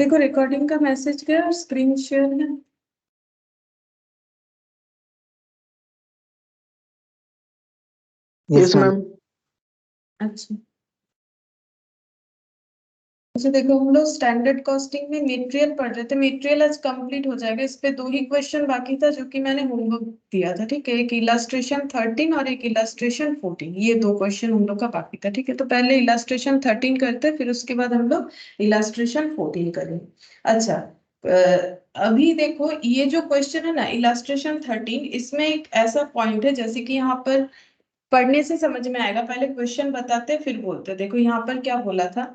देखो रिकॉर्डिंग का मैसेज गया और स्क्रीन शेयर है। Yes ma'am. अच्छा अच्छा, देखो हम लोग स्टैंडर्ड कॉस्टिंग में मटेरियल पढ़ रहे थे। मटेरियल आज कंप्लीट हो जाएगा। इस पे 2 ही क्वेश्चन बाकी था जो कि मैंने होमवर्क दिया था। ठीक है, एक इलास्ट्रेशन 13 और एक इलास्ट्रेशन 14, ये 2 क्वेश्चन हम लोग का बाकी था। ठीक है, तो पहले इलास्ट्रेशन 13 करते हैं, फिर उसके बाद हम लोग इलास्ट्रेशन 14 करेंगे। अच्छा, अभी देखो ये जो क्वेश्चन है ना इलास्ट्रेशन 13, इसमें एक ऐसा पॉइंट है जैसे कि यहाँ पर पढ़ने से समझ में आएगा। पहले क्वेश्चन बताते फिर बोलते। देखो यहाँ पर क्या बोला था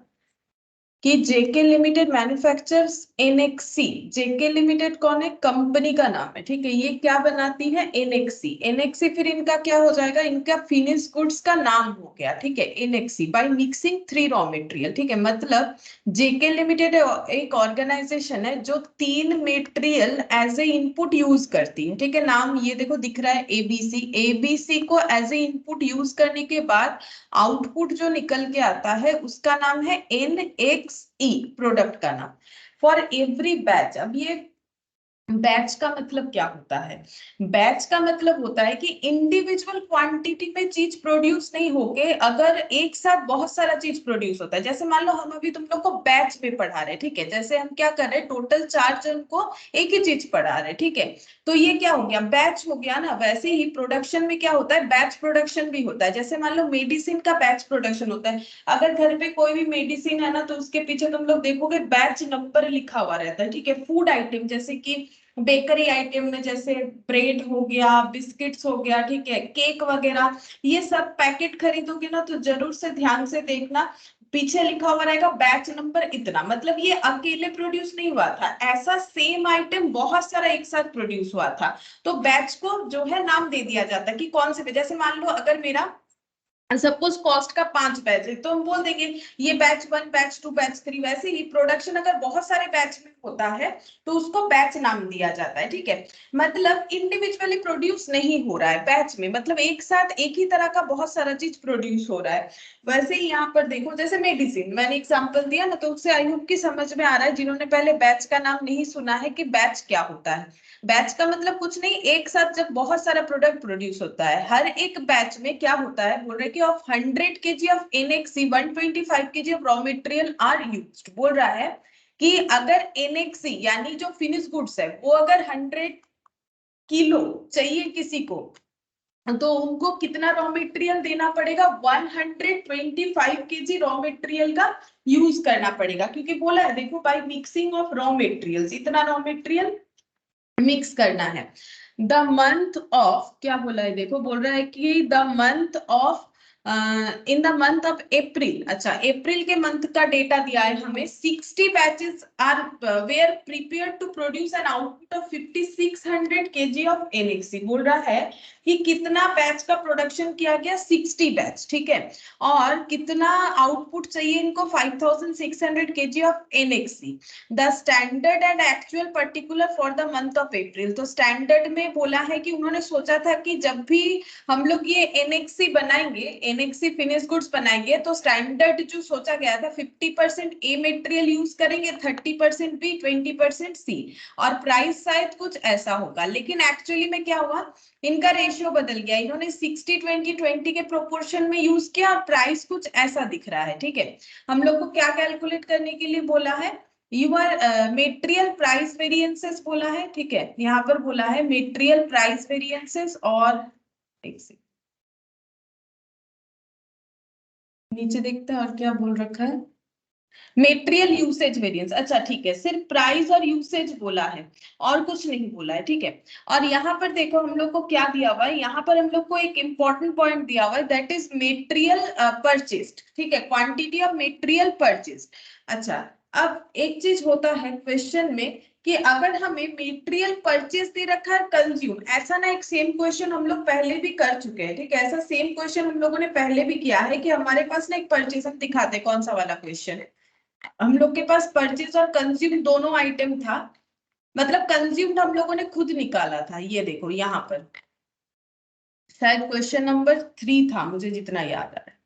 कि जेके लिमिटेड मैन्युफैक्चर्स एनएक्सी। जेके लिमिटेड कौन है? कंपनी का नाम है। ठीक है, ये क्या बनाती है? एनएक्सी। एनएक्सी फिर इनका क्या हो जाएगा? इनका फिनिश गुड्स का नाम हो गया। ठीक है, annexe by mixing 3 raw material. ठीक है, मतलब जेके लिमिटेड एक ऑर्गेनाइजेशन है जो 3 material as a input use करती है। ठीक है, नाम ये देखो दिख रहा है एबीसी। एबीसी को एज ए इनपुट यूज करने के बाद आउटपुट जो निकल के आता है उसका नाम है NXE, प्रोडक्ट का नाम। फॉर एवरी बैच, अब ये बैच का मतलब क्या होता है? बैच का मतलब होता है कि इंडिविजुअल क्वांटिटी में चीज प्रोड्यूस नहीं होके अगर एक साथ बहुत सारा चीज प्रोड्यूस होता है। जैसे मान लो हम अभी तुम लोग को बैच में पढ़ा रहे हैं। ठीक है, जैसे हम क्या कर रहे हैं, टोटल 4 जन को एक ही चीज पढ़ा रहे हैं। ठीक है, तो ये क्या हो गया? बैच हो गया ना। वैसे ही प्रोडक्शन में क्या होता है? बैच प्रोडक्शन भी होता है। जैसे मान लो मेडिसिन का बैच प्रोडक्शन होता है। अगर घर पे कोई भी मेडिसिन है ना तो उसके पीछे तुम लोग देखोगे बैच नंबर लिखा हुआ रहता है। ठीक है, फूड आइटम जैसे कि बेकरी आइटम में जैसे ब्रेड हो गया, बिस्किट्स हो गया, ठीक है, केक वगैरह, ये सब पैकेट खरीदोगे ना तो जरूर से ध्यान से देखना, पीछे लिखा हुआ रहेगा बैच नंबर इतना। मतलब ये अकेले प्रोड्यूस नहीं हुआ था, ऐसा सेम आइटम बहुत सारा एक साथ प्रोड्यूस हुआ था। तो बैच को जो है नाम दे दिया जाता है कि कौन से। जैसे मान लो अगर मेरा सपोज कॉस्ट का 5 बैच है तो हम बोल देंगे ये बैच 1, बैच 2, बैच 3। वैसे ही प्रोडक्शन अगर बहुत सारे बैच में होता है तो उसको बैच नाम दिया जाता है। ठीक है, मतलब इंडिविजुअली प्रोड्यूस नहीं हो रहा है बैच में, मतलब एक साथ एक ही तरह का बहुत सारा चीज प्रोड्यूस हो रहा है। वैसे ही यहाँ पर देखो, जैसे मेडिसिन मैंने एग्जांपल दिया ना, तो उससे आई होप की समझ में आ रहा है जिन्होंने पहले बैच का नाम नहीं सुना है कि बैच क्या होता है। बैच का मतलब कुछ नहीं, एक साथ जब बहुत सारा प्रोडक्ट प्रोड्यूस होता है। हर एक बैच में क्या होता है, बोल रहे कि of 100 kg of NXE 125 kg of raw material are used. बोल रहा है कि अगर NXE यानी जो फिनिश गुड्स है वो अगर 100 किलो चाहिए किसी को तो उनको कितना रॉ मटेरियल देना पड़ेगा? 125 kg रॉ मटेरियल का यूज करना पड़ेगा, क्योंकि बोला है देखो by mixing of raw materials, इतना रॉ मटेरियल मिक्स करना है। द मंथ ऑफ, क्या बोला है देखो, बोल रहा है कि the month of in the month of April. अच्छा, अप्रैल के मंथ का डेटा दिया है हमें। 60 batches are were prepared to produce an output of 5600 kg of NXE। बोल रहा है कि कितना बैच का प्रोडक्शन किया गया? 60 बैच। ठीक है, और कितना आउटपुट चाहिए इनको? 5600 kg of NXE। The standard and actual particular for the month of April. तो स्टैंडर्ड में बोला है कि उन्होंने सोचा था कि जब भी हम लोग ये NXE बनाएंगे, NXE फिनिश गुड्स बनाएंगे, तो स्टैंडर्ड जो सोचा गया था 50% ए मटेरियल यूज करेंगे, 30% बी, 20% सी, और प्राइस शायद कुछ ऐसा होगा। लेकिन एक्चुअली में क्या हुआ, इनका रेशियो बदल गया। इन्होंने 60-20-20 के प्रोपोर्शन में यूज किया और प्राइस कुछ ऐसा दिख रहा है। ठीक है, हम लोग को क्या कैलकुलेट करने के लिए बोला है? यूर मेटेरियल प्राइस वेरिएंसेस बोला है। ठीक है, यहाँ पर बोला है मेटेरियल प्राइस वेरिएंसेस, और एक सेकंड नीचे देखते हैं और क्या बोल रखा है, मेटेरियल यूसेज वेरिएंस। अच्छा ठीक है, सिर्फ प्राइस और यूसेज बोला है और कुछ नहीं बोला है। ठीक है, और यहाँ पर देखो हम लोग को क्या दिया हुआ है, यहाँ पर हम लोग को एक इंपॉर्टेंट पॉइंट दिया हुआ है, दैट इज मेटेरियल परचेस्ड। ठीक है, क्वांटिटी ऑफ मेटेरियल परचेस्ड। अच्छा, अब एक चीज होता है क्वेश्चन में कि अगर हमें मेटेरियल परचेज दे रखा है कंज्यूम, ऐसा ना एक सेम क्वेश्चन हम लोग पहले भी कर चुके हैं। ठीक है, ऐसा सेम क्वेश्चन हम लोगों ने पहले भी किया है कि हमारे पास ना एक परचेज, हम दिखाते कौन सा वाला क्वेश्चन है। हम लोग के पास परचेज और कंज्यूम दोनों आइटम था, मतलब कंज्यूम्ड हम लोगों ने खुद निकाला था। ये देखो यहाँ पर शायद क्वेश्चन नंबर 3 था, मुझे जितना याद आ रहा है,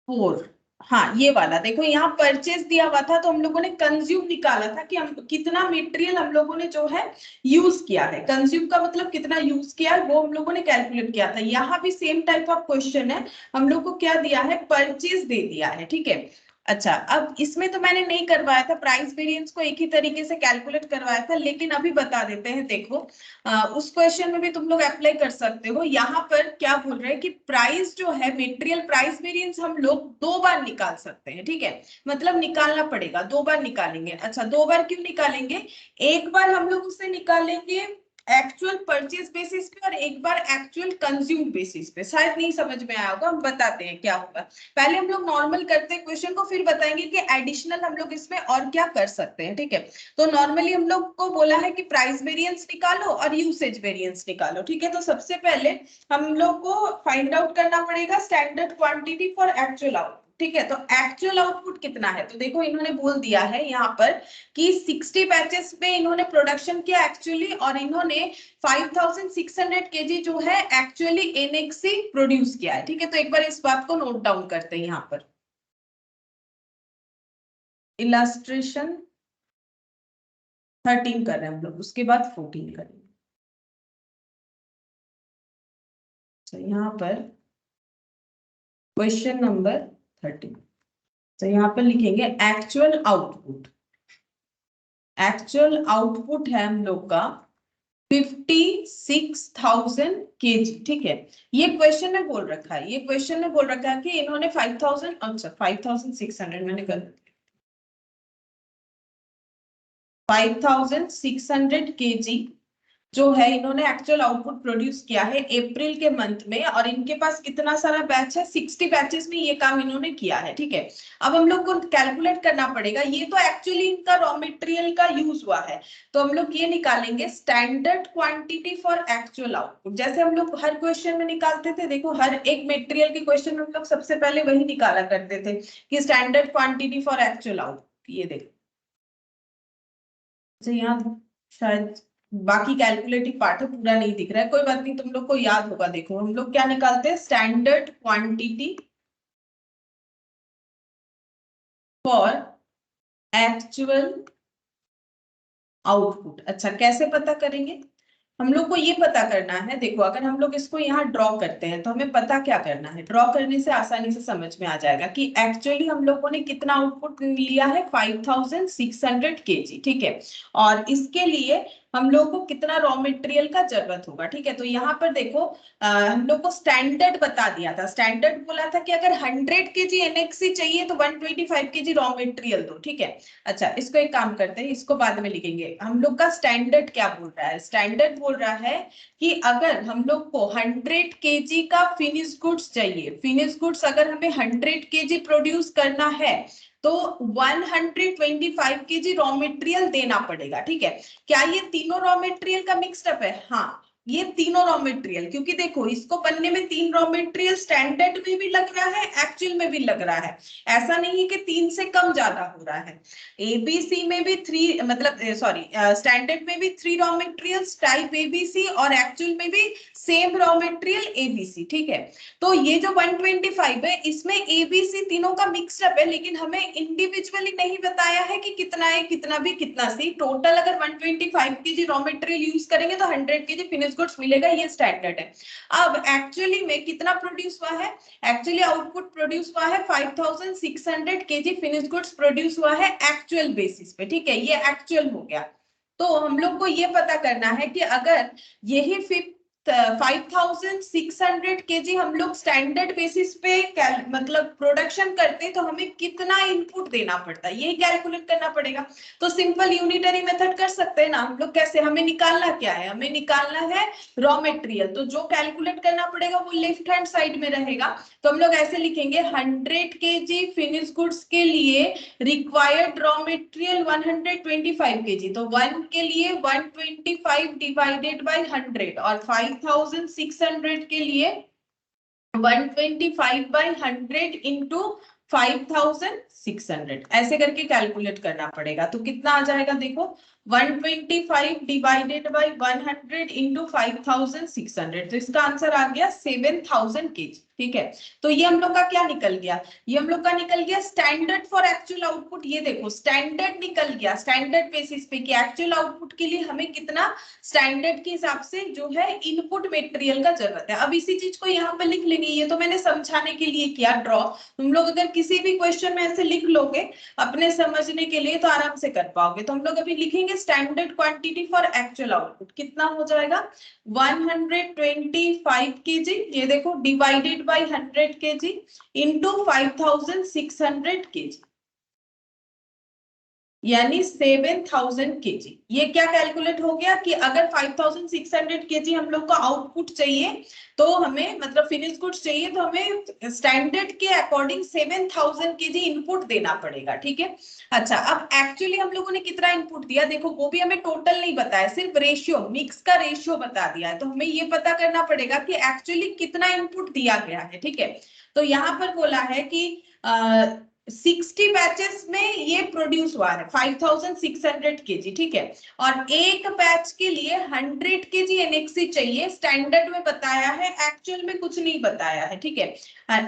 4। हाँ ये वाला देखो, यहाँ परचेज दिया हुआ था तो हम लोगों ने कंज्यूम निकाला था कि हम कितना मटेरियल हम लोगों ने जो है यूज किया है। कंज्यूम का मतलब कितना यूज किया है वो हम लोगों ने कैलकुलेट किया था। यहाँ भी सेम टाइप ऑफ क्वेश्चन है, हम लोग को क्या दिया है, परचेज दे दिया है, ठीक है। अच्छा, अब इसमें तो मैंने नहीं करवाया था, प्राइस वेरिएंस को एक ही तरीके से कैलकुलेट करवाया था, लेकिन अभी बता देते हैं। देखो उस क्वेश्चन में भी तुम लोग अप्लाई कर सकते हो। यहाँ पर क्या बोल रहे हैं कि प्राइस जो है, मटेरियल प्राइस वेरिएंस हम लोग 2 बार निकाल सकते हैं, ठीक है। मतलब निकालना पड़ेगा, 2 बार निकालेंगे। अच्छा, 2 बार क्यों निकालेंगे? एक बार हम लोग उसे निकालेंगे एक्चुअल परचेज बेसिस पे और एक बार एक्चुअल कंज्यूम बेसिस पे। शायद नहीं समझ में आया होगा, हम बताते हैं क्या होगा। पहले हम लोग नॉर्मल करते हैं क्वेश्चन को, फिर बताएंगे कि एडिशनल हम लोग इसमें और क्या कर सकते हैं, ठीक है। तो नॉर्मली हम लोग को बोला है कि प्राइस वेरिएंस निकालो और यूसेज वेरिएंस निकालो, ठीक है। तो सबसे पहले हम लोग को फाइंड आउट करना पड़ेगा standard quantity for actual output, ठीक है। तो एक्चुअल आउटपुट कितना है, तो देखो इन्होंने बोल दिया है यहाँ पर कि 60 बैचेस में इन्होंने प्रोडक्शन किया एक्चुअली, और इन्होंने 5600 केजी जो है एक्चुअली एनएक्सी प्रोड्यूस किया है, ठीक है। तो एक बार इस बात को नोट डाउन करते हैं यहाँ पर। इलास्ट्रेशन 13 कर रहे हैं हम लोग, उसके बाद 14 करेंगे। तो यहाँ पर क्वेश्चन नंबर 13, तो यहाँ पर लिखेंगे एक्चुअल आउटपुट। एक्चुअल आउटपुट है हम लोग का 56,000 केजी, ठीक है। ये क्वेश्चन में बोल रखा है, ये क्वेश्चन में बोल रखा है कि इन्होंने 5000, अच्छा 5600 मैंने कर 5600 केजी जो है इन्होंने एक्चुअल आउटपुट प्रोड्यूस किया है अप्रैल के मंथ में, और इनके पास कितना सारा बैच है, 60 बैचेस में ये काम इन्होंने किया है, ठीक है। अब हम लोग को कैलकुलेट करना पड़ेगा, ये तो एक्चुअली इनका रॉ मटेरियल का यूज हुआ है, तो हम लोग ये निकालेंगे standard quantity for actual output. जैसे हम लोग हर क्वेश्चन में निकालते थे, देखो हर एक मटेरियल के क्वेश्चन में हम लोग सबसे पहले वही निकाला करते थे कि standard quantity for actual output. ये देखो, तो यहाँ शायद बाकी कैलकुलेटिव पार्ट है, पूरा नहीं दिख रहा है, कोई बात नहीं, तुम लोग को याद होगा। देखो हम लोग क्या निकालते हैं, standard quantity for actual output. अच्छा, कैसे पता करेंगे? हम लोग को ये पता करना है, देखो अगर हम लोग इसको यहाँ ड्रॉ करते हैं तो हमें पता क्या करना है, ड्रॉ करने से आसानी से समझ में आ जाएगा कि एक्चुअली हम लोगों ने कितना आउटपुट लिया है, 5600 केजी, ठीक है। और इसके लिए हम लोग को कितना रॉ मटेरियल का जरूरत होगा, ठीक है। तो यहाँ पर देखो हम लोग को स्टैंडर्ड बता दिया था, स्टैंडर्ड बोला था कि अगर 100 केजी एनएक्सी चाहिए तो 125 केजी रॉ मटेरियल दो, ठीक है। अच्छा, इसको एक काम करते हैं, इसको बाद में लिखेंगे। हम लोग का स्टैंडर्ड क्या बोल रहा है, स्टैंडर्ड बोल रहा है कि अगर हम लोग को 100 केजी का फिनिश गुड्स चाहिए, फिनिश गुड्स अगर हमें 100 केजी प्रोड्यूस करना है तो 125 केजी रॉ मटेरियल देना पड़ेगा, ठीक है। क्या ये तीनों रॉ मटेरियल का मिक्सअप है? हाँ, ये तीनों रॉ मटेरियल, क्योंकि देखो इसको बनने में 3 रॉ मटेरियल स्टैंडर्ड में भी लग रहा है, एक्चुअल में भी लग रहा है। ऐसा नहीं है कि 3 से कम ज्यादा हो रहा है। एबीसी में भी 3, मतलब सॉरी स्टैंडर्ड में भी 3 रॉ मटेरियल्स टाइप एबीसी, और एक्चुअल में भी सेम रॉ मटेरियल एबीसी, ठीक है। तो ये जो 125 है इसमें एबीसी तीनों का मिक्सअप है, लेकिन हमें इंडिविजुअली नहीं बताया है कि कितना है, कितना भी कितना सी। टोटल अगर 125 केजी रॉ मटेरियल यूज करेंगे तो 100 केजी फिनिश गुड्स मिलेगा, ये स्टैंडर्ड है। अब एक्चुअली में कितना प्रोड्यूस हुआ है, एक्चुअली आउटपुट प्रोड्यूस हुआ है 5600 केजी फिनिश गुड्स प्रोड्यूस हुआ है एक्चुअल बेसिस पे, ठीक है। ये एक्चुअल हो गया। तो हम लोग को ये पता करना है कि अगर यही 5600 केजी हम लोग स्टैंडर्ड बेसिस पे मतलब प्रोडक्शन करते हैं तो हमें कितना इनपुट देना पड़ता है, यही कैलकुलेट करना पड़ेगा। तो सिंपल यूनिटरी मेथड कर सकते हैं ना हम लोग। कैसे? हमें निकालना क्या है, हमें निकालना है रॉ मटेरियल, तो जो कैलकुलेट करना पड़ेगा वो लेफ्ट हैंड साइड में रहेगा। तो हम लोग ऐसे लिखेंगे 100 केजी फिनिश गुड्स के लिए रिक्वायर्ड रॉ मटेरियल 125 केजी, तो 1 के लिए 125 डिवाइडेड बाय 100, और 5600 के लिए 125 बाय 100 इंटू 5600, ऐसे करके कैलकुलेट करना पड़ेगा। तो कितना आ जाएगा देखो, 125 डिवाइडेड बाय 100 इंटू 5600, तो इसका आंसर आ गया 7000 केजी। ठीक है, तो ये हम लोग का क्या निकल गया, ये हम लोग का निकल गया स्टैंडर्ड फॉर एक्चुअल आउटपुट। ये देखो स्टैंडर्ड निकल गया, स्टैंडर्ड बेसिस पे कि एक्चुअल आउटपुट के लिए हमें कितना स्टैंडर्ड के हिसाब से जो है इनपुट मटेरियल का जरूरत है। अब इसी चीज को यहाँ पे लिख लेंगे, ये तो मैंने समझाने के लिए किया ड्रॉ। तुम लोग अगर किसी भी क्वेश्चन में ऐसे लिख लोगे अपने समझने के लिए तो आराम से कर पाओगे। तो हम लोग अभी लिखेंगे standard quantity for actual output कितना हो जाएगा 125 केजी, ये देखो divided by 100 KG into 5600 KG, यानी 7000 केजी। ये क्या कैलकुलेट हो गया कि अगर 5600 केजी हम लोग को आउटपुट चाहिए तो हमें मतलब फिनिश गुड्स चाहिए तो हमें स्टैंडर्ड के अकॉर्डिंग 7000 केजी इनपुट देना पड़ेगा। ठीक है, अच्छा अब एक्चुअली हम लोगों ने कितना इनपुट दिया देखो, वो भी हमें टोटल नहीं बताया, सिर्फ रेशियो मिक्स का रेशियो बता दिया है। तो हमें ये पता करना पड़ेगा कि एक्चुअली कितना इनपुट दिया गया है। ठीक है, तो यहाँ पर बोला है कि 60 बैचेस में ये प्रोड्यूस हुआ है 5600 केजी। ठीक है, और एक बैच के लिए 100 केजी एनएक्सी चाहिए, स्टैंडर्ड में बताया है, एक्चुअल में कुछ नहीं बताया है। ठीक है,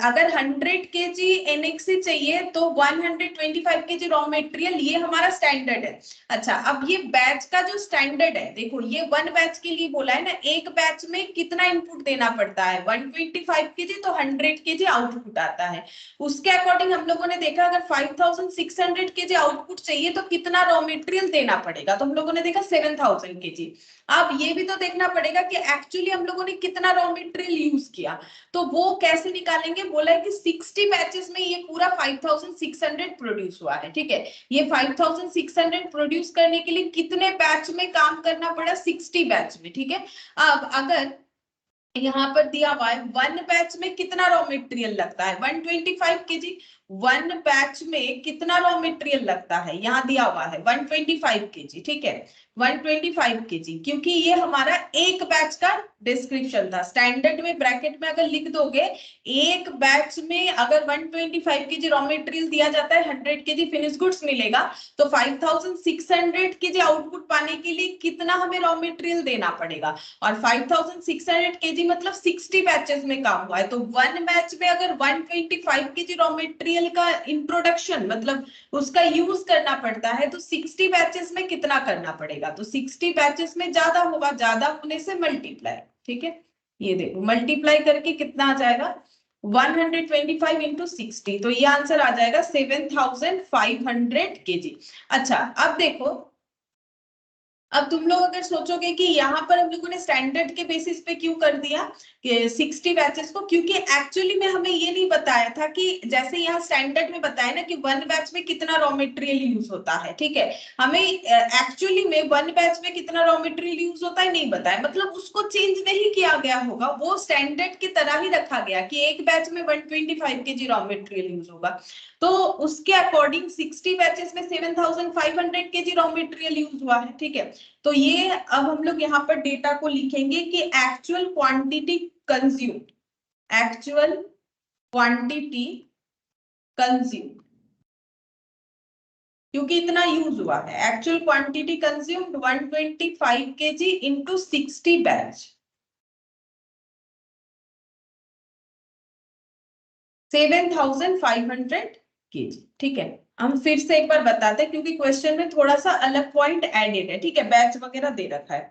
अगर 100 केजी एनएक्सी चाहिए तो 125 केजी रॉ मटेरियल, ये हमारा स्टैंडर्ड है। अच्छा अब ये बैच का जो स्टैंडर्ड है देखो, ये वन बैच के लिए बोला है ना, एक बैच में कितना इनपुट देना पड़ता है 125 केजी, तो 100 केजी आउटपुट आता है। उसके अकॉर्डिंग हम लोगों ने देखा अगर 5600 केजी आउटपुट चाहिए तो कितना रॉ मटेरियल देना पड़ेगा, तो हम लोगों ने देखा 7000 केजी। अब ये भी तो देखना पड़ेगा कि एक्चुअली हम लोगों ने कितना रॉ मटेरियल यूज किया, तो वो कैसे निकालेंगे, बोला है कि 60 बैचेस में ये पूरा 5600 प्रोड्यूस हुआ है। ठीक है, ये 5600 प्रोड्यूस करने के लिए कितने बैच में काम करना पड़ा, 60 बैच में। ठीक है, अब अगर यहाँ पर दिया हुआ है वन बैच में कितना रॉ मटेरियल लगता है 125 केजी, वन बैच में कितना रॉ मटेरियल लगता है यहाँ दिया हुआ है 125 केजी। ठीक है, 125 केजी, क्योंकि ये हमारा एक बैच का डिस्क्रिप्शन था। स्टैंडर्ड में ब्रैकेट में अगर लिख दोगे एक बैच में अगर 125 केजी रॉ मटेरियल दिया जाता है 100 केजी फिनिश गुड्स मिलेगा, तो 5600 केजी आउटपुट पाने के लिए कितना हमें रॉ मटेरियल देना पड़ेगा, और 5600 केजी मतलब 60 बैचेस में काम हुआ है। तो वन बैच में अगर 125 केजी रॉ मटेरियल का इंट्रोडक्शन मतलब उसका यूज करना पड़ता है तो 60 बैचेस में कितना करना पड़ेगा, तो 60 बैचेस में ज्यादा होगा, ज्यादा होने से मल्टीप्लाई। ठीक है, ये देखो मल्टीप्लाई करके कितना आ जाएगा 125 इंटू 60, तो ये आंसर आ जाएगा 7500 केजी। अच्छा अब देखो, अब तुम लोग अगर सोचोगे कि यहाँ पर हम लोगों ने स्टैंडर्ड के बेसिस पे क्यों कर दिया कि 60 बैचेस को, क्योंकि एक्चुअली में हमें ये नहीं बताया था कि जैसे यहाँ स्टैंडर्ड में बताया ना कि वन बैच में कितना रॉ मटेरियल यूज होता है। ठीक है, हमें एक्चुअली में वन बैच में कितना रॉ मटेरियल यूज होता है नहीं बताया, मतलब उसको चेंज नहीं किया गया होगा, वो स्टैंडर्ड की तरह ही रखा गया कि एक बैच में 125 केजी रॉ मटेरियल यूज होगा, तो उसके अकॉर्डिंग 60 बैचेस में 7500 केजी रॉ मटेरियल यूज हुआ है। ठीक है, तो ये अब हम लोग यहाँ पर डेटा को लिखेंगे कि actual quantity consumed, actual quantity consumed, क्योंकि इतना यूज हुआ है। Actual quantity consumed 125 KG into 60 batch, 7500 KG. ठीक है, हम फिर से एक बार बताते हैं क्योंकि क्वेश्चन में थोड़ा सा अलग पॉइंट एडेड है। ठीक है, बैच वगैरह दे रखा है।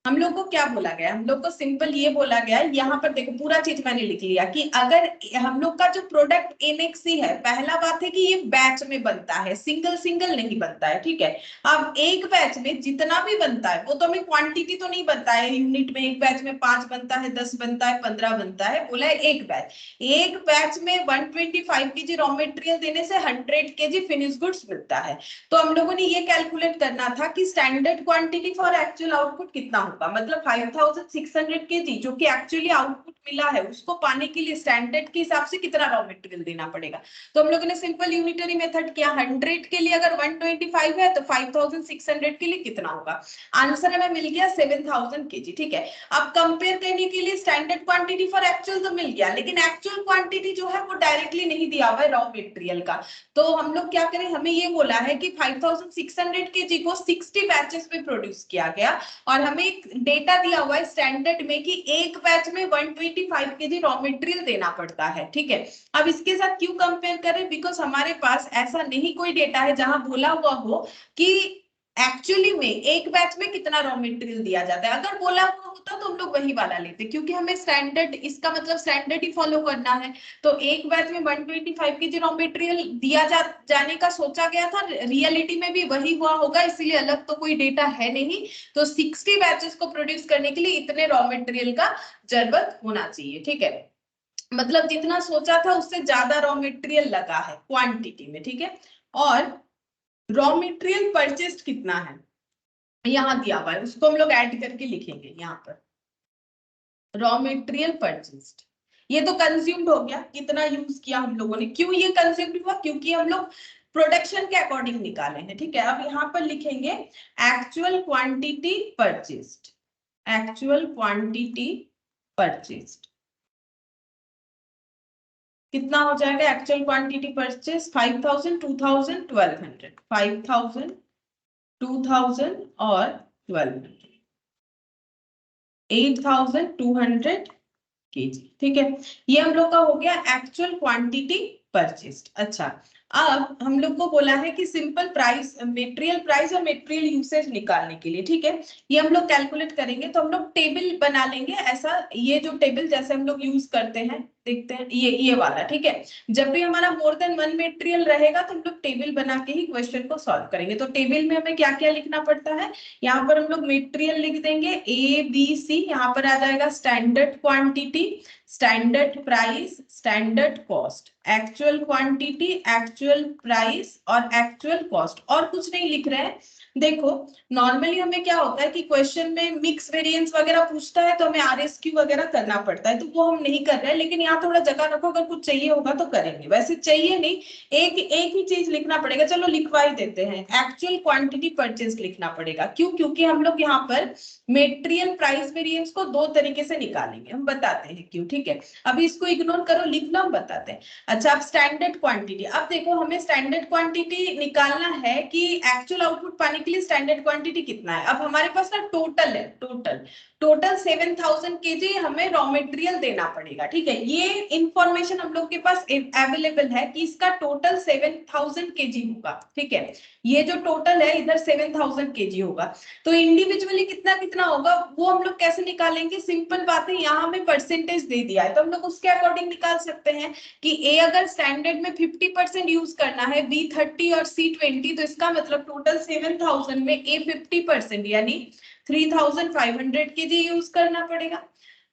हम लोग को क्या बोला गया, हम लोग को सिंपल ये बोला गया है, यहाँ पर देखो पूरा चीज मैंने लिख लिया कि अगर हम लोग का जो प्रोडक्ट एनएक्सी है, पहला बात है कि ये बैच में बनता है, सिंगल सिंगल नहीं बनता है। ठीक है, अब एक बैच में जितना भी बनता है वो तो हमें क्वांटिटी तो नहीं बनता है यूनिट में, एक बैच में 5 बनता है, 10 बनता है, 15 बनता है, बोला है एक बैच में 125 केजी रॉ मटेरियल देने से 100 केजी फिनिश गुड्स मिलता है। तो हम लोगों ने ये कैलकुलेट करना था कि standard quantity for actual output कितना होगा, मतलब 5600 kg जो कि एक्चुअली आउटपुट मिला है उसको पाने के लिए स्टैंडर्ड के हिसाब से कितना रॉ मटेरियल देना पड़ेगा। तो हम लोगों ने सिंपल यूनिटरी मेथड किया, 100 के लिए अगर 125 है तो 5600 के लिए कितना होगा। आंसर हमें मिल गया 7000 kg। ठीक है, अब कंपेयर करने के लिए स्टैंडर्ड क्वांटिटी फॉर एक्चुअल तो मिल गया, लेकिन एक्चुअल क्वांटिटी जो है वो डायरेक्टली नहीं दिया हुआ है रॉ मटेरियल का। तो हम लोग क्या करें, हमें ये बोला है कि 5600 kg को 60 बैचेस में प्रोड्यूस किया गया और हमें एक डेटा दिया हुआ है स्टैंडर्ड में कि एक बैच में 125 kg रॉ मटेरियल देना पड़ता है। ठीक है, अब इसके साथ क्यों कंपेयर करें, बिकॉज हमारे पास ऐसा नहीं कोई डेटा है जहां बोला हुआ हो कि एक्चुअली में एक बैच में कितना रॉ मटेरियल दिया जाता है। अगर बोला हुआ होता तो हम लोग वही वाला लेते, क्योंकि हमें स्टैंडर्ड, इसका स्टैंडर्ड ही फॉलो करना है। तो एक बैच में 125 kg रॉ मटेरियल दिया जाने का सोचा गया था, रियलिटी में भी वही हुआ होगा, इसलिए अलग तो कोई डेटा है नहीं। तो 60 बैचेस को प्रोड्यूस करने के लिए इतने रॉ मटेरियल का जरूरत होना चाहिए। ठीक है, मतलब जितना सोचा था उससे ज्यादा रॉ मटेरियल लगा है क्वांटिटी में। ठीक है, और रॉ मटेरियल परचेस्ड कितना है यहाँ दिया हुआ है, उसको हम लोग ऐड करके लिखेंगे यहाँ पर। रॉ मटेरियल परचेस्ड, ये तो कंज्यूम्ड हो गया, कितना यूज किया हम लोगों ने। क्यों ये कंज्यूम्ड हुआ, क्योंकि हम लोग प्रोडक्शन के अकॉर्डिंग निकाले हैं। ठीक है, अब यहाँ पर लिखेंगे actual quantity purchased, actual quantity purchased कितना हो जाएगा। एक्चुअल क्वांटिटी परचेस 5000, 2000, 1200, 5000, 2000 और 1200, 8200 kg। ठीक है, ये हम लोग का हो गया एक्चुअल क्वांटिटी परचेस्ड। अच्छा, अब हम लोग को बोला है कि सिंपल प्राइस, मटेरियल प्राइस और मटेरियल यूसेज निकालने के लिए। ठीक है, ये हम लोग कैलकुलेट करेंगे। तो हम लोग टेबल बना लेंगे ऐसा, ये जो टेबल जैसे हम लोग यूज करते हैं, देखते हैं ये वाला। ठीक है, जब भी हमारा मोर देन वन मटेरियल रहेगा तो हम लोग टेबल बना के ही क्वेश्चन को सॉल्व करेंगे। तो टेबल में हमें क्या क्या लिखना पड़ता है, यहाँ पर हम लोग मटेरियल लिख देंगे ABC, यहाँ पर आ जाएगा standard quantity, standard price, standard cost, actual quantity, actual price और एक्चुअल कॉस्ट। और कुछ नहीं लिख रहे हैं। देखो, नॉर्मली हमें क्या होता है कि क्वेश्चन में मिक्स वेरिएंस वगैरह पूछता है तो हमें RSQ वगैरह करना पड़ता है, तो वो हम नहीं कर रहे हैं। लेकिन यहाँ थोड़ा जगह रखो, अगर कुछ चाहिए होगा तो करेंगे, वैसे चाहिए नहीं, एक ही चीज लिखना पड़ेगा। चलो लिखवा ही देते हैं, एक्चुअल क्वांटिटी परचेज लिखना पड़ेगा। क्यों, क्योंकि हम लोग यहाँ पर मेटेरियल प्राइस वेरिएंस को दो तरीके से निकालेंगे, हम बताते हैं क्यों। ठीक है, अभी इसको इग्नोर करो, लिख लो, हम बताते हैं। अच्छा, अब स्टैंडर्ड क्वांटिटी, अब देखो हमें स्टैंडर्ड क्वांटिटी निकालना है कि एक्चुअल आउटपुट पाने के लिए स्टैंडर्ड क्वांटिटी कितना है। अब हमारे पास ना टोटल है, टोटल 7000 kg हमें रॉ मटेरियल देना पड़ेगा। ठीक है, ये इंफॉर्मेशन हम लोग के पास अवेलेबल है कि इसका टोटल 7000 kg होगा। ठीक है, ये जो टोटल है इधर 7000 kg होगा, तो इंडिविजुअली कितना कितना होगा वो हम लोग कैसे निकालेंगे। सिंपल बात है, यहाँ हमें परसेंटेज दे दिया है तो हम लोग उसके अकॉर्डिंग निकाल सकते हैं कि A अगर स्टैंडर्ड में 50% यूज करना है, B 30 और C 20, तो इसका मतलब टोटल 7000 में A 50% यानी 3500 kg यूज करना पड़ेगा,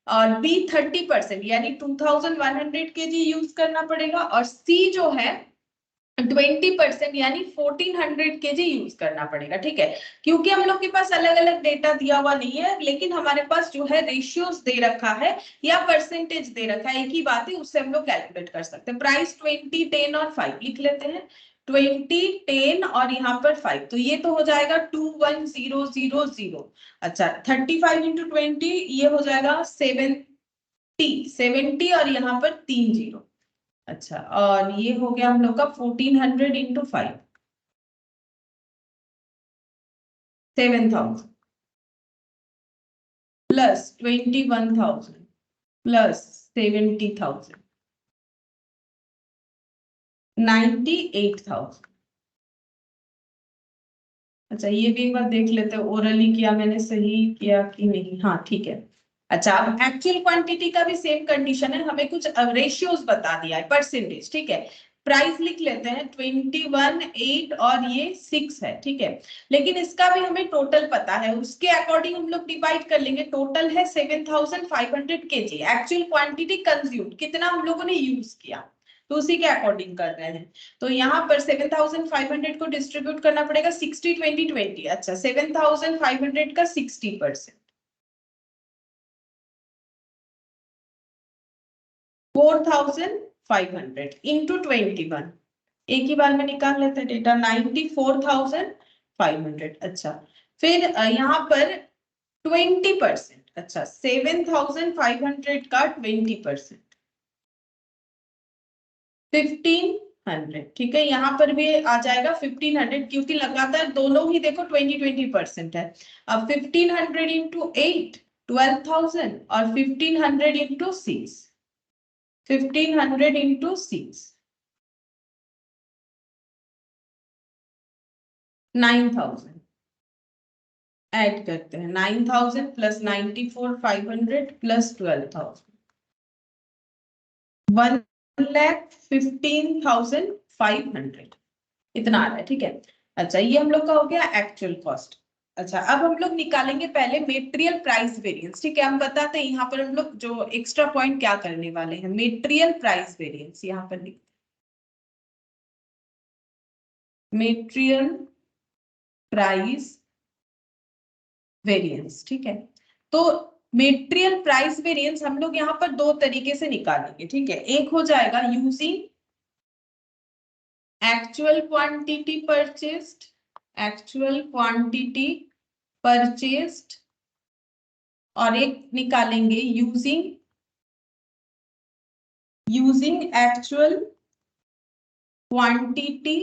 और B 30% यानी 2100 kg यूज करना पड़ेगा, और C जो है 20% यानी 1400 kg यूज करना पड़ेगा। ठीक है, क्योंकि हम लोग के पास अलग अलग डेटा दिया हुआ नहीं है, लेकिन हमारे पास जो है रेशियोज दे रखा है या परसेंटेज दे रखा है, एक ही बात है, उससे हम लोग कैलकुलेट कर सकते हैं। प्राइस 20, 10 और 5 लिख लेते हैं, 20, 10 और यहाँ पर 5, तो ये तो हो जाएगा 21000। अच्छा, 35 into 20 ये हो जाएगा 70 और यहाँ पर 3 जीरो। अच्छा, और ये हो गया हम लोग का 1400 into 5, 7000 प्लस 21,000 प्लस 70,000, 98,000। अच्छा, ये भी एक बार देख लेते हैं ओरली किया मैंने सही किया कि नहीं। हाँ ठीक है। अच्छा, अब एक्चुअल क्वांटिटी का भी सेम कंडीशन है, हमें कुछ रेशियोज बता दिया है, परसेंटेज। ठीक है, प्राइस लिख लेते हैं 21, 8 और ये 6 है। ठीक है, लेकिन इसका भी हमें टोटल पता है, उसके अकॉर्डिंग हम लोग डिवाइड कर लेंगे। टोटल है 7500 kg, एक्चुअल क्वांटिटी कंज्यूम्ड कितना हम लोगों ने यूज किया, तो उसी के अकॉर्डिंग कर रहे हैं। तो यहाँ पर 7500 को डिस्ट्रीब्यूट करना पड़ेगा 60, 20, 20। अच्छा, 7500 का 60%, 4500 इंटू 21, एक ही बार में निकाल लेते हैं डेटा, 94,500। अच्छा, फिर यहाँ पर 20%, अच्छा 7,500 का 20%, 1500, ठीक है। यहाँ पर भी आ जाएगा 1500, क्योंकि लगातार दोनों ही देखो 20-20% है। अब 1500 इंटू 8, 12,000, और 1500 इंटू 6, 1500 इंटू 6, 9,000। ऐड करते हैं, 9,000 प्लस 94,500 प्लस 12,000, 1,15,500, इतना आ रहा है, ठीक है। अच्छा, ये हम लोग का हो गया एक्चुअल कॉस्ट। अच्छा, अब हम लोग निकालेंगे पहले मेटेरियल प्राइस वेरिएंस, ठीक है। हम बताते हैं यहाँ पर हम लोग जो एक्स्ट्रा पॉइंट क्या करने वाले हैं, मेटेरियल प्राइस वेरिएंस यहाँ पर लिख, मेटेरियल प्राइस वेरिएंस, ठीक है। तो मेटेरियल प्राइस वेरिएंस हम लोग यहाँ पर दो तरीके से निकालेंगे, ठीक है। एक हो जाएगा using actual quantity purchased, actual quantity purchased, और एक निकालेंगे यूजिंग एक्चुअल क्वांटिटी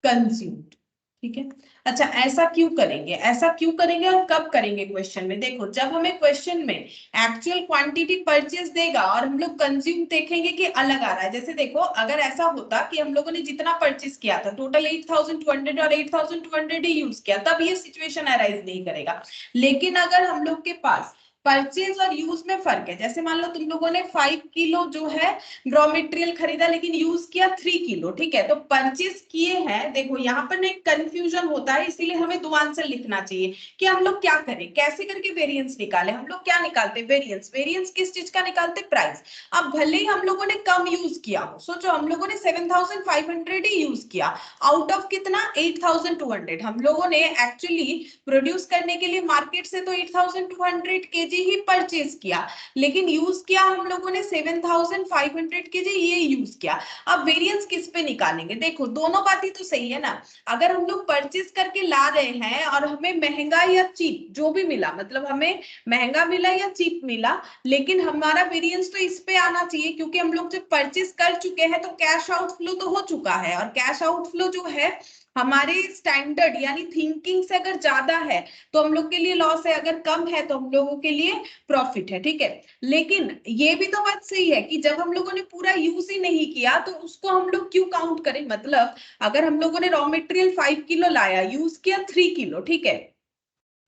कंज्यूम्ड, ठीक है। अच्छा, ऐसा क्यों करेंगे, ऐसा क्यों करेंगे और कब करेंगे क्वेश्चन में? देखो, जब हमें क्वेश्चन में एक्चुअल क्वांटिटी परचेज देगा और हम लोग कंज्यूम देखेंगे कि अलग आ रहा है, जैसे देखो अगर ऐसा होता कि हम लोगों ने जितना परचेज किया था टोटल 8,200 और 8,200 ही यूज किया, तब ये सिचुएशन अराइज नहीं करेगा। लेकिन अगर हम लोग के पास परचेज और यूज में फर्क है, जैसे मान लो तुम लोगों ने 5 किलो जो है रॉ मटेरियल खरीदा लेकिन यूज किया 3 किलो, ठीक है। तो परचेज किए हैं, देखो यहाँ पर एक कंफ्यूजन होता है, इसीलिए हमें दो आंसर लिखना चाहिए कि हम लोग क्या करें, कैसे करके वेरिएंस निकाले। हम लोग क्या निकालते हैं, वेरिएंस। वेरिएंस किस चीज का निकालते, प्राइस। अब भले ही हम लोगों ने कम यूज किया हो, सोचो हम लोगों ने 7,500 ही यूज किया आउट ऑफ कितना, 8,200। हम लोगों ने एक्चुअली प्रोड्यूस करने के लिए मार्केट से तो 8,200 केजी ही परचेज किया, लेकिन यूज किया हम लोगों ने 7,500 केजी ये यूज किया। अब वेरिएंस किस पे निकालेंगे, देखो दोनों बातें तो सही है ना। अगर हम लोग परचेज करके ला रहे हैं और हमें महंगा या चीप जो भी मिला, मतलब हमें महंगा मिला या चीप मिला, लेकिन हमारा वेरिएंस तो इस पे आना चाहिए, क्योंकि हम लोग जब परचेज कर चुके हैं तो कैश आउटफ्लो तो हो चुका है, और कैश आउटफ्लो जो है हमारे स्टैंडर्ड यानी थिंकिंग से अगर ज्यादा है तो हम लोग के लिए लॉस है, अगर कम है तो हम लोगों के लिए प्रॉफिट है, ठीक है। लेकिन ये भी तो बात सही है कि जब हम लोगों ने पूरा यूज ही नहीं किया तो उसको हम लोग क्यों काउंट करें। मतलब अगर हम लोगों ने रॉ मटेरियल 5 किलो लाया, यूज किया 3 किलो, ठीक है।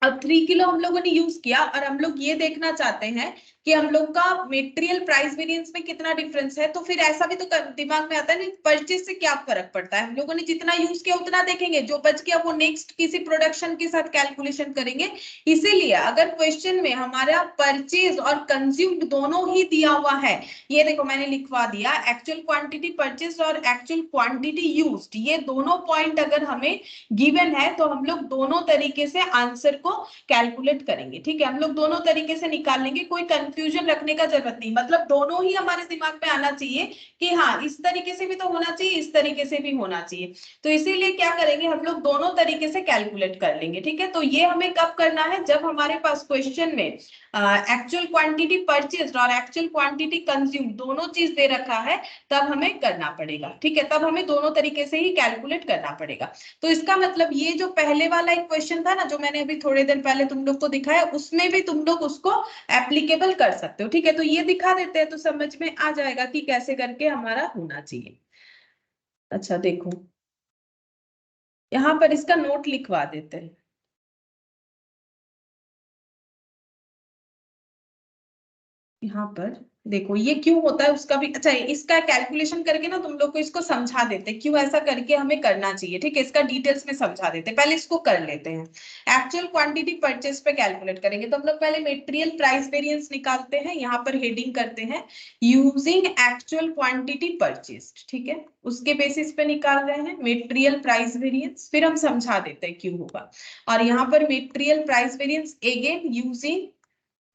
अब 3 किलो हम लोगों ने यूज किया और हम लोग ये देखना चाहते हैं कि हम लोग का मटेरियल प्राइस वेरिएंस में कितना डिफरेंस है, तो फिर ऐसा भी तो दिमाग में आता है ना, परचेज से क्या फर्क पड़ता है। हम लोगों ने जितना यूज किया उतना देखेंगे, जो बच गया वो नेक्स्ट किसी प्रोडक्शन के साथ कैलकुलेशन करेंगे। इसीलिए अगर क्वेश्चन में हमारा परचेज और कंज्यूम्ड दोनों ही दिया हुआ है, ये देखो मैंने लिखवा दिया, एक्चुअल क्वांटिटी परचेज और एक्चुअल क्वांटिटी यूज्ड, ये दोनों पॉइंट अगर हमें गिवन है तो हम लोग दोनों तरीके से आंसर को कैलकुलेट करेंगे, ठीक है। हम लोग दोनों तरीके से निकाल लेंगे, कोई कंफ्यूजन रखने का जरूरत नहीं, मतलब दोनों ही हमारे दिमाग में आना चाहिए कि हाँ इस तरीके से भी तो होना चाहिए, इस तरीके से भी होना चाहिए। तो इसीलिए क्या करेंगे, हम लोग दोनों तरीके से कैलकुलेट कर लेंगे, ठीक है। तो ये हमें कब करना है, जब हमारे पास क्वेश्चन में एक्चुअल क्वांटिटी परचेज और एक्चुअल क्वांटिटी कंज्यूम दोनों चीज दे रखा है, तब हमें करना पड़ेगा, ठीक है। तब हमें दोनों तरीके से ही कैलकुलेट करना पड़ेगा। तो इसका मतलब ये जो पहले वाला एक क्वेश्चन था ना, जो मैंने अभी थोड़े दिन पहले तुम लोग को दिखाया, उसमें भी तुम लोग उसको एप्लीकेबल कर सकते हो, ठीक है। तो ये दिखा देते हैं तो समझ में आ जाएगा कि कैसे करके हमारा होना चाहिए। अच्छा देखो, यहाँ पर इसका नोट लिखवा देते हैं। यहाँ पर देखो ये क्यों होता है उसका भी, अच्छा इसका कैलकुलेशन करके ना तुम लोग को इसको समझा देते हैं क्यों ऐसा करके हमें करना चाहिए, ठीक है। इसका डिटेल्स में समझा देते हैं, पहले इसको कर लेते हैं। एक्चुअल क्वांटिटी परचेज पे कैलकुलेट करेंगे तो हम लोग पहले मटेरियल प्राइस वेरिएंस निकालते हैं, यहाँ पर हेडिंग करते हैं यूजिंग एक्चुअल क्वांटिटी परचेज, ठीक है। उसके बेसिस पे निकाल रहे हैं मटेरियल प्राइस वेरिएंस, फिर हम समझा देते हैं क्यों होगा। और यहाँ पर material price variance again using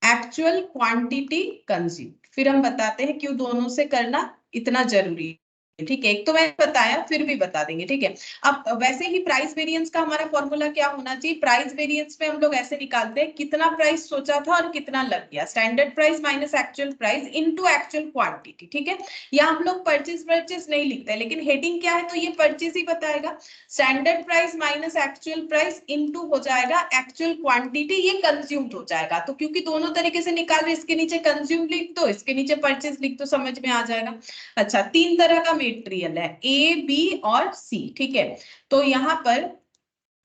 actual quantity consume. फिर हम बताते हैं क्यों दोनों से करना इतना जरूरी है। ठीक है, एक तो मैंने बताया, फिर भी बता देंगे। ठीक है, अब वैसे ही प्राइस वेरिएंस का हमारा फॉर्मूला क्या होना चाहिए? प्राइस वेरिएंस में हम लोग ऐसे निकालते हैं, कितना प्राइस सोचा था और कितना लग गया, standard price minus actual price into actual quantity. ठीक है, या हम लोग परचेज नहीं लिखते, लेकिन हेडिंग क्या है तो ये परचेज ही बताएगा। Standard price minus actual price into हो जाएगा एक्चुअल क्वांटिटी, ये कंज्यूम्ड हो जाएगा। तो क्योंकि दोनों तरीके से निकाल रहे, इसके नीचे कंज्यूम लिख दो, इसके नीचे परचेज लिख दो, समझ में आ जाएगा। अच्छा, तीन तरह का मेटेरियल है, ए, बी और सी। ठीक है, तो यहाँ पर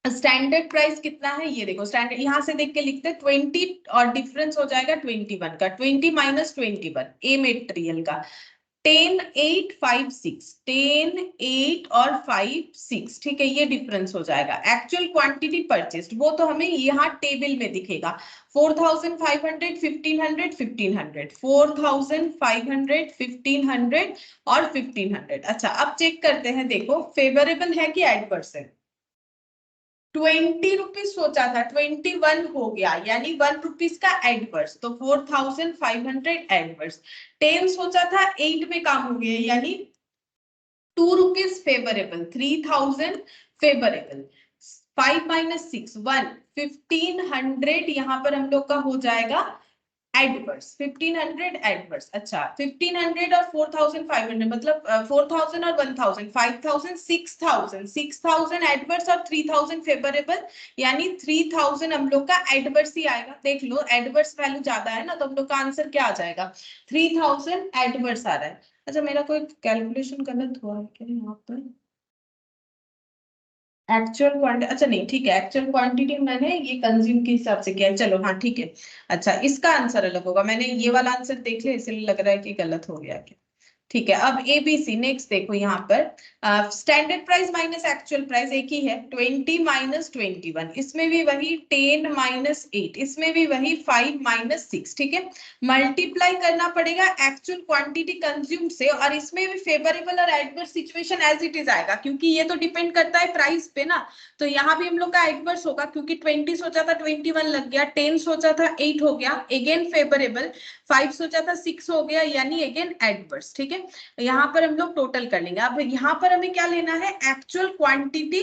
स्टैंडर्ड प्राइस कितना है ये देखो, स्टैंडर्ड यहां से देख के लिखते हैं 20 और डिफरेंस हो जाएगा 21 का, 20 माइनस 21 ए मेटेरियल का 10 8 5 6, 10 8 और 5 6। ठीक है, ये डिफरेंस हो जाएगा। एक्चुअल क्वांटिटी परचेस्ड वो तो हमें यहाँ टेबल में दिखेगा, 4500 1500 1500, 4500 1500 और 1500। अच्छा, अब चेक करते हैं, देखो फेवरेबल है कि एडवर्स है। 20 रुपीज सोचा था, 21 हो गया, यानी 1 रुपीज का एडवर्स, तो 4500 एडवर्स। 10 सोचा था, 8 में काम हो गया, यानी 2 रुपीज फेवरेबल, 3000 फेवरेबल। 5 माइनस 6 1, 1500 यहाँ पर हम लोग का हो जाएगा एडवर्स, 1500 एडवर्स। अच्छा, 1500 और 4500 मतलब 4000 और 1000, 5000 6000, 6000 एडवर्स और 3000 फेवरेबल, यानी 3000 हम लोग का एडवर्स ही आएगा। देख लो, एडवर्स वैल्यू ज्यादा है ना, तो हम लोग का आंसर क्या आ जाएगा? 3000 एडवर्स आ रहा है। अच्छा, मेरा कोई कैलकुलेशन गलत हुआ है क्या यहाँ पर? एक्चुअल क्वांटिटी, अच्छा नहीं, ठीक है, एक्चुअल क्वांटिटी मैंने ये कंज्यूम के हिसाब से किया है, चलो हाँ ठीक है। अच्छा, इसका आंसर अलग होगा, मैंने ये वाला आंसर देख लिया, इसलिए लग रहा है कि गलत हो गया क्या। ठीक है, अब एबीसी नेक्स्ट देखो यहाँ पर standard price minus actual price एक ही है, 20 माइनस 21, इसमें भी वही 10 माइनस 8, इसमें भी वही 5 माइनस 6। ठीक है, मल्टीप्लाई करना पड़ेगा एक्चुअल क्वांटिटी कंज्यूम से, और इसमें भी फेवरेबल और adverse situation as it is आएगा, क्योंकि ये तो डिपेंड करता है प्राइस पे ना। तो यहाँ भी हम लोग का एडवर्स होगा, क्योंकि 20 सोचा था 21 लग गया, 10 सोचा था 8 हो गया, अगेन फेवरेबल, 5 सोचा था 6 हो गया, यानी अगेन एडवर्स। ठीक है, यहाँ पर हम लोग टोटल कर लेंगे। अब यहाँ पर हमें क्या लेना है? एक्चुअल क्वांटिटी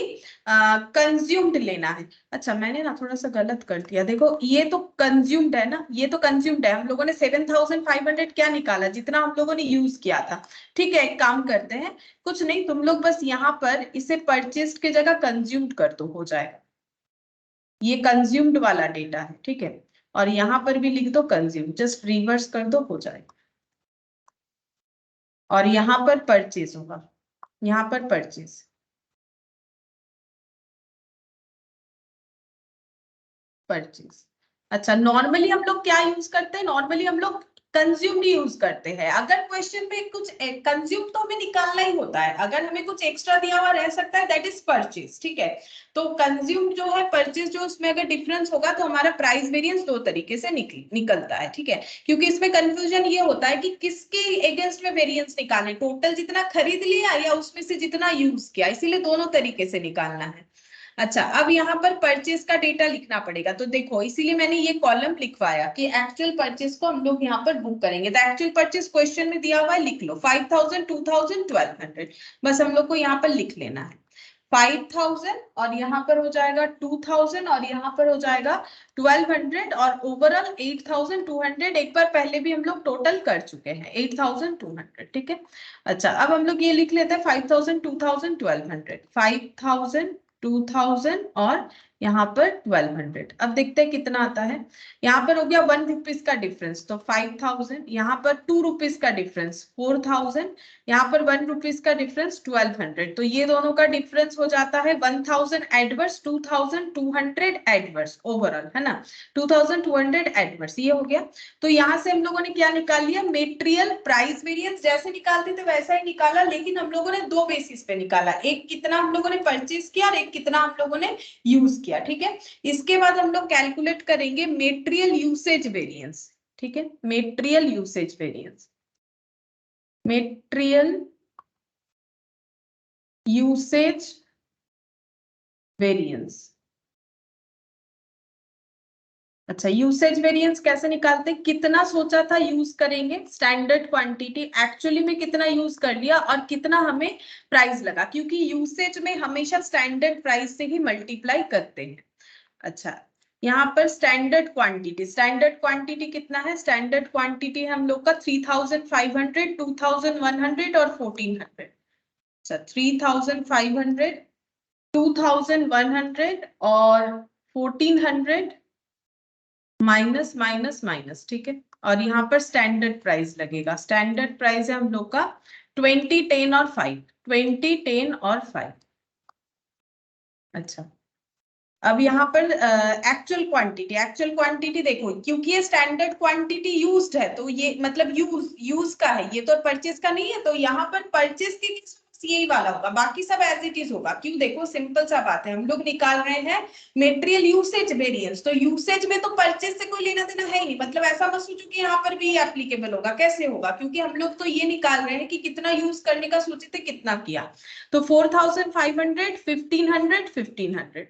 कंज्यूम्ड लेना है। अच्छा, मैंने ना थोड़ा सा गलत कर दिया, देखो ये तो कंज्यूम्ड है ना, ये तो कंज्यूम्ड है, हम लोगों ने 7500 क्या निकाला, जितना हम लोगों ने यूज किया था। ठीक है, एक काम करते हैं, कुछ नहीं, तुम लोग बस यहाँ पर इसे परचेस्ड की जगह कंज्यूम्ड कर दो, हो जाएगा। ये कंज्यूम्ड वाला डेटा है, ठीक है, और यहाँ पर भी लिख दो कंज्यूम, जस्ट रिवर्स कर दो, हो जाएगा। और यहाँ पर परचेज होगा, यहाँ पर परचेज, परचेज। अच्छा, नॉर्मली हम लोग क्या यूज करते हैं? नॉर्मली हम लोग कंज्यूम्ड यूज करते हैं। अगर क्वेश्चन में कुछ कंज्यूम तो हमें निकालना ही होता है, अगर हमें कुछ एक्स्ट्रा दिया हुआ रह सकता है, दैट इज परचेज। ठीक है, तो कंज्यूम जो है, परचेज जो, उसमें अगर डिफरेंस होगा तो हमारा प्राइस वेरिएंस दो तरीके से निकलता है। ठीक है, क्योंकि इसमें कंफ्यूजन ये होता है कि किसके अगेंस्ट में वेरिएंस निकालने, टोटल जितना खरीद लिया या उसमें से जितना यूज किया, इसीलिए दोनों तरीके से निकालना है। अच्छा, अब यहाँ पर परचेज का डेटा लिखना पड़ेगा, तो देखो इसीलिए मैंने ये कॉलम लिखवाया कि एक्चुअल परचेज को हम लोग यहाँ पर बुक करेंगे। तो एक्चुअल परचेज क्वेश्चन में दिया हुआ है, लिख लो 5000 2000 1200, बस हम लोग को यहाँ पर लिख लेना है 5000, और यहाँ पर हो जाएगा 2000, और यहाँ पर हो जाएगा 1200, और ओवरऑल 8200। एक बार पहले भी हम लोग टोटल कर चुके हैं 8200। ठीक है, अच्छा, अब हम लोग ये लिख लेते हैं 5000 2000 1200, 5000 2000 और यहाँ पर 1200। अब देखते हैं कितना आता है। यहाँ पर हो गया 1 रुपीज का डिफरेंस, तो 5000, यहाँ पर 2 रुपीज का डिफरेंस 4000, यहाँ पर 1 रुपीज का डिफरेंस 1200, तो ये दोनों का डिफरेंस हो जाता है 1000 एडवर्स, 2200 एडवर्स ओवरऑल, है ना, 2200 एडवर्स, ये हो गया। तो यहाँ से हम लोगों ने क्या निकाल लिया? मेटेरियल प्राइस वेरिएंस जैसे निकालते थे वैसा ही निकाला, लेकिन हम लोगों ने दो बेसिस पे निकाला, एक कितना हम लोगों ने परचेज किया और एक कितना हम लोगों ने यूज किया। ठीक है, इसके बाद हम लोग कैलकुलेट करेंगे मेटेरियल यूसेज वेरिएंस। ठीक है, material usage variance, material usage variance. अच्छा, यूसेज वेरिएंस कैसे निकालते हैं? कितना सोचा था यूज करेंगे, स्टैंडर्ड क्वांटिटी एक्चुअली में कितना यूज कर लिया और कितना हमें प्राइस लगा, क्योंकि यूसेज में हमेशा स्टैंडर्ड प्राइस से ही मल्टीप्लाई करते हैं। अच्छा, यहाँ पर स्टैंडर्ड क्वांटिटी कितना है? स्टैंडर्ड क्वांटिटी हम लोग का 3500, 2100 और 1400। अच्छा, 3500, 2100 और 1400 माइनस माइनस माइनस, ठीक है। और यहाँ पर स्टैंडर्ड प्राइस लगेगा। स्टैंडर्ड प्राइस है हम लोग का 20, 10 और 5, 20, 10 और 5। अच्छा, अब यहाँ पर एक्चुअल क्वांटिटी देखो, क्योंकि ये स्टैंडर्ड क्वांटिटी यूज्ड है तो ये मतलब यूज का है, ये तो परचेज का नहीं है, तो यहाँ पर परचेज के यही वाला होगा, बाकी सब एज इट इज होगा। क्यों? देखो सिंपल सा बात है, हम लोग निकाल रहे हैं मेटेरियल यूसेज वेरिएंस, तो यूसेज में तो परचेज से कोई लेना देना है ही नहीं। मतलब ऐसा मत सोचो कि यहाँ पर भी एप्लीकेबल होगा, कैसे होगा? क्योंकि हम लोग तो ये निकाल रहे हैं कि कितना यूज करने का सोचे थे, कितना किया। तो 4500, 1500, 1500,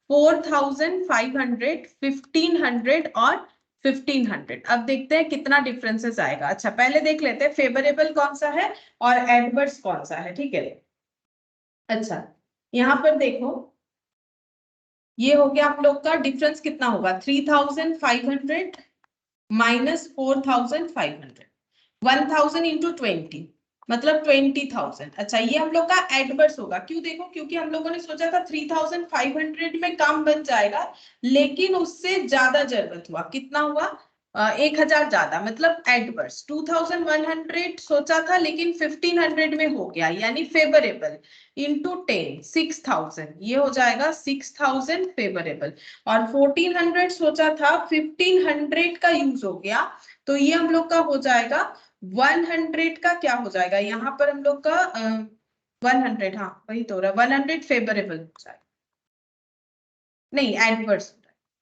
4500, 1500 और 1500। अब देखते हैं कितना डिफरेंसेस आएगा। अच्छा, पहले देख लेते हैं फेवरेबल कौन सा है और एडवर्स कौन सा है, ठीक है। अच्छा, यहाँ पर देखो, ये हो गया हम लोग का डिफरेंस, कितना होगा? 3500 माइनस 4500, 1000 इंटू 20 मतलब 20,000। अच्छा, ये हम लोग का एडवर्स होगा। क्यों? देखो, क्योंकि हम लोगों ने सोचा था 3500 में काम बन जाएगा, लेकिन उससे ज्यादा जरूरत हुआ। कितना हुआ? 1000 ज्यादा, मतलब एडवर्स। 2100 सोचा था लेकिन 1500 में हो गया, यानी फेवरेबल। इंटू 10, 6000, ये हो जाएगा 6000 फेवरेबल। और 1400 सोचा था, 1500 का यूज हो गया, तो ये हम लोग का हो जाएगा 100 का। क्या हो जाएगा यहाँ पर हम लोग का? 100, हाँ वही तो रहा, 100 फेवरेबल हो जाएगा, नहीं एडवर्स,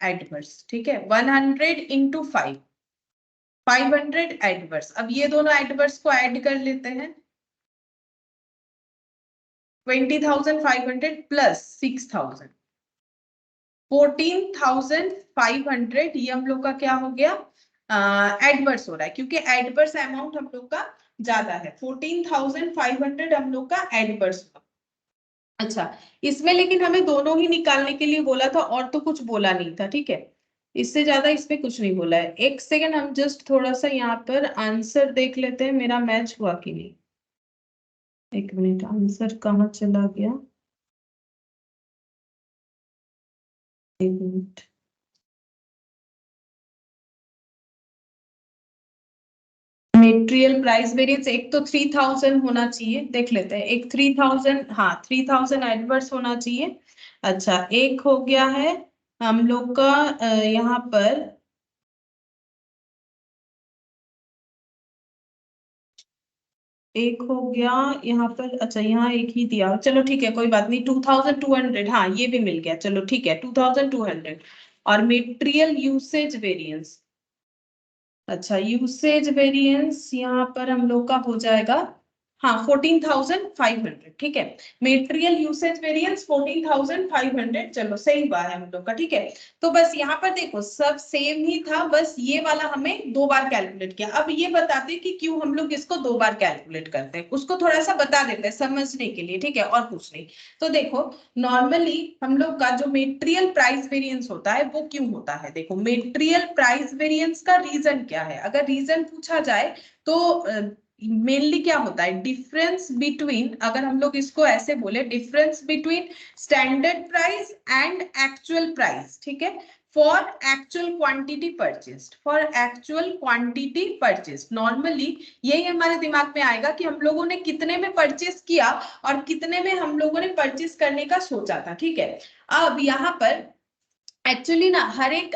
एडवर्स, ठीक है। 100 इंटू 5, 500 एडवर्स। अब ये दोनों एडवर्स को ऐड कर लेते हैं, 20,500 प्लस 6000, 14,500। ये हम लोग का क्या हो गया? एडवर्स हो रहा है, क्योंकि एडवर्स अमाउंट हम लोग का ज्यादा है। 14,500 हम लोग का एडवर्स हुआ। अच्छा, इसमें लेकिन हमें दोनों ही निकालने के लिए बोला था, और तो कुछ बोला नहीं था, ठीक है। इससे ज्यादा इसमें कुछ नहीं बोला है। एक सेकेंड, हम जस्ट थोड़ा सा यहाँ पर आंसर देख लेते हैं, मेरा मैच हुआ कि नहीं। एक मिनट, आंसर कहाँ चला गया? एक मिनट। मेटेरियल प्राइस वेरिएंस एक तो 3000 होना चाहिए, देख लेते हैं। एक 3000, हाँ 3000 एडवर्स होना चाहिए। अच्छा, एक हो गया है हम लोग का यहाँ पर, एक हो गया यहाँ पर। अच्छा, यहाँ एक ही दिया, चलो ठीक है, कोई बात नहीं। 2200, हाँ ये भी मिल गया, चलो ठीक है, 2200। और मेटेरियल यूसेज वेरिएंस, अच्छा यूसेज वेरिएंस यहाँ पर हम लोग का हो जाएगा, हाँ 14,500, ठीक है। मेटेरियल यूसेज वेरिएंस 14,500, चलो सही बात है हम लोग का, ठीक है। तो बस यहाँ पर देखो सब सेम ही था, बस ये वाला हमें दो बार कैलकुलेट किया। अब ये बताते हैं कि क्यों हम लोग इसको दो बार कैलकुलेट करते हैं, उसको थोड़ा सा बता देते हैं समझने के लिए, ठीक है, और कुछ नहीं। तो देखो, नॉर्मली हम लोग का जो मेटेरियल प्राइस वेरिएंस होता है वो क्यों होता है? देखो, मेटेरियल प्राइस वेरिएंस का रीजन क्या है? अगर रीजन पूछा जाए तो मेनली क्या होता है? डिफरेंस बिटवीन, अगर हम लोग इसको ऐसे बोले, difference between standard price and actual price, ठीक है। For actual quantity purchased, for actual quantity purchased, normally यही हमारे दिमाग में आएगा कि हम लोगों ने कितने में परचेस किया और कितने में हम लोगों ने परचेस करने का सोचा था, ठीक है। अब यहाँ पर एक्चुअली ना हर एक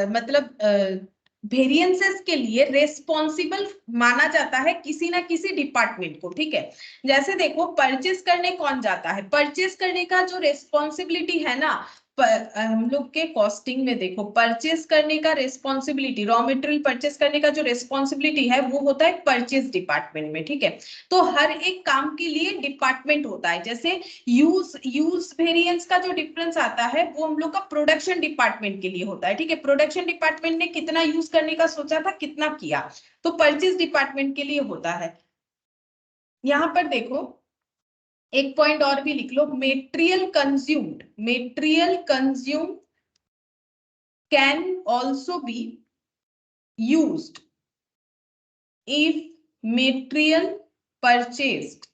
मतलब वेरिएंसेस के लिए रेस्पॉन्सिबल माना जाता है किसी ना किसी डिपार्टमेंट को, ठीक है। जैसे देखो, परचेस करने कौन जाता है? परचेस करने का जो रेस्पॉन्सिबिलिटी है ना, हम लोग के कॉस्टिंग में देखो, परचेज करने का रेस्पॉन्सिबिलिटी, रॉ मटेरियल परचेज करने का जो रेस्पॉन्सिबिलिटी है वो होता है परचेज डिपार्टमेंट में, ठीक है। तो हर एक काम के लिए डिपार्टमेंट होता है, जैसे यूज वेरिएंस का जो डिफरेंस आता है वो हम लोग का प्रोडक्शन डिपार्टमेंट के लिए होता है, ठीक है। प्रोडक्शन डिपार्टमेंट ने कितना यूज करने का सोचा था, कितना किया, तो परचेज डिपार्टमेंट के लिए होता है। यहां पर देखो एक पॉइंट और भी लिख लो, material consumed can also be used if material purchased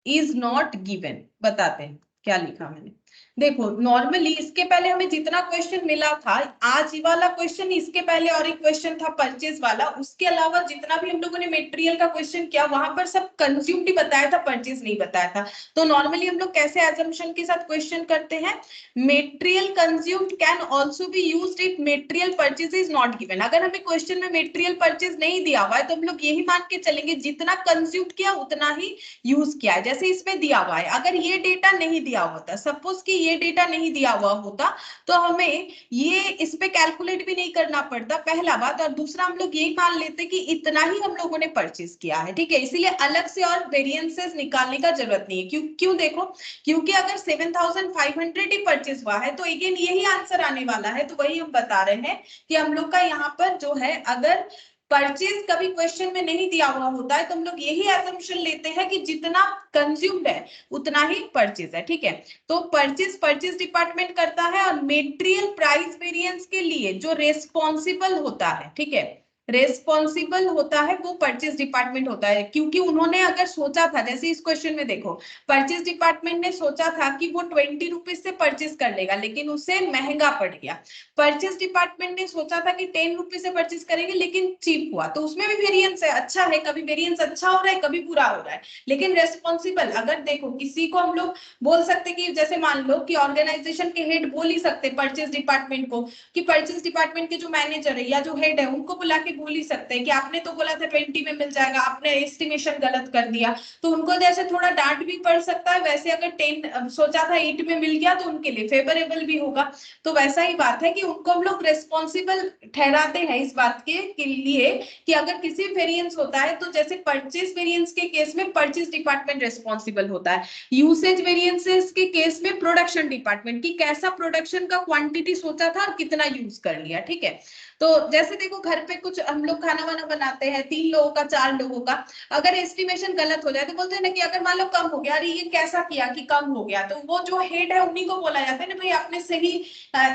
is not given. बताते हैं क्या लिखा मैंने। देखो नॉर्मली इसके पहले हमें जितना क्वेश्चन मिला था, आज वाला क्वेश्चन, इसके पहले और एक क्वेश्चन था परचेज वाला, उसके अलावा जितना भी हम लोगों ने मटेरियल का क्वेश्चन किया वहां पर सब कंज्यूम्ड ही बताया था, परचेज नहीं बताया था। तो नॉर्मली हम लोग कैसे एजम्पशन के साथ क्वेश्चन करते हैं, material consumed can also be used if material purchase is not given. अगर हमें क्वेश्चन में मटेरियल परचेज नहीं दिया हुआ है तो हम लोग यही मान के चलेंगे जितना कंज्यूम्ड किया उतना ही यूज किया है। जैसे इसमें दिया हुआ है, अगर ये डेटा नहीं दिया होता, सपोज कि ये डेटा नहीं दिया हुआ होता तो हमें ये इस पे कैलकुलेट भी नहीं करना पड़ता, पहला बात। और दूसरा हम लोग यही मान लेते कि इतना ही हम लोगों ने परचेज किया है, ठीक है। इसीलिए अलग से और वेरिएंसेस निकालने का जरूरत नहीं है। क्यों देखो, क्योंकि अगर 7500 ही परचेज हुआ है तो अगेन यही आंसर आने वाला है। तो वही हम बता रहे हैं कि हम लोग का यहाँ पर जो है, अगर परचेज कभी क्वेश्चन में नहीं दिया हुआ होता है तो हम लोग यही एजम्पशन लेते हैं कि जितना कंज्यूम्ड है उतना ही परचेज है, ठीक है। तो परचेज डिपार्टमेंट करता है, और मेटेरियल प्राइस वेरिएंस के लिए जो रेस्पॉन्सिबल होता है, ठीक है, रेस्पॉन्सिबल होता है वो परचेज डिपार्टमेंट होता है। क्योंकि उन्होंने अगर सोचा था, जैसे इस क्वेश्चन में देखो, परचेज डिपार्टमेंट ने सोचा था कि वो 20 रुपीज से परचेज कर लेगा, लेकिन उसे महंगा पड़ गया। परचेज डिपार्टमेंट ने सोचा था कि 10 रुपीज से परचेज करेंगे लेकिन चीप हुआ, तो उसमें भी वेरिएंस है, अच्छा है, कभी वेरिएंस अच्छा हो रहा है, कभी बुरा हो रहा है। लेकिन रेस्पॉन्सिबल, अगर देखो किसी को हम लोग बोल सकते कि जैसे मान लो कि ऑर्गेनाइजेशन के हेड बोल ही सकते परचेज डिपार्टमेंट को कि परचेज डिपार्टमेंट के जो मैनेजर है या जो हेड है उनको बुला के बोल ही सकते हैं कि आपने तो बोला था 20 में मिल जाएगा, आपने एस्टिमेशन गलत कर दिया। तो उनको जैसे थोड़ा डांट भी पड़ सकता है, वैसे अगर 10 सोचा था 8 में मिल गया तो उनके लिए फेवरेबल भी होगा। तो वैसा ही बात है कि उनको हम लोग रेस्पॉन्सिबल ठहराते हैं इस बात के लिए कि अगर किसी वेरिएंस होता है तो जैसे परचेज वेरिएंस के केस में परचेज डिपार्टमेंट रेस्पॉन्सिबल होता है, यूसेज वेरिएंसेस के केस में प्रोडक्शन डिपार्टमेंट, की कैसा प्रोडक्शन का क्वांटिटी सोचा था और कितना यूज कर लिया, ठीक है। तो जैसे देखो घर पे कुछ हम लोग खाना वाना बनाते हैं, 3 लोगों का 4 लोगों का, अगर एस्टिमेशन गलत हो जाए तो बोलते हैं ना कि अगर मान लो कम हो गया, अरे ये कैसा किया कि कम हो गया, तो वो जो हेड है उन्हीं को बोला जाता है ना, भाई आपने सही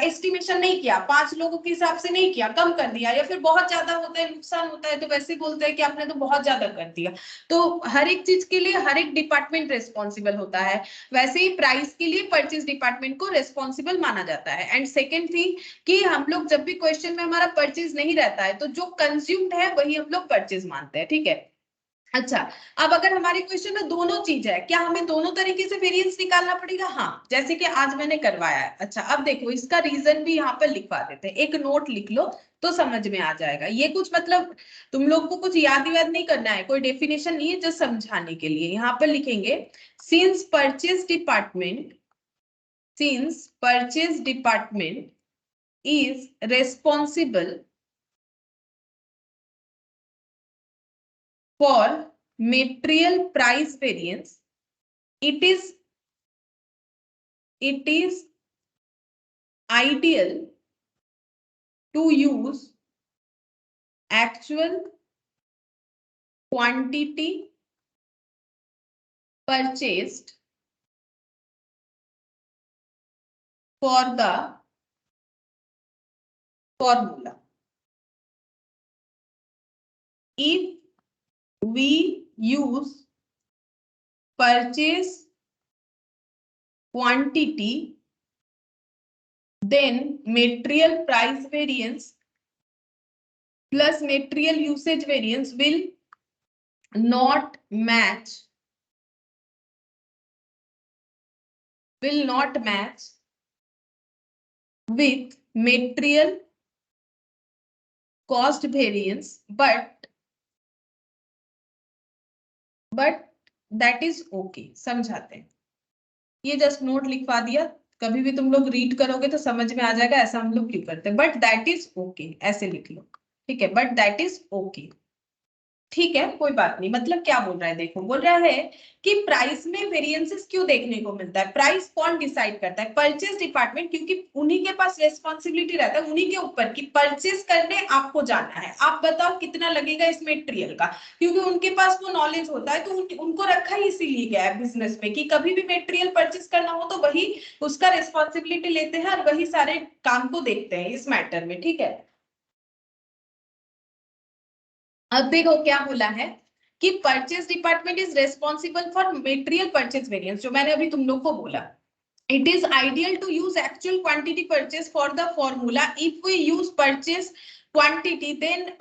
एस्टिमेशन नहीं किया, 5 लोगों के हिसाब से नहीं किया, कम कर दिया, या फिर बहुत ज्यादा होता है, नुकसान होता है तो वैसे बोलते हैं कि आपने तो बहुत ज्यादा कर दिया। तो हर एक चीज के लिए हर एक डिपार्टमेंट रेस्पॉन्सिबल होता है। वैसे ही प्राइस के लिए परचेज डिपार्टमेंट को रेस्पॉन्सिबल माना जाता है। एंड सेकेंड थिंग कि हम लोग जब भी क्वेश्चन में हमारा परचेज नहीं रहता है तो जो कंज्यूम्ड है वही हम लोग परचेज मानते हैं, ठीक है। अच्छा, अब अगर हमारे क्वेश्चन में दोनों चीज है, क्या हमें दोनों तरीके से वेरिएंस निकालना पड़ेगा? हाँ, जैसे कि आज मैंने करवाया है। अच्छा, अब देखो इसका रीजन भी यहाँ पर लिखवा देते हैं, एक नोट लिख लो तो समझ में आ जाएगा। ये कुछ मतलब तुम लोग को कुछ याद नहीं करना है, कोई डेफिनेशन नहीं है, जो समझाने के लिए यहाँ पर लिखेंगे, since purchase department is responsible for material price variance, it is ideal to use actual quantity purchased for the formula. If we use purchase quantity, then material price variance plus material usage variance will not match with material cost variance, but that is okay. समझाते हैं, ये just note लिखवा दिया, कभी भी तुम लोग read करोगे तो समझ में आ जाएगा ऐसा हम लोग क्यों करते हैं, बट दैट इज ओके, ऐसे लिख लो, ठीक है, बट दैट इज ओके, ठीक है, कोई बात नहीं। मतलब क्या बोल रहा है, देखो बोल रहा है कि प्राइस में वेरिएंसेस क्यों देखने को मिलता है, प्राइस कौन डिसाइड करता है, परचेज डिपार्टमेंट, क्योंकि उन्हीं के पास रेस्पॉन्सिबिलिटी रहता है, उन्हीं के ऊपर कि परचेज करने आपको जाना है, आप बताओ कितना लगेगा इस मटेरियल का, क्योंकि उनके पास वो नॉलेज होता है, तो उनको रखा ही इसीलिए गया है बिजनेस में कि कभी भी मटेरियल परचेज करना हो तो वही उसका रेस्पॉन्सिबिलिटी लेते हैं और वही सारे काम को देखते हैं इस मैटर में, ठीक है। अब देखो क्या बोला है कि purchase department is responsible for material purchase variance, जो मैंने अभी तुम लोग को बोला। It is ideal to use actual quantity purchase for the formula. If we use purchase quantity, then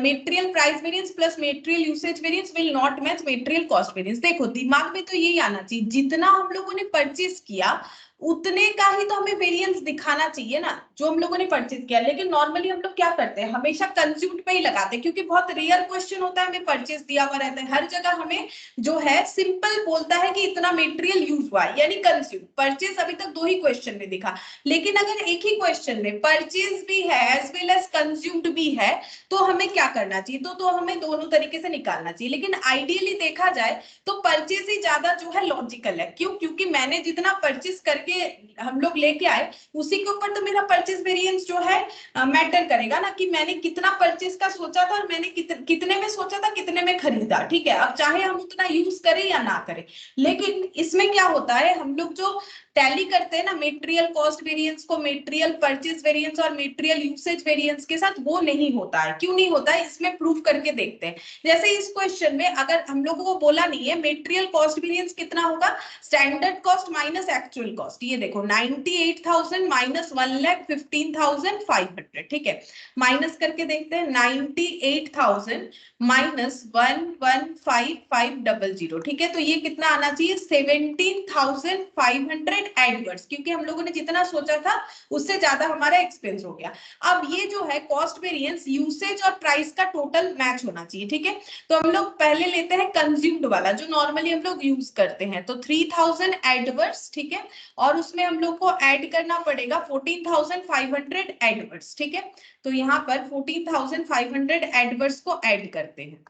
material price variance plus material usage variance will not match material cost variance. देखो दिमाग में तो यही आना चाहिए, जितना हम लोगों ने परचेज किया उतने का ही तो हमें वेरिएंस दिखाना चाहिए ना, जो हम लोगों ने परचेज किया। लेकिन नॉर्मली हम लोग क्या करते हैं, हमेशा कंज्यूम्ड पे ही लगाते हैं, क्योंकि बहुत रेयर क्वेश्चन होता है हमें परचेज दिया हुआ रहता है, हर जगह हमें जो है सिंपल बोलता है कि इतना मटेरियल यूज हुआ है, यानी कंज्यूम। परचेज अभी तक दो ही क्वेश्चन में दिखा, लेकिन अगर एक ही क्वेश्चन में परचेज भी है एज वेल एज कंज्यूम्ड भी है तो हमें क्या करना चाहिए, तो हमें दोनों तरीके से निकालना चाहिए। लेकिन आइडियली देखा जाए तो परचेज ही ज्यादा जो है लॉजिकल है, क्यों, क्योंकि मैंने जितना परचेज करके हम लोग लेके आए उसी के ऊपर तो मेरा परचेज वेरिएंस जो है मैटर करेगा ना, कि मैंने कितना परचेज का सोचा था और मैंने कितने में सोचा था, कितने में खरीदा, ठीक है। अब चाहे हम उतना यूज करें या ना करें, लेकिन इसमें क्या होता है, हम लोग जो टैली करते हैं ना मटेरियल कॉस्ट वेरिएंस को मटेरियल परचेज वेरिएंस और मटेरियल यूसेज वेरिएंस के साथ, वो नहीं होता है। क्यों नहीं होता है, इसमें प्रूफ करके देखते हैं। जैसे इस क्वेश्चन में अगर हम लोगों को बोला नहीं है मटेरियल कॉस्ट वेरिएंस कितना होगा, standard cost minus actual cost, ये देखो 98,000 माइनस 1,15,500, ठीक है। माइनस करके देखते हैं 98,000 माइनस 1,15,500, ठीक है। तो ये कितना आना चाहिए 17,500 एडवर्स, क्योंकि हम लोगों ने जितना सोचा था उससे ज्यादा हमारा एक्सपेंस हो गया। अब ये जो है कॉस्ट वेरिएंस यूसेज और प्राइस का टोटल मैच होना चाहिए, ठीक है। तो हम लोग पहले लेते हैं कंज्यूम्ड वाला जो नॉर्मली हम लोग यूज करते हैं, तो 3,000 एडवर्स, ठीक है, और उसमें हम लोग को ऐड करना पड़ेगा 14,500 एडवर्स, ठीक है। तो यहाँ पर 14,500 एडवर्स को ऐड करते हैं,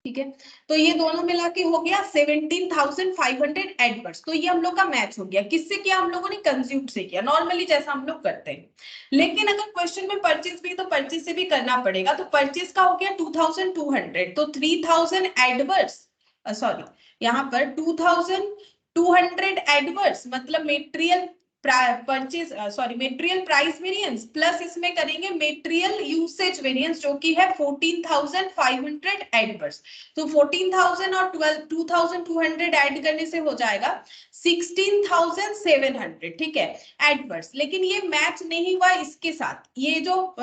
ठीक है। तो ये दोनों मिला के हो गया 17,500 एडवर्स, तो ये हम लोग का मैच हो गया, किससे किया, हम लोगों ने कंज्यूम से किया, नॉर्मली जैसा हम लोग करते हैं। लेकिन अगर क्वेश्चन में परचेज भी तो परचेज से भी करना पड़ेगा, तो परचेज का हो गया 2,200, तो 3,000 एडवर्स, सॉरी यहाँ पर 2,200 एडवर्स, मतलब material purchase sorry material price variance plus इसमें करेंगे मटेरियल यूसेज वेरिएंस जो कि है 14,500 एडवर्स। तो 14,000 और 2,200 ऐड करने से हो जाएगा 16,700, ठीक है, एडवर्स। लेकिन ये मैच नहीं हुआ इसके साथ, ये जो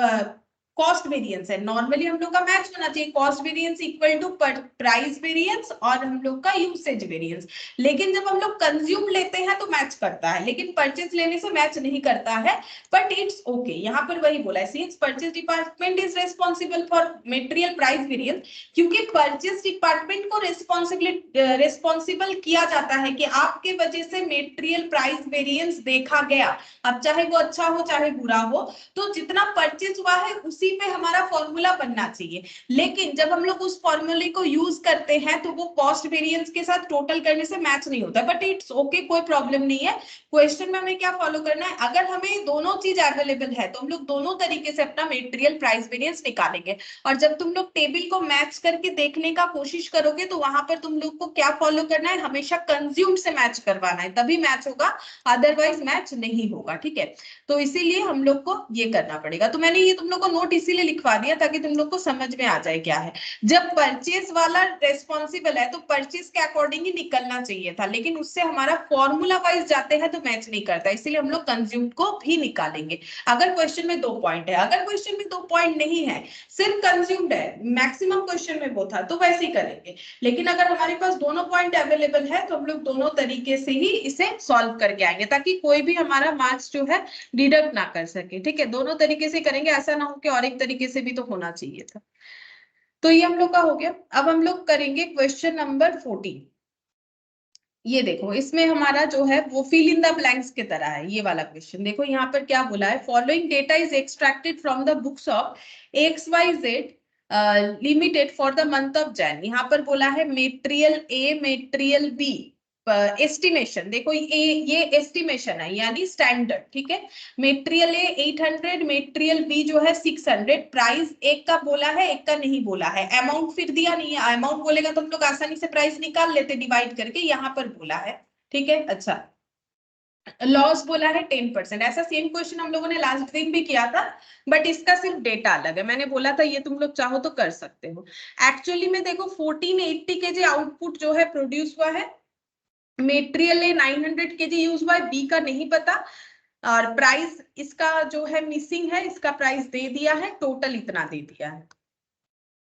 कॉस्ट वेरिएंस है, नॉर्मली हम लोग का मैच होना चाहिए cost variance equal to price variance और हम लोग का यूसेज वेरिएंस। लेकिन जब हम लोग कंज्यूम लेते हैं तो मैच करता है, लेकिन परचेज लेने से मैच नहीं करता है, बट इट्स ओके। यहाँ पर वही बोला है since purchase department is responsible for material price variance, क्योंकि परचेज डिपार्टमेंट को रेस्पॉन्सिबल किया जाता है कि आपके वजह से मटेरियल प्राइस वेरिएंस देखा गया, अब चाहे वो अच्छा हो चाहे बुरा हो, तो जितना परचेज हुआ है उसी पे हमारा फॉर्मूला बनना चाहिए। लेकिन जब हम लोग उस फॉर्मूले को यूज करते हैं तो वो कॉस्ट वेरिएंस के साथ टोटल करने से मैच नहीं होता, बट इट्स ओके, कोई प्रॉब्लम नहीं है। क्वेश्चन में हमें क्या फॉलो करना है, अगर हमें दोनों चीज अवेलेबल है तो हम लोग दोनों तरीके से अपना मटेरियल प्राइस वेरिएंस निकालेंगे। और जब तुम लोग टेबल को मैच करके देखने का कोशिश करोगे तो वहां पर तुम लोग को क्या फॉलो करना है, हमेशा कंज्यूम से मैच करवाना है, तभी मैच होगा, अदरवाइज मैच नहीं होगा, ठीक है। तो इसीलिए हम लोग को ये करना पड़ेगा। तो मैंने ये तुम लोग को नोट इसीलिए लिखवा दिया ताकि तुम लोग को समझ में आ जाए क्या है। जब परचेज वाला रेस्पॉन्सिबल है तो परचेज के अकॉर्डिंग ही निकलना चाहिए था, लेकिन उससे हमारा फॉर्मूला वाइज जाते हैं तो मैच नहीं करता, इसीलिए हम लोग कंज्यूम को भी निकालेंगे। अगर क्वेश्चन में 2 पॉइंट है, अगर क्वेश्चन में 2 पॉइंट नहीं है, सिर्फ कंज्यूम्ड है, मैक्सिमम क्वेश्चन में वो था, तो वैसे ही करेंगे। लेकिन अगर हमारे पास दोनों पॉइंट अवेलेबल है तो हम लोग दोनों तरीके से ही इसे सॉल्व करके आएंगे, ताकि कोई भी हमारा मार्क्स जो है डिडक्ट ना कर सके, ठीक है। दोनों तरीके से करेंगे, ऐसा ना हो कि और एक तरीके से भी तो होना चाहिए था। तो ये हम लोग का हो गया। अब हम लोग करेंगे क्वेश्चन नंबर 14। ये देखो इसमें हमारा जो है वो फिल इन द ब्लैंक्स की तरह है, ये वाला क्वेश्चन देखो यहाँ पर क्या बोला है, following data is extracted from the books of XYZ limited for the month of Jain. यहाँ पर बोला है material A material B estimation, देखो ये एस्टिमेशन है यानी स्टैंडर्ड, ठीक है। मेटेरियल ए 800, मेटेरियल बी जो है 600, प्राइस एक का बोला है एक का नहीं बोला है, अमाउंट फिर दिया नहीं है, अमाउंट बोलेगा तो हम लोग आसानी से प्राइस निकाल लेते डिवाइड करके, यहाँ पर बोला है, ठीक है। अच्छा, लॉस बोला है 10%, ऐसा सेम क्वेश्चन हम लोगों ने लास्ट दिन भी किया था, बट इसका सिर्फ डेटा अलग है, मैंने बोला था ये तुम लोग चाहो तो कर सकते हो। एक्चुअली में देखो 1480 केजी आउटपुट जो है प्रोड्यूस हुआ है, मेटेरियल ए 900 केजी यूज हुआ है, बी का नहीं पता, और प्राइस इसका जो है मिसिंग है, इसका प्राइस दे दिया है, टोटल इतना दे दिया है।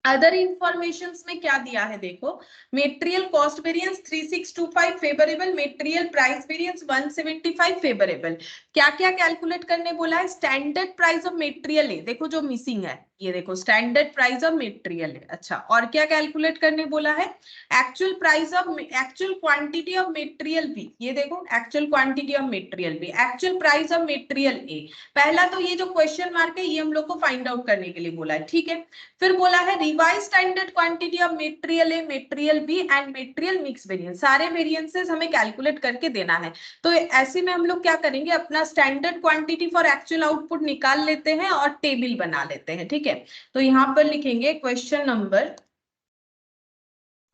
अदर इंफॉर्मेशन में क्या दिया है देखो, material cost variance 3625 favourable, material price variance 175 favourable. क्या क्या कैलकुलेट करने बोला है, स्टैंडर्ड प्राइस ऑफ मेटेरियल है, देखो जो मिसिंग है ये देखो स्टैंडर्ड प्राइस ऑफ मेटेरियल है। अच्छा, और क्या कैलकुलेट करने बोला है, actual price of actual quantity of material B, ये देखो actual quantity of material B, actual price of material A. पहला तो ये जो क्वेश्चन मार्क है ये हम लोग को फाइंड आउट करने के लिए बोला है, ठीक है। फिर बोला है revise standard quantity of material A material B and material mix variance, सारे वेरिएंसेस हमें कैलकुलेट करके देना है। तो ऐसे में हम लोग क्या करेंगे, अपना standard quantity for actual output निकाल लेते हैं और टेबल बना लेते हैं, ठीक है। तो यहां पर लिखेंगे क्वेश्चन नंबर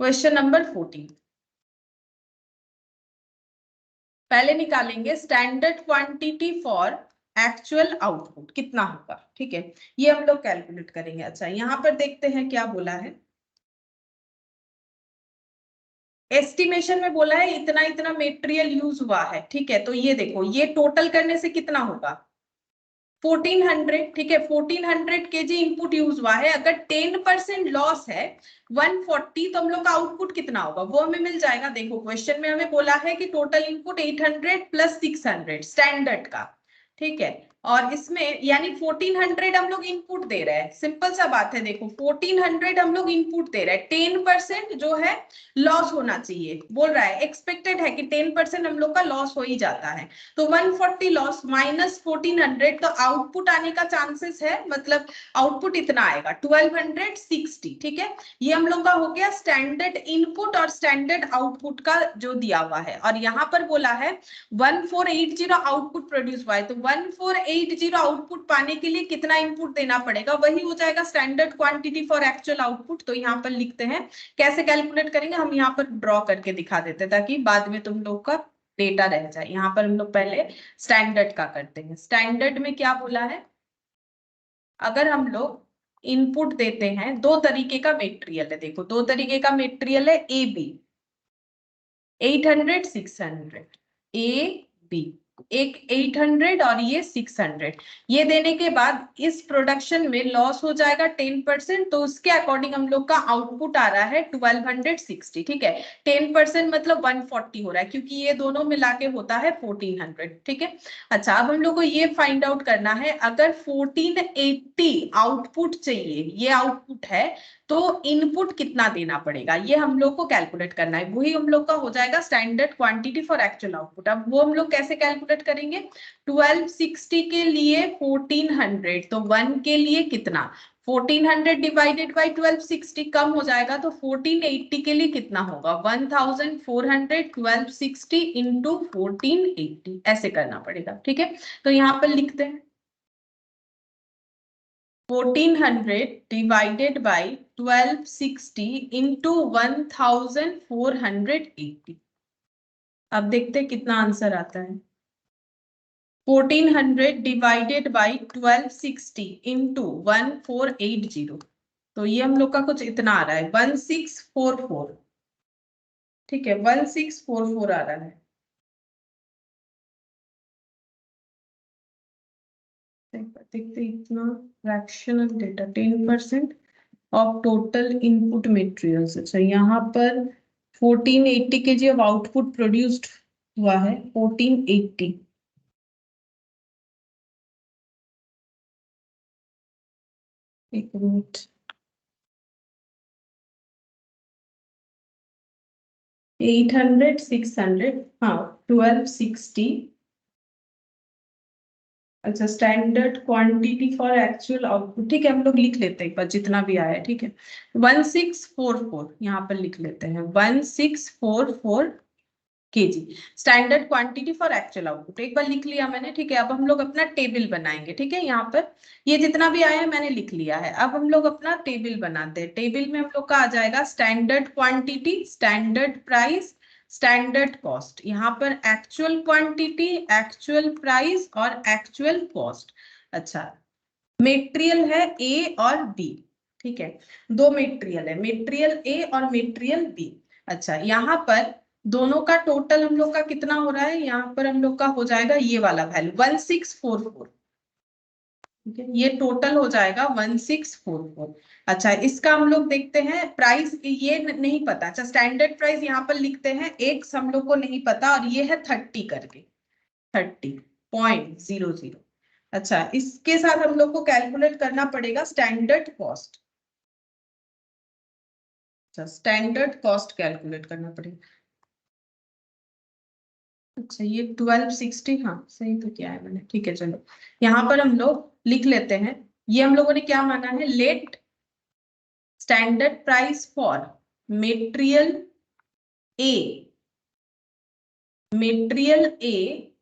14। पहले निकालेंगे standard quantity for actual output कितना होगा, ठीक है, ये हम लोग कैलकुलेट करेंगे। अच्छा, यहां पर देखते हैं क्या बोला है, एस्टिमेशन में बोला है इतना इतना मटेरियल यूज हुआ है, ठीक है। तो ये देखो ये टोटल करने से कितना होगा 1400, ठीक है, 1400 केजी इनपुट यूज हुआ है, अगर 10% लॉस है 140, तो हम लोग का आउटपुट कितना होगा वो हमें मिल जाएगा। देखो क्वेश्चन में हमें बोला है कि टोटल इनपुट 800 प्लस 600 स्टैंडर्ड का, ठीक है, और इसमें यानी 1400 हम लोग इनपुट दे रहे हैं, सिंपल सा बात है, देखो 1400 हम लोग इनपुट दे रहे हैं, 10% जो है लॉस होना चाहिए, बोल रहा है एक्सपेक्टेड है कि 10% हम लोग का लॉस हो ही जाता है, तो 140 लॉस माइनस 1400, तो आउटपुट आने का चांसेस है, मतलब आउटपुट इतना आएगा 1260, ठीक है। ये हम लोग का हो गया स्टैंडर्ड इनपुट और स्टैंडर्ड आउटपुट का जो दिया हुआ है, और यहाँ पर बोला है 1480 आउटपुट प्रोड्यूस हुआ है, तो 1480 आउटपुट पाने के लिए कितना इनपुट देना पड़ेगा, वही हो जाएगा standard quantity for actual output. तो यहाँ पर लिखते हैं, कैसे कैलकुलेट करेंगे, हम यहाँ पर ड्रॉ करके दिखा देते हैं ताकि बाद में तुम लोग का डेटा रह जाए। यहाँ पर हम लोग पहले स्टैंडर्ड का करते हैं। स्टैंडर्ड में क्या बोला है, अगर हम लोग इनपुट देते हैं, दो तरीके का मेटेरियल है, देखो दो तरीके का मेटेरियल है, ए बी 800 600, ए बी, एक 800 और ये 600, ये देने के बाद इस प्रोडक्शन में लॉस हो जाएगा 10%, तो उसके अकॉर्डिंग हम लोग का आउटपुट आ रहा है 1260, ठीक है। 10% मतलब 140 हो रहा है, क्योंकि ये दोनों मिला के होता है 1400, ठीक है। अच्छा, अब हम लोग को ये फाइंड आउट करना है, अगर 1480 आउटपुट चाहिए, ये आउटपुट है, तो इनपुट कितना देना पड़ेगा, ये हम लोग को कैलकुलेट करना है, वही हम लोग का हो जाएगा standard quantity for actual output. अब वो हम लोग कैसे कैलकुलेट करेंगे, 1260 के लिए 1400, तो 1 के लिए कितना, 1400 डिवाइडेड बाई 1260 कम हो जाएगा, तो 1480 के लिए कितना होगा 1400, 1260 इंटू 1480, ऐसे करना पड़ेगा, ठीक है। तो यहाँ पर लिखते हैं 1400 divided by 1260 into 1480। अब देखते हैं कितना आंसर आता है, 1400 divided by 1260 into 1480, तो ये हम लोग का कुछ इतना आ रहा है 1644, ठीक है, 1644 आ रहा है। देखते इतना fractional data 10% of total input materials. अच्छा, यहाँ पर 1480 केजी ऑफ आउटपुट प्रोड्यूस्ड हुआ है, 1480, एक मिनट, 800 600, हाँ 1260। अच्छा, standard quantity for actual output, ठीक है हम लोग लिख लेते हैं एक बार जितना भी आया है, ठीक है 1644 यहाँ पर लिख लेते हैं 1644 KG standard quantity for actual output, एक बार लिख लिया मैंने, ठीक है। अब हम लोग अपना टेबल बनाएंगे, ठीक है। यहाँ पर ये जितना भी आया है मैंने लिख लिया है। अब हम लोग अपना टेबल बनाते हैं। टेबल में हम लोग का आ जाएगा standard quantity, standard price, standard cost. यहाँ पर एक्चुअल क्वांटिटी, एक्चुअल प्राइस और एक्चुअल कॉस्ट। अच्छा, मेटेरियल है ए और बी, ठीक है। दो मेटेरियल है, मेटेरियल ए और मेटेरियल बी। अच्छा, यहाँ पर दोनों का टोटल हम लोग का कितना हो रहा है, यहाँ पर हम लोग का हो जाएगा ये वाला वैल्यू 1644, ठीक है। ये टोटल हो जाएगा 1644। अच्छा, इसका हम लोग देखते हैं प्राइस, ये नहीं पता। अच्छा, स्टैंडर्ड प्राइस यहाँ पर लिखते हैं, एक्स हम लोग को नहीं पता, और ये है 30 करके, 30.00। अच्छा, इसके साथ हम लोग को कैलकुलेट करना पड़ेगा स्टैंडर्ड कॉस्ट। अच्छा, स्टैंडर्ड कॉस्ट कैलकुलेट करना पड़ेगा। अच्छा, ये 1260, हाँ सही तो किया है मैंने, ठीक है। चलो यहाँ पर हम लोग लिख लेते हैं, ये हम लोगों ने क्या माना है, let standard price for material A, material A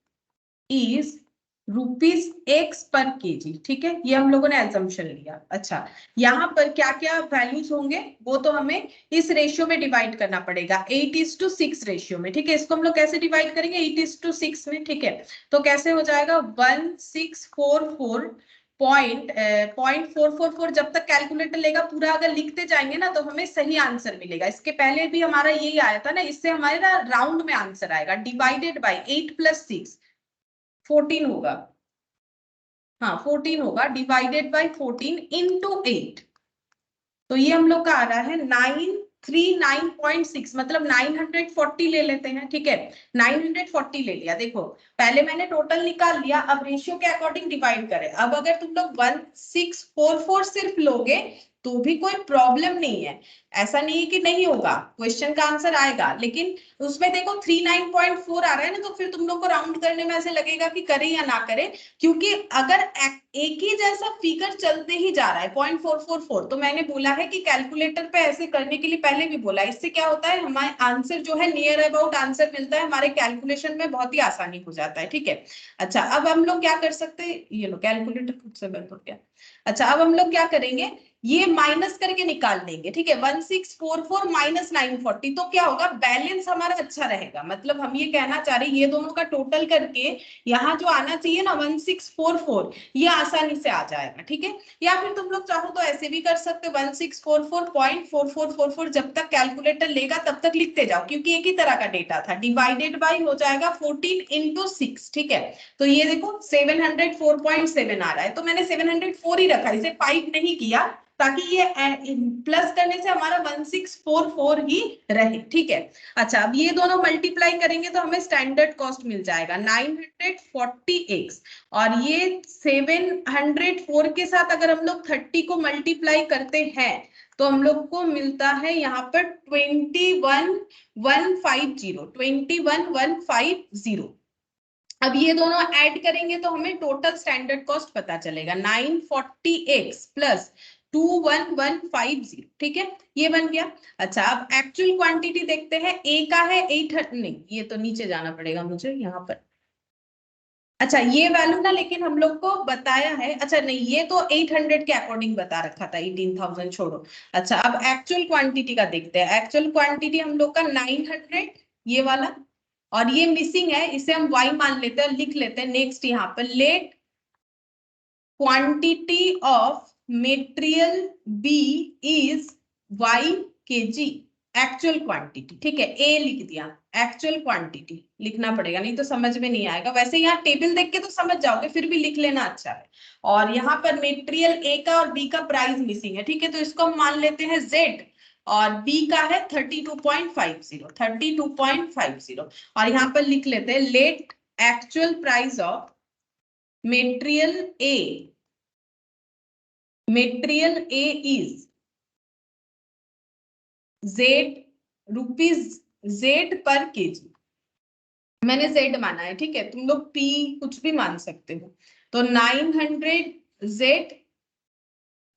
is rupees X per kg, ठीक है। ये हम लोगों ने एजम्पशन लिया। अच्छा, यहाँ पर क्या क्या वैल्यूज होंगे वो तो हमें इस रेशियो में डिवाइड करना पड़ेगा, 8:6 रेशियो में, ठीक है। इसको हम लोग कैसे डिवाइड करेंगे, 8:6 में, ठीक है। तो कैसे हो जाएगा 1644 .444, जब तक कैलकुलेटर लेगा पूरा अगर लिखते जाएंगे ना तो हमें सही आंसर मिलेगा। इसके पहले भी हमारा यही आया था ना, इससे हमारे ना राउंड में आंसर आएगा, डिवाइडेड बाई 8 + 6 14 होगा, हाँ 14 होगा, डिवाइडेड बाई 14 इंटू 8। तो ये हम लोग का आ रहा है 939.6, मतलब 940 ले लेते हैं, ठीक है। 940 ले लिया। देखो पहले मैंने टोटल निकाल लिया, अब रेशियो के अकॉर्डिंग डिवाइड करें। अब अगर तुम लोग 1644 सिर्फ लोगे तो भी कोई प्रॉब्लम नहीं है, ऐसा नहीं है कि नहीं होगा, क्वेश्चन का आंसर आएगा। लेकिन उसमें देखो 39.4 आ रहा है ना, तो फिर तुम लोग को राउंड करने में ऐसे लगेगा कि करे या ना करे, क्योंकि अगर एक ही जैसा फिगर चलते ही जा रहा है 0.444, तो मैंने बोला है कि कैलकुलेटर पे ऐसे करने के लिए पहले भी बोला, इससे क्या होता है हमारे आंसर जो है नियर अबाउट आंसर मिलता है, हमारे कैलकुलेशन में बहुत ही आसानी हो जाता है, ठीक है। अच्छा, अब हम लोग क्या कर सकते हैं, ये लो कैलकुलेटर खुद से बंद हो गया। अच्छा, अब हम लोग क्या करेंगे, ये माइनस करके निकाल देंगे, ठीक है। 1644 माइनस 940, तो क्या होगा, बैलेंस हमारा अच्छा रहेगा। मतलब हम ये कहना चाह रहे हैं ये दोनों का टोटल करके यहाँ जो आना चाहिए ना 1644, ये आसानी से आ जाएगा, ठीक है। या फिर तुम लोग चाहो तो ऐसे भी कर सकते हो, 1644.4444, जब तक कैलकुलेटर लेगा तब तक लिखते जाओ, क्योंकि एक ही तरह का डेटा था। डिवाइडेड बाई हो जाएगा 14 इंटू 6, ठीक है। तो ये देखो 704.7 आ रहा है, तो मैंने 704 ही रखा, इसे 5 नहीं किया, ताकि ये प्लस करने से हमारा 1644 ही रहे, ठीक है। अच्छा, अब ये दोनों मल्टीप्लाई करेंगे तो हमें स्टैंडर्ड कॉस्ट मिल जाएगा 940x, और ये 704 के साथ अगर हम लोग 30 को मल्टीप्लाई करते हैं तो हम लोग को मिलता है यहाँ पर 21150। अब ये दोनों ऐड करेंगे तो हमें टोटल स्टैंडर्ड कॉस्ट पता चलेगा, 940x प्लस 21150, ठीक है, ये बन गया। अच्छा, अब एक्चुअल क्वांटिटी देखते हैं, ए का है 800, नहीं ये तो नीचे जाना पड़ेगा मुझे यहाँ पर। अच्छा, ये वैल्यू ना लेकिन हम लोग को बताया है, अच्छा नहीं ये तो 800 के अकॉर्डिंग बता रखा था, 18,000 छोड़ो। अच्छा, अब एक्चुअल क्वांटिटी का देखते हैं। एक्चुअल क्वांटिटी हम लोग का 900, ये वाला, और ये मिसिंग है, इसे हम y मान लेते हैं, लिख लेते हैं नेक्स्ट यहाँ पर, let quantity of material B is y kg, actual quantity, ठीक है। ए लिख दिया, एक्चुअल क्वांटिटी लिखना पड़ेगा नहीं तो समझ में नहीं आएगा। वैसे यहाँ टेबल देख के तो समझ जाओगे, फिर भी लिख लेना अच्छा है। और यहाँ पर मेटेरियल ए का और बी का प्राइस मिसिंग है, ठीक है, तो इसको हम मान लेते हैं z, और बी का है 32.50, और यहाँ पर लिख लेते हैं let actual price of material A, material A is z rupees Z per kg, मैंने जेड माना है, ठीक है, तुम लोग पी कुछ भी मान सकते हो। तो 900 जेड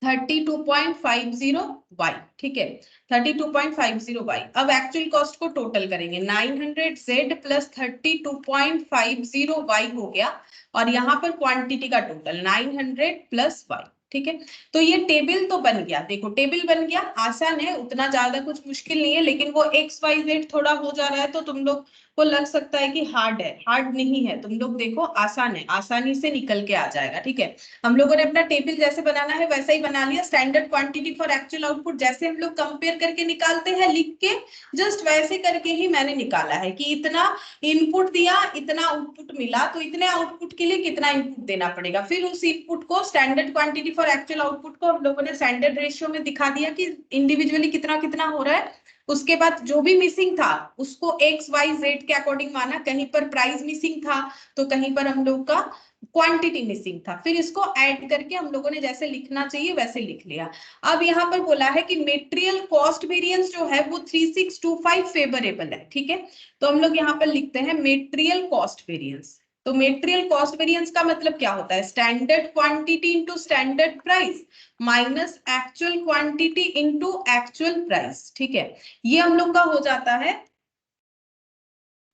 32.50 वाई, ठीक है, 32.50 वाई। अब एक्चुअल कॉस्ट को टोटल करेंगे, 900 जेड प्लस 32.50 वाई हो गया, और यहाँ पर क्वांटिटी का टोटल 900 प्लस वाई, ठीक है। तो ये टेबल तो बन गया, देखो टेबल बन गया, आसान है, उतना ज्यादा कुछ मुश्किल नहीं है, लेकिन वो एक्स वाई जेड थोड़ा हो जा रहा है तो तुम लोग को लग सकता है कि हार्ड है, हार्ड नहीं है, तुम लोग देखो आसान है, आसानी से निकल के आ जाएगा, ठीक है। हम लोगों ने अपना टेबल जैसे बनाना है वैसा ही बना लिया, standard quantity for actual output जैसे हम लोग कंपेयर करके निकालते हैं लिख के, जस्ट वैसे करके ही मैंने निकाला है कि इतना इनपुट दिया, इतना आउटपुट मिला, तो इतने आउटपुट के लिए कितना इनपुट देना पड़ेगा, फिर उस इनपुट को standard quantity for actual output को हम लोगों ने स्टैंडर्ड रेशियो में दिखा दिया कि इंडिविजुअली कितना कितना हो रहा है। उसके बाद जो भी मिसिंग था उसको एक्स वाई जेड के अकॉर्डिंग माना, कहीं पर प्राइस मिसिंग था तो कहीं पर हम लोग का क्वांटिटी मिसिंग था, फिर इसको ऐड करके हम लोगों ने जैसे लिखना चाहिए वैसे लिख लिया। अब यहाँ पर बोला है कि मेटेरियल कॉस्ट वेरिएंस जो है वो 3625 फेवरेबल है, ठीक है। तो हम लोग यहाँ पर लिखते हैं मेटेरियल कॉस्ट वेरिएंस। तो मेटेरियल कॉस्ट वेरिएंस का मतलब क्या होता है, standard quantity into standard price minus actual quantity into actual price, ठीक है। ये हम लोग का हो जाता है,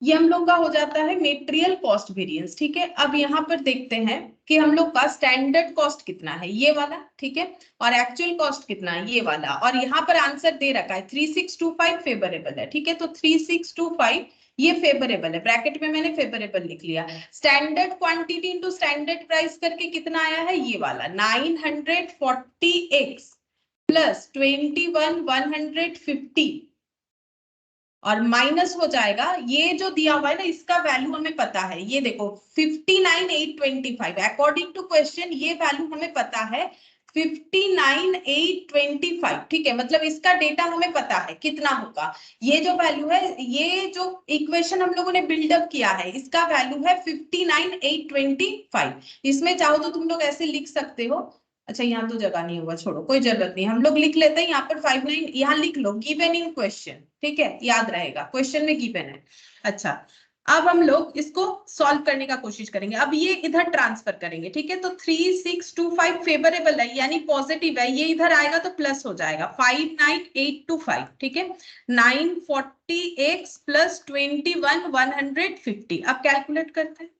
ये हम लोग का हो जाता है मेटेरियल कॉस्ट वेरिएंस, ठीक है। अब यहाँ पर देखते हैं कि हम लोग का स्टैंडर्ड कॉस्ट कितना है, ये वाला, ठीक है, और एक्चुअल कॉस्ट कितना है, ये वाला, और यहाँ पर आंसर दे रखा है 3625 फेवरेबल है, ठीक है। तो 3625 ये फेवरेबल है, ब्रैकेट में मैंने फेवरेबल लिख लिया। Standard quantity into standard price करके कितना आया है, ये वाला 940x प्लस 21,150 और माइनस हो जाएगा, ये जो दिया हुआ है ना इसका वैल्यू हमें पता है, ये देखो 59,825 अकॉर्डिंग टू क्वेश्चन, ये वैल्यू हमें पता है 59,825, ठीक है, मतलब इसका डेटा हमें पता है कितना होगा। ये जो वैल्यू है, ये जो इक्वेशन हम लोगों ने बिल्डअप किया है, इसका वैल्यू है 59,825। इसमें चाहो तो तुम लोग ऐसे लिख सकते हो, अच्छा यहाँ तो जगह नहीं होगा, छोड़ो कोई जरूरत नहीं, हम लोग लिख लेते हैं यहाँ पर 59, यहाँ लिख लो गिवन इन क्वेश्चन, ठीक है, याद रहेगा क्वेश्चन में गिवन है। अच्छा, अब हम लोग इसको सॉल्व करने का कोशिश करेंगे, अब ये इधर ट्रांसफर करेंगे, ठीक है। तो 3625 फेवरेबल है यानी पॉजिटिव है, ये इधर आएगा तो प्लस हो जाएगा 59825, ठीक है। 940x प्लस 21,150, अब कैलकुलेट करते हैं,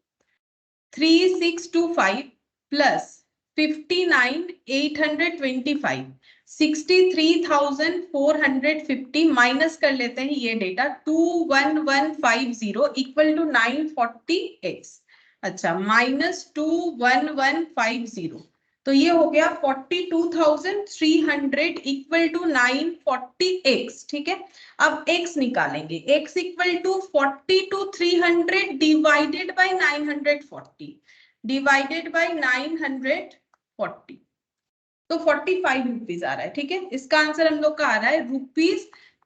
3625 प्लस 59,825 63,450 माइनस कर लेते हैं ये डेटा 21150 इक्वल टू 940x। अच्छा, माइनस 21150, तो ये हो गया 42,300 इक्वल टू 940x, ठीक है। अब x निकालेंगे, x equal to 42,300 divided by 940 divided by 940, तो 45 रुपीज आ रहा है, ठीक है। इसका आंसर हम लोग का आ रहा है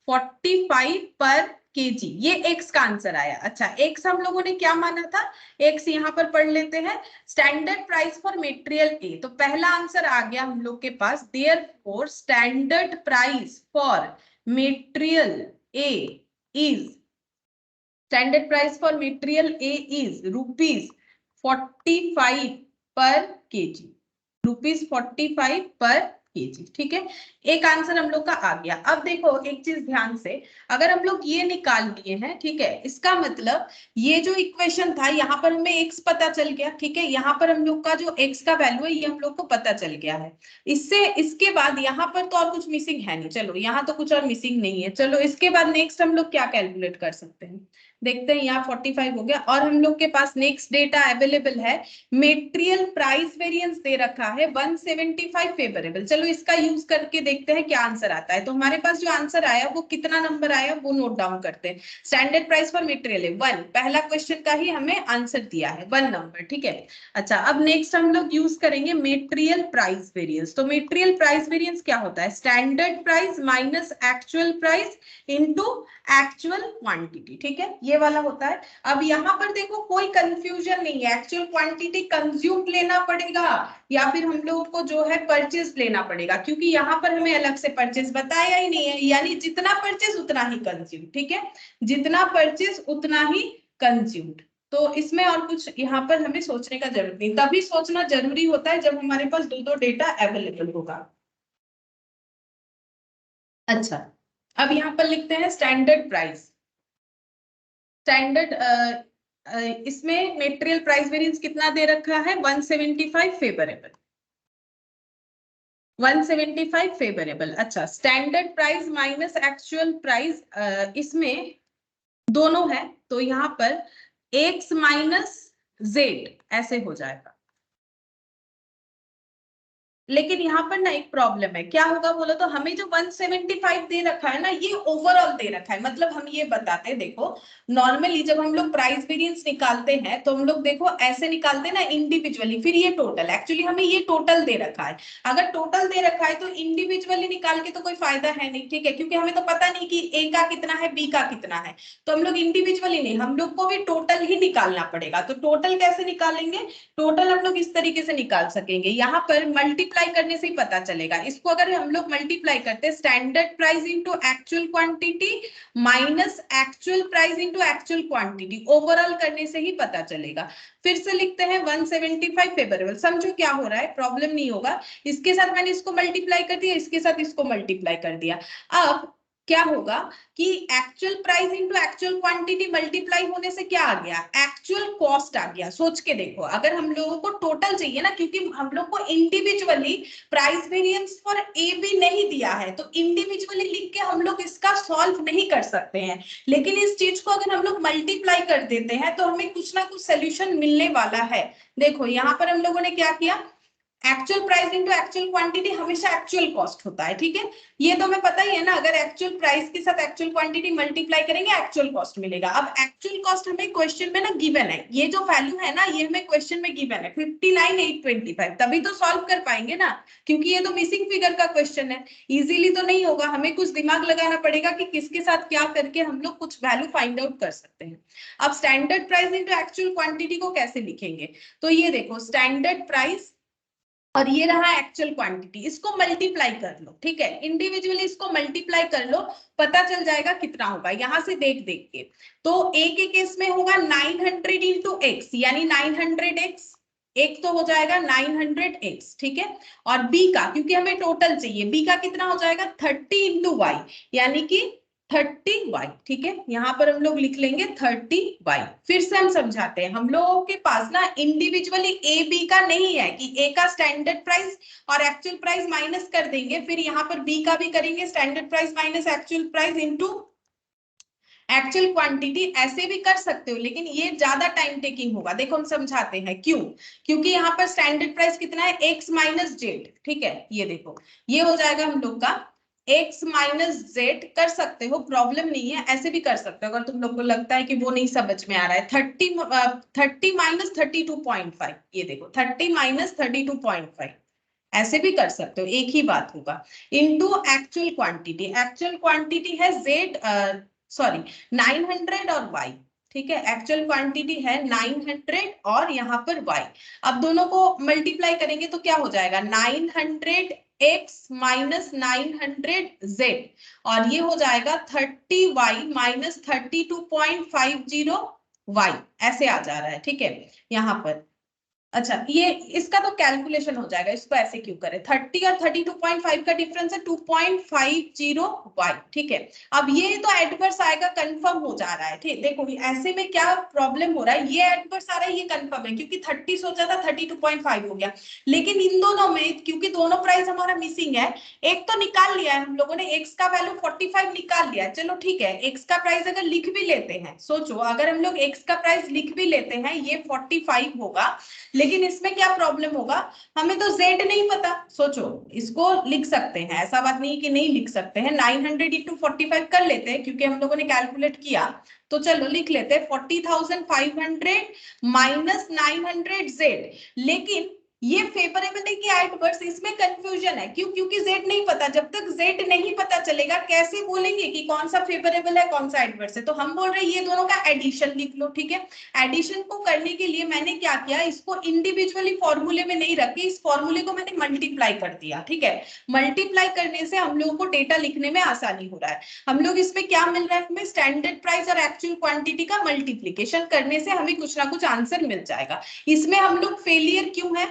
₹45 पर केजी, ये एक्स का आंसर आया। अच्छा, एक्स हम लोगों ने क्या माना था, एक्स यहाँ पर पढ़ लेते हैं, standard price for material A, तो पहला आंसर आ गया हम लोग के पास, therefore standard price for material A is, standard price for material A is ₹45 per KG, ₹45 per kg, ठीक है। एक आंसर हम लोग का आ गया। अब देखो एक चीज ध्यान से, अगर हम लोग ये निकाल लिए हैं, ठीक है, इसका मतलब ये जो इक्वेशन था यहाँ पर हमें x पता चल गया, ठीक है, यहाँ पर हम लोग का जो x का वैल्यू है ये हम लोग को पता चल गया है। इससे इसके बाद यहाँ पर तो और कुछ मिसिंग है नहीं, चलो यहाँ तो कुछ और मिसिंग नहीं है, चलो इसके बाद नेक्स्ट हम लोग क्या कैलकुलेट कर सकते हैं, देखते हैं। यहाँ 45 हो गया, और हम लोग के पास नेक्स्ट डेटा अवेलेबल है, मेटेरियल प्राइस वेरिएंस दे रखा है 175 फेवरेबल। चलो इसका यूज करके देखते हैं क्या आंसर आता है। तो हमारे पास जो आंसर आया वो कितना नंबर आया वो नोट डाउन करते हैं। स्टैंडर्ड प्राइस फॉर मटेरियल है 1, पहला क्वेश्चन का ही हमें आंसर दिया है 1 नंबर, ठीक है। अच्छा, अब नेक्स्ट हम लोग यूज करेंगे मेटेरियल प्राइस वेरिएंस। तो मेटेरियल प्राइस वेरिएंस क्या होता है, standard price minus actual price into actual quantity, ठीक है। ये वाला होता है। अब यहाँ पर देखो कोई कंफ्यूजन नहीं है, एक्चुअल क्वांटिटी कंज्यूम लेना पड़ेगा या फिर हम लोगों को जो है परचेज लेना पड़ेगा, क्योंकि यहाँ पर हमें अलग से परचेज बताया ही नहीं है, यानी जितना परचेज उतना ही कंज्यूम, ठीक है, जितना परचेज उतना ही कंज्यूम्ड। तो इसमें और कुछ यहाँ पर हमें सोचने का जरूरत नहीं, तभी सोचना जरूरी होता है जब हमारे पास दो दो डेटा अवेलेबल होगा। अच्छा, अब यहाँ पर लिखते हैं स्टैंडर्ड प्राइस। स्टैंडर्ड इसमें मेटेरियल प्राइस वेरिएंस कितना दे रखा है, 175 फेवरेबल, 175 फेवरेबल। अच्छा, standard price minus actual price, इसमें दोनों है तो यहाँ पर x माइनस जेड ऐसे हो जाएगा। लेकिन यहाँ पर ना एक प्रॉब्लम है, क्या होगा बोलो तो, हमें जो 175 दे रखा है ना, ये ओवरऑल दे रखा है। मतलब हम ये बताते हैं, देखो नॉर्मली जब हम लोग प्राइस वेरिएंस निकालते हैं तो हम लोग देखो ऐसे निकालते हैं ना इंडिविजुअली, फिर ये टोटल, एक्चुअली हमें ये टोटल दे रखा है। अगर टोटल दे रखा है तो इंडिविजुअली निकाल के तो कोई फायदा है नहीं, ठीक है, क्योंकि हमें तो पता नहीं कि ए का कितना है बी का कितना है, तो हम लोग इंडिविजुअली नहीं, हम लोग को भी टोटल ही निकालना पड़ेगा। तो टोटल कैसे निकालेंगे, टोटल हम लोग इस तरीके से निकाल सकेंगे, यहाँ पर मल्टीप्लाई करने से ही पता चलेगा। इसको अगर हम लोग मल्टीप्लाई करते हैं, standard price into actual quantity minus actual price into actual quantity, overall करने से ही पता चलेगा। फिर से लिखते हैं 175 फेवरेबल। समझो क्या हो रहा है, प्रॉब्लम नहीं होगा। इसके साथ मैंने इसको मल्टीप्लाई कर दिया, इसके साथ इसको मल्टीप्लाई कर दिया। अब क्या होगा कि actual price into actual quantity multiply होने से क्या आ गया, एक्चुअल कॉस्ट आ गया। सोच के देखो, अगर हम लोगों को टोटल चाहिए ना, क्योंकि हम लोग को individually price variance for A B नहीं दिया है, तो इंडिविजुअली लिख के हम लोग इसका सॉल्व नहीं कर सकते हैं। लेकिन इस चीज को अगर हम लोग मल्टीप्लाई कर देते हैं तो हमें कुछ ना कुछ सोल्यूशन मिलने वाला है। देखो यहाँ पर हम लोगों ने क्या किया, actual price into actual quantity हमेशा एक्चुअल कॉस्ट होता है, ठीक है, ये तो हमें पता ही है ना। अगर एक्चुअल प्राइस के साथ एक्चुअल क्वांटिटी मल्टीप्लाई करेंगे एक्चुअल कॉस्ट मिलेगा। अब एक्चुअल कॉस्ट हमें क्वेश्चन में ना गिवन है, ये जो वैल्यू है ना ये हमें क्वेश्चन में गिवन है 59,825, तभी तो सॉल्व कर पाएंगे ना, क्योंकि ये तो मिसिंग फिगर का क्वेश्चन है। इजीली तो नहीं होगा, हमें कुछ दिमाग लगाना पड़ेगा कि किसके साथ क्या करके हम लोग कुछ वैल्यू फाइंड आउट कर सकते हैं। अब standard price into actual quantity को कैसे लिखेंगे, तो ये देखो स्टैंडर्ड प्राइस और ये रहा एक्चुअल क्वांटिटी, इसको मल्टीप्लाई कर लो, ठीक है, इंडिविजुअली इसको मल्टीप्लाई कर लो, पता चल जाएगा कितना होगा। यहां से देख देख के तो ए के केस में होगा 900 इंटू एक्स, यानी 900x, एक तो हो जाएगा 900x, ठीक है, और बी का, क्योंकि हमें टोटल चाहिए, बी का कितना हो जाएगा 30 इंटू वाई, यानी कि 30y, ठीक है, यहाँ पर हम लोग लिख लेंगे 30y। फिर से हम समझाते हैं, हम लोगों के पास ना इंडिविजुअली ए बी का नहीं है कि ए का स्टैंडर्ड प्राइस और एक्चुअल प्राइस माइनस कर देंगे, फिर यहाँ पर बी का भी करेंगे standard price minus actual price into actual quantity, ऐसे भी कर सकते हो, लेकिन ये ज्यादा टाइम टेकिंग होगा। देखो हम समझाते हैं क्यों, क्योंकि यहाँ पर स्टैंडर्ड प्राइस कितना है x माइनस जेड, ठीक है, ये देखो ये हो जाएगा हम लोग का x माइनस जेड, कर सकते हो, प्रॉब्लम नहीं है, ऐसे भी कर सकते हो अगर तुम लोग को लगता है कि वो नहीं समझ में आ रहा है। 30 माइनस 32.5, ये देखो 30 माइनस 32.5, ऐसे भी कर सकते हो, एक ही बात होगा, into actual quantity, actual quantity है जेड, सॉरी 900 और y, ठीक है, एक्चुअल क्वांटिटी है 900 और यहाँ पर y। अब दोनों को मल्टीप्लाई करेंगे तो क्या हो जाएगा 900x माइनस 900z, और ये हो जाएगा 30y माइनस 32.50y, ऐसे आ जा रहा है, ठीक है, यहाँ पर। अच्छा, ये इसका तो कैलकुलेशन हो जाएगा, इसको ऐसे क्यों करें, 30 और 32.5 का डिफरेंस है 2.50y, ठीक है। अब ये तो एडवर्स आएगा, कंफर्म हो जा रहा है, ठीक, देखो ऐसे में क्या प्रॉब्लम हो रहा है, ये एडवर्स आ रहा है, ये कंफर्म है, क्योंकि 30 सोचा था 32.5 हो गया, लेकिन इन दोनों में क्योंकि दोनों प्राइस हमारा मिसिंग है, एक तो निकाल लिया है हम लोगों ने, x का वैल्यू 45 निकाल लिया, चलो ठीक है, x का प्राइस अगर लिख भी लेते हैं, सोचो अगर हम लोग x का प्राइस लिख भी लेते हैं, ये 45 होगा, लेकिन इसमें क्या प्रॉब्लम होगा, हमें तो z नहीं पता। सोचो इसको लिख सकते हैं, ऐसा बात नहीं कि नहीं लिख सकते हैं, 900 इंटू 45 कर लेते हैं, क्योंकि हम लोगों ने कैलकुलेट किया, तो चलो लिख लेते हैं 40,500 माइनस 900z, लेकिन ये फेवरेबल है कि एडवर्स, इसमें कंफ्यूजन है। क्यों? क्योंकि जेड नहीं पता। जब तक जेड नहीं पता चलेगा कैसे बोलेंगे कि कौन सा फेवरेबल है कौन सा एडवर्स है। तो हम बोल रहे हैं ये दोनों का एडिशन लिख लो, ठीक है। एडिशन को करने के लिए मैंने क्या किया, इसको इंडिविजुअली फॉर्मूले में नहीं रखी, इस फॉर्मूले को मैंने मल्टीप्लाई कर दिया, ठीक है। मल्टीप्लाई करने से हम लोगों को डेटा लिखने में आसानी हो रहा है। हम लोग इसमें क्या मिल रहा है, हमें स्टैंडर्ड प्राइस और एक्चुअल क्वांटिटी का मल्टीप्लीकेशन करने से हमें कुछ ना कुछ आंसर मिल जाएगा। इसमें हम लोग फेलियर क्यों है,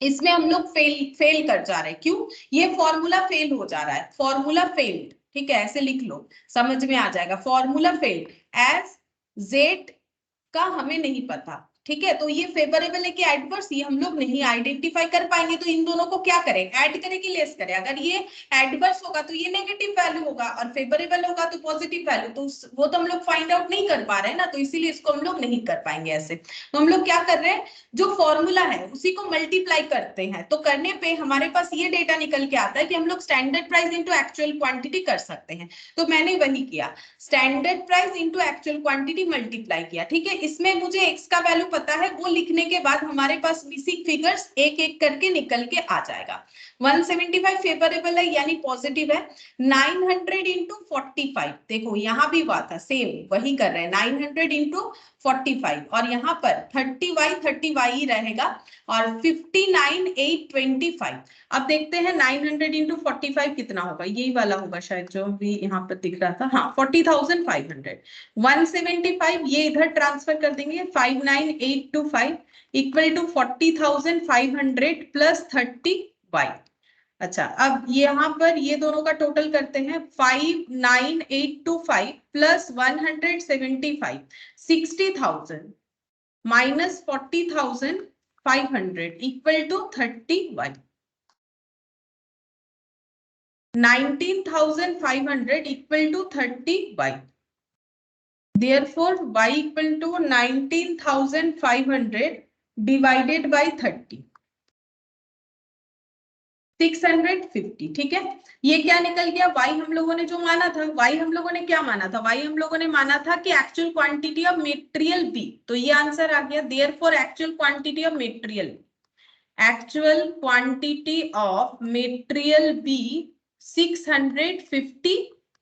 इसमें हम लोग फेल कर जा रहे हैं। क्यों? ये फॉर्मूला फेल हो जा रहा है, फॉर्मूला फेल्ड, ठीक है। ऐसे लिख लो, समझ में आ जाएगा। फॉर्मूला फेल्ड एज जेड का हमें नहीं पता, ठीक है। तो ये फेवरेबल है कि एडवर्स, ये हम लोग नहीं आइडेंटिफाई कर पाएंगे। तो इन दोनों को क्या करें, ऐड करें कि लेस करें। अगर ये एडवर्स होगा तो ये नेगेटिव वैल्यू होगा, और फेवरेबल होगा तो पॉजिटिव वैल्यू। तो वो तो हम लोग फाइंड आउट नहीं कर पा रहे हैं ना, तो इसीलिए इसको हम लोग नहीं कर पाएंगे ऐसे। तो हम लोग क्या कर रहे हैं, जो फॉर्मूला है उसी को मल्टीप्लाई करते हैं। तो करने पे हमारे पास ये डेटा निकल के आता है कि हम लोग standard price into actual quantity कर सकते हैं। तो मैंने वही किया, standard price into actual quantity multiply किया, ठीक है। इसमें मुझे एक्स का वैल्यू पता है, वो लिखने के बाद हमारे पास मिसिंग फिगर्स एक एक करके निकल के आ जाएगा। 175 फेवरेबल है यानी पॉजिटिव है। 900 इंटू 45, देखो यहां भी हुआ था सेम, वही कर रहे हैं 900 इंटू 45, और यहाँ पर 30y ही रहेगा, और 59,825। अब देखते हैं 900 इंटू 45 कितना होगा, यही वाला होगा शायद जो भी यहाँ पर दिख रहा था, हाँ 40,500। 175 ये इधर ट्रांसफर कर देंगे, 59,825 इक्वल टू 40,500 प्लस 30y। अच्छा, अब यहाँ पर ये दोनों का टोटल करते हैं, 59,825 plus 175, 60,000 minus 40,500 equal to 31। 19,500 equal to 30y. Therefore, y equal to 19,500 divided by 30. 650, ठीक है। ये क्या निकल गया, y हम लोगों ने जो माना था, y हम लोगों ने क्या माना था, y हम लोगों ने माना था कि actual quantity of material B। तो ये आंसर आ गया, therefore actual quantity of material, actual quantity of material B 650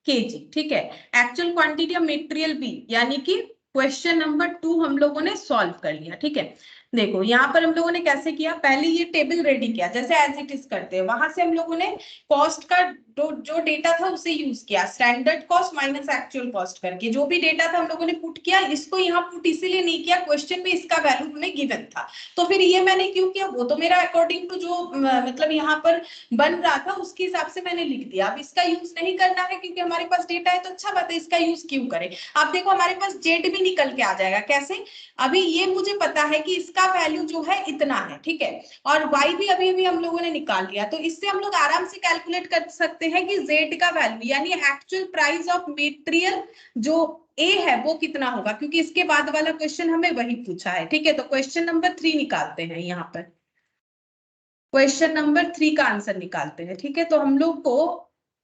kg, ठीक है। Actual quantity of material B, यानी कि क्वेश्चन नंबर 2 हम लोगों ने सॉल्व कर लिया, ठीक है। देखो यहाँ पर हम लोगों ने कैसे किया, पहले ये टेबल रेडी किया जैसे एज इट इज करते हैं, वहां से हम लोगों ने कॉस्ट का जो डेटा था उसे यूज किया, standard cost minus actual cost करके जो भी डेटा था हम लोगों ने पुट किया। इसको यहाँ पुट इसीलिए नहीं किया, क्वेश्चन में इसका वैल्यू हमें गिवन था। तो फिर ये मैंने क्यों किया, वो तो मेरा अकॉर्डिंग टू जो मतलब यहाँ पर बन रहा था उसके हिसाब से मैंने लिख दिया। अब इसका यूज नहीं करना है क्योंकि हमारे पास डेटा है, तो अच्छा बात है, इसका यूज क्यों करें। आप देखो हमारे पास जेड भी निकल के आ जाएगा, कैसे, अभी ये मुझे पता है कि इसका वैल्यू जो है इतना है, ठीक है, और y भी अभी अभी हम लोगों ने निकाल लिया। तो इससे हम लोग आराम से कैलकुलेट कर सकते हैं कि z का वैल्यू यानी एक्चुअल प्राइस ऑफ मटेरियल जो ए है वो कितना होगा, क्योंकि इसके बाद वाला क्वेश्चन हमें वही पूछा है, ठीक है। तो क्वेश्चन नंबर 3 निकालते हैं, यहाँ पर क्वेश्चन नंबर 3 का आंसर निकालते हैं, ठीक है। तो हम लोग को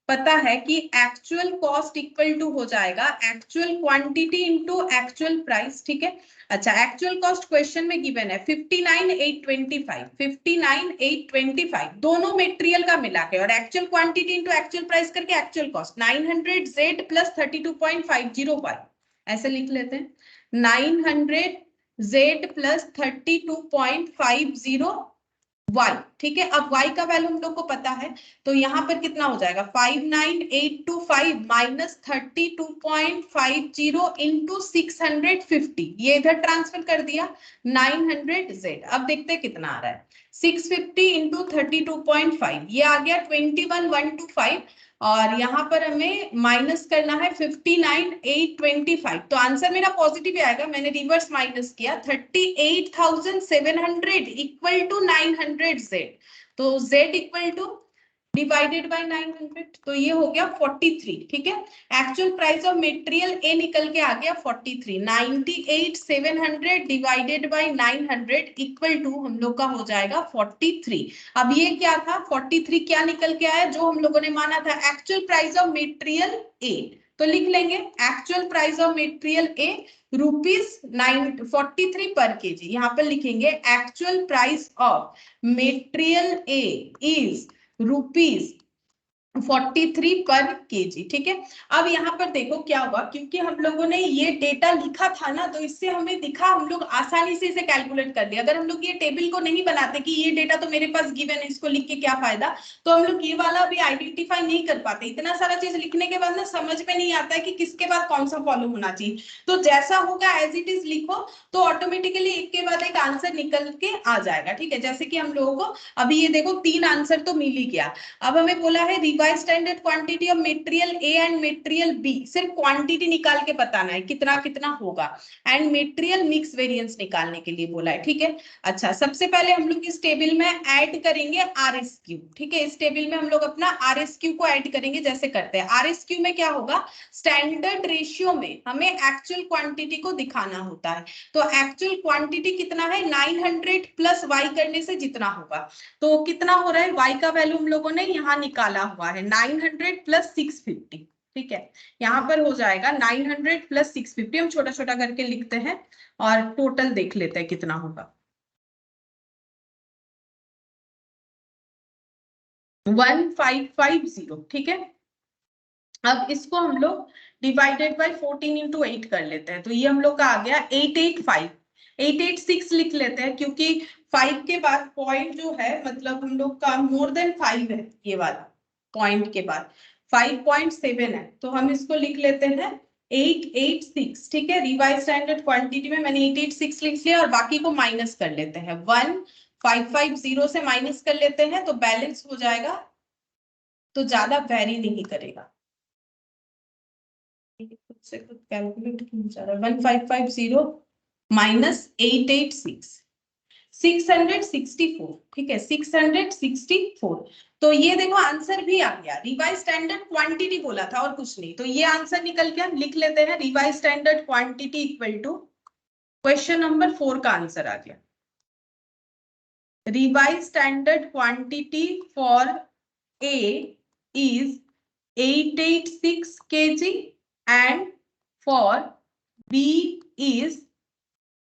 पता है कि एक्चुअल कॉस्ट इक्वल टू हो जाएगा actual quantity into actual price, ठीक है। अच्छा, एक्चुअल कॉस्ट क्वेश्चन में गिवन है 59,825, 59,825 दोनों मटेरियल का मिला के, और actual quantity into actual price करके actual cost 900 Z plus 32.50Y, ऐसे लिख लेते हैं 900 Z प्लस 32.50 y, ठीक है। अब y का वैल्यू हम लोग को पता है, तो यहाँ पर कितना हो जाएगा 59,825 माइनस 32.50 इंटू 650, ये इधर ट्रांसफर कर दिया 900z। अब देखते हैं कितना आ रहा है, 650 इंटू 32.5, ये आ गया 21,125, और यहाँ पर हमें माइनस करना है 59,825। तो आंसर मेरा पॉजिटिव आएगा, मैंने रिवर्स माइनस किया 38,700 इक्वल टू 900 जेड। तो Z equal two divided by 900, तो ये हो गया 43, ठीक है। एक्चुअल प्राइस ऑफ मटेरियल ए निकल के आ गया 43, 98,700 डिवाइडेड बाय 900 इक्वल टू हम लोग का हो जाएगा 43। अब ये क्या था, 43 क्या निकल के आया, जो हम लोगों ने माना था actual price of material A, तो लिख लेंगे एक्चुअल प्राइस ऑफ मेटेरियल ए ₹943 पर केजी। यहाँ पर लिखेंगे actual price of material A is ₹43 पर केजी। ठीक है, अब यहाँ पर देखो क्या हुआ, क्योंकि हम लोगों ने ये डेटा लिखा था ना, तो इससे हमें दिखा, हम लोग आसानी से इसे कैलकुलेट कर लिया। अगर हम लोग ये टेबल को नहीं बनाते कि ये डेटा तो मेरे पास गिवन है, इसको लिख के क्या फायदा, तो हम लोग ये वाला भी आइडेंटिफाई नहीं कर पाते। इतना सारा चीज लिखने के बाद ना समझ में नहीं आता है कि किसके बाद कौन सा फॉलो होना चाहिए। तो जैसा होगा एज इट इज लिखो, तो ऑटोमेटिकली एक के बाद एक आंसर निकल के आ जाएगा। ठीक है, जैसे कि हम लोगों को अभी ये देखो 3 आंसर तो मिल ही गया। अब हमें बोला है revise standard quantity of material A and material B, सिर्फ क्वांटिटी निकाल के बताना है कितना कितना होगा, एंड मटेरियल मिक्स वेरिएंस निकालने के लिए बोला है। ठीक है, अच्छा सबसे पहले हम लोग इस टेबल में ऐड करेंगे आरएसक्यू। ठीक है, इस टेबल में हम लोग अपना आरएसक्यू को ऐड करेंगे, जैसे करते हैं। आरएसक्यू में क्या होगा, स्टैंडर्ड रेशियो में हमें एक्चुअल क्वांटिटी को दिखाना होता है। तो एक्चुअल क्वांटिटी कितना है, 900 प्लस वाई करने से जितना होगा, तो कितना हो रहा है, y का वैल्यू हम लोगों ने यहाँ निकाला हुआ है 900 प्लस 650। ठीक है, यहाँ पर हो जाएगा 900 प्लस 650। हम छोटा छोटा करके लिखते हैं और टोटल देख लेते हैं कितना होगा। 1550। ठीक है, अब इसको हम लोग डिवाइडेड बाय 14 इंटू 8 कर लेते हैं, तो ये हम लोग का आ गया 885। 886 लिख लेते हैं, क्योंकि 5 के बाद पॉइंट जो है, मतलब हम लोग का मोर देन 5 है, ये वाला पॉइंट के बाद 5.7 है, तो हम इसको लिख लेते हैं 886। ठीक है, रिवाइज स्टैंडर्ड क्वांटिटी में मैंने 886 लिख लिया, और बाकी को माइनस कर लेते हैं। 1550 से माइनस कर लेते हैं, तो बैलेंस हो जाएगा, तो ज्यादा वेरी नहीं करेगा। खुद से खुद कैलकुलेट क्यों जा रहा है। 1550 माइनस 886, 664। ठीक है, 664। तो ये देखो आंसर भी आ गया। रिवाइज स्टैंडर्ड क्वांटिटी बोला था और कुछ नहीं, तो ये आंसर निकल के लिख लेते हैं revise standard quantity equal to question number 4 का आंसर आ गया। Revise standard quantity for A is 886 kg and for B is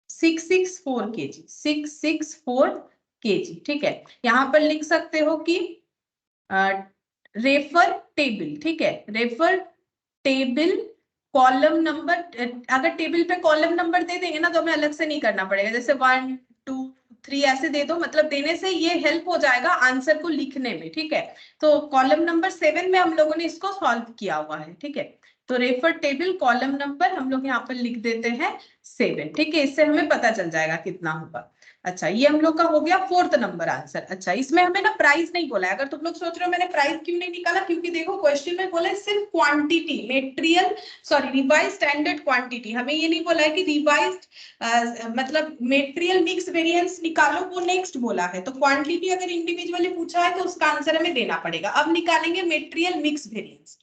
664 kg, 664 kg। ठीक है, यहां पर लिख सकते हो कि रेफर टेबल। ठीक है, रेफर टेबल कॉलम नंबर, अगर टेबल पे कॉलम नंबर दे देंगे ना, तो हमें अलग से नहीं करना पड़ेगा, जैसे 1 2 3 ऐसे दे दो, मतलब देने से ये हेल्प हो जाएगा आंसर को लिखने में। ठीक है, तो कॉलम नंबर 7 में हम लोगों ने इसको सॉल्व किया हुआ है। ठीक है, तो रेफर टेबल कॉलम नंबर हम लोग यहाँ पर लिख देते हैं 7। ठीक है, इससे हमें पता चल जाएगा कितना होगा। अच्छा, ये हम लोग का हो गया 4th नंबर आंसर। अच्छा, इसमें हमें ना प्राइस नहीं बोला है। अगर तुम लोग सोच रहे हो मैंने प्राइस क्यों नहीं निकाला, क्योंकि देखो क्वेश्चन में बोला है सिर्फ quantity, material sorry revise standard quantity. हमें ये नहीं बोला है कि रिवाइज मतलब मेटेरियल मिक्स वेरिएंस निकालो, वो नेक्स्ट बोला है। तो क्वांटिटी अगर इंडिविजुअली पूछा है तो उसका आंसर हमें देना पड़ेगा। अब निकालेंगे मेटेरियल मिक्स वेरिएंस।